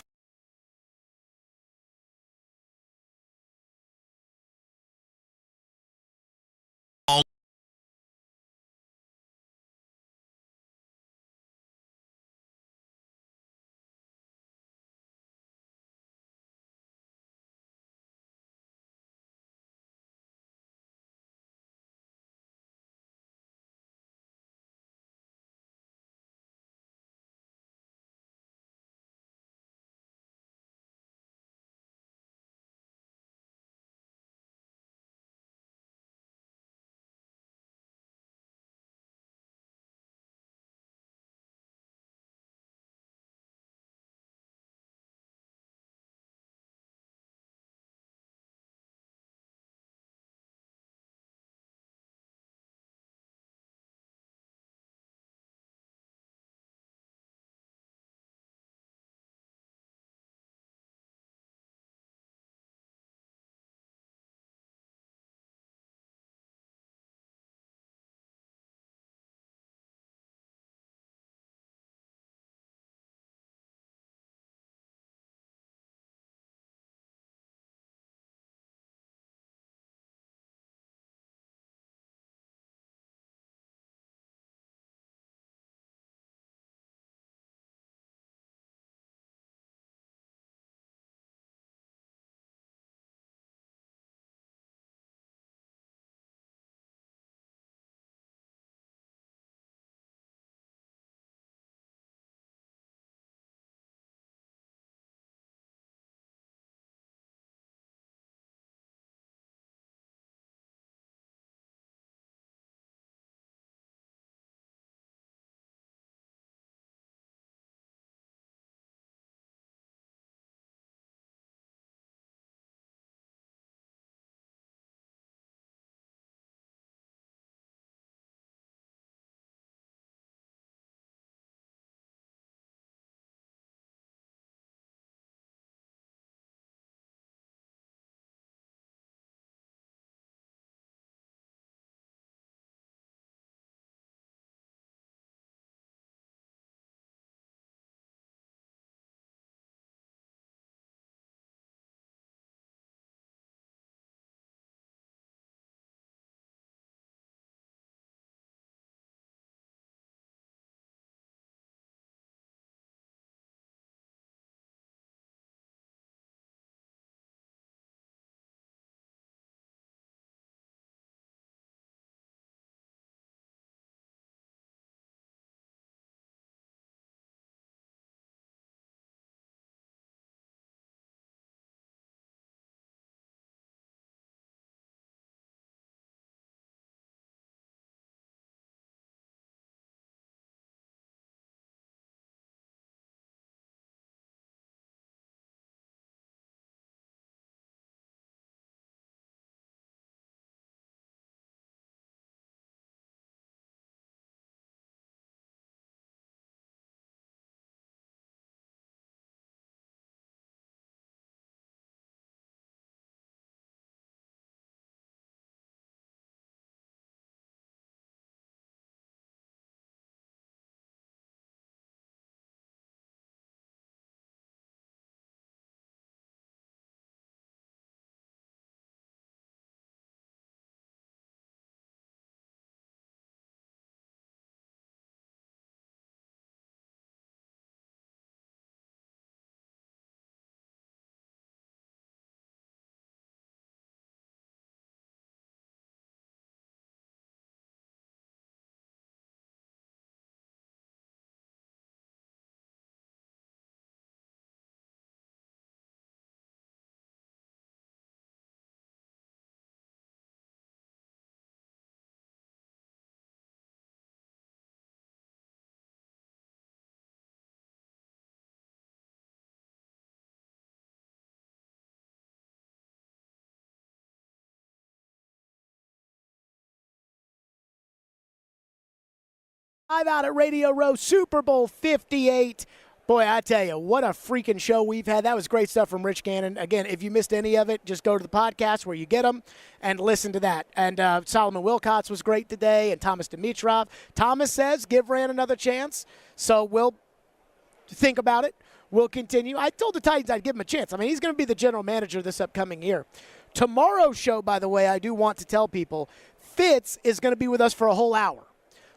Live out at Radio Row, Super Bowl 58. Boy, I tell you, what a freaking show we've had. That was great stuff from Rich Gannon. Again, if you missed any of it, just go to the podcast where you get them and listen to that. And Solomon Wilcots was great today, and Thomas Dimitrov. Thomas says, give Rand another chance. So we'll think about it. We'll continue. I told the Titans I'd give him a chance. I mean, he's going to be the general manager this upcoming year. Tomorrow's show, by the way, I do want to tell people, Fitz is going to be with us for a whole hour.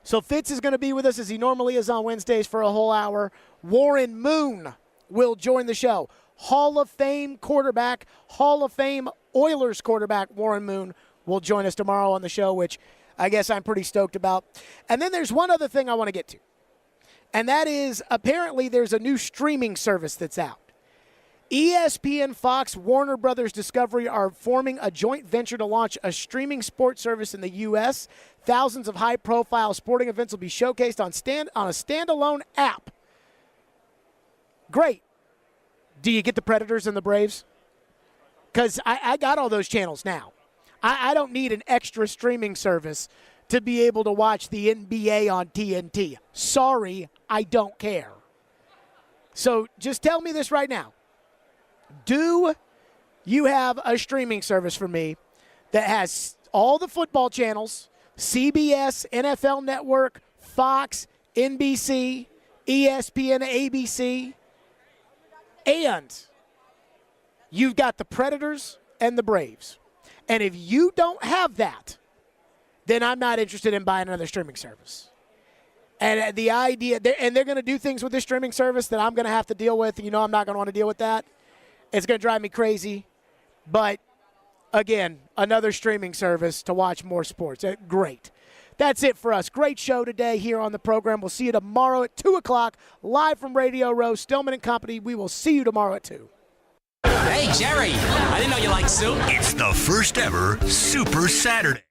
So Fitz is going to be with us as he normally is on Wednesdays for a whole hour. Warren Moon will join the show. Hall of Fame quarterback, Hall of Fame Oilers quarterback Warren Moon will join us tomorrow on the show, which I guess I'm pretty stoked about. And then there's one other thing I want to get to, and that is apparently there's a new streaming service that's out. ESPN, Fox, Warner Brothers Discovery are forming a joint venture to launch a streaming sports service in the U.S. Thousands of high-profile sporting events will be showcased on a standalone app. Great. Do you get the Predators and the Braves? Because I got all those channels now. I don't need an extra streaming service to be able to watch the NBA on TNT. Sorry, I don't care. So just tell me this right now. Do you have a streaming service for me that has all the football channels, CBS, NFL Network, Fox, NBC, ESPN, ABC, and you've got the Predators and the Braves? And if you don't have that, then I'm not interested in buying another streaming service. And the idea, and they're going to do things with this streaming service that I'm going to have to deal with. You know I'm not going to want to deal with that. It's going to drive me crazy. But, again, another streaming service to watch more sports. Great. That's it for us. Great show today here on the program. We'll see you tomorrow at 2 o'clock, live from Radio Row, Stillman and Company. We will see you tomorrow at 2. Hey, Jerry, I didn't know you liked soup. It's the first ever Super Saturday.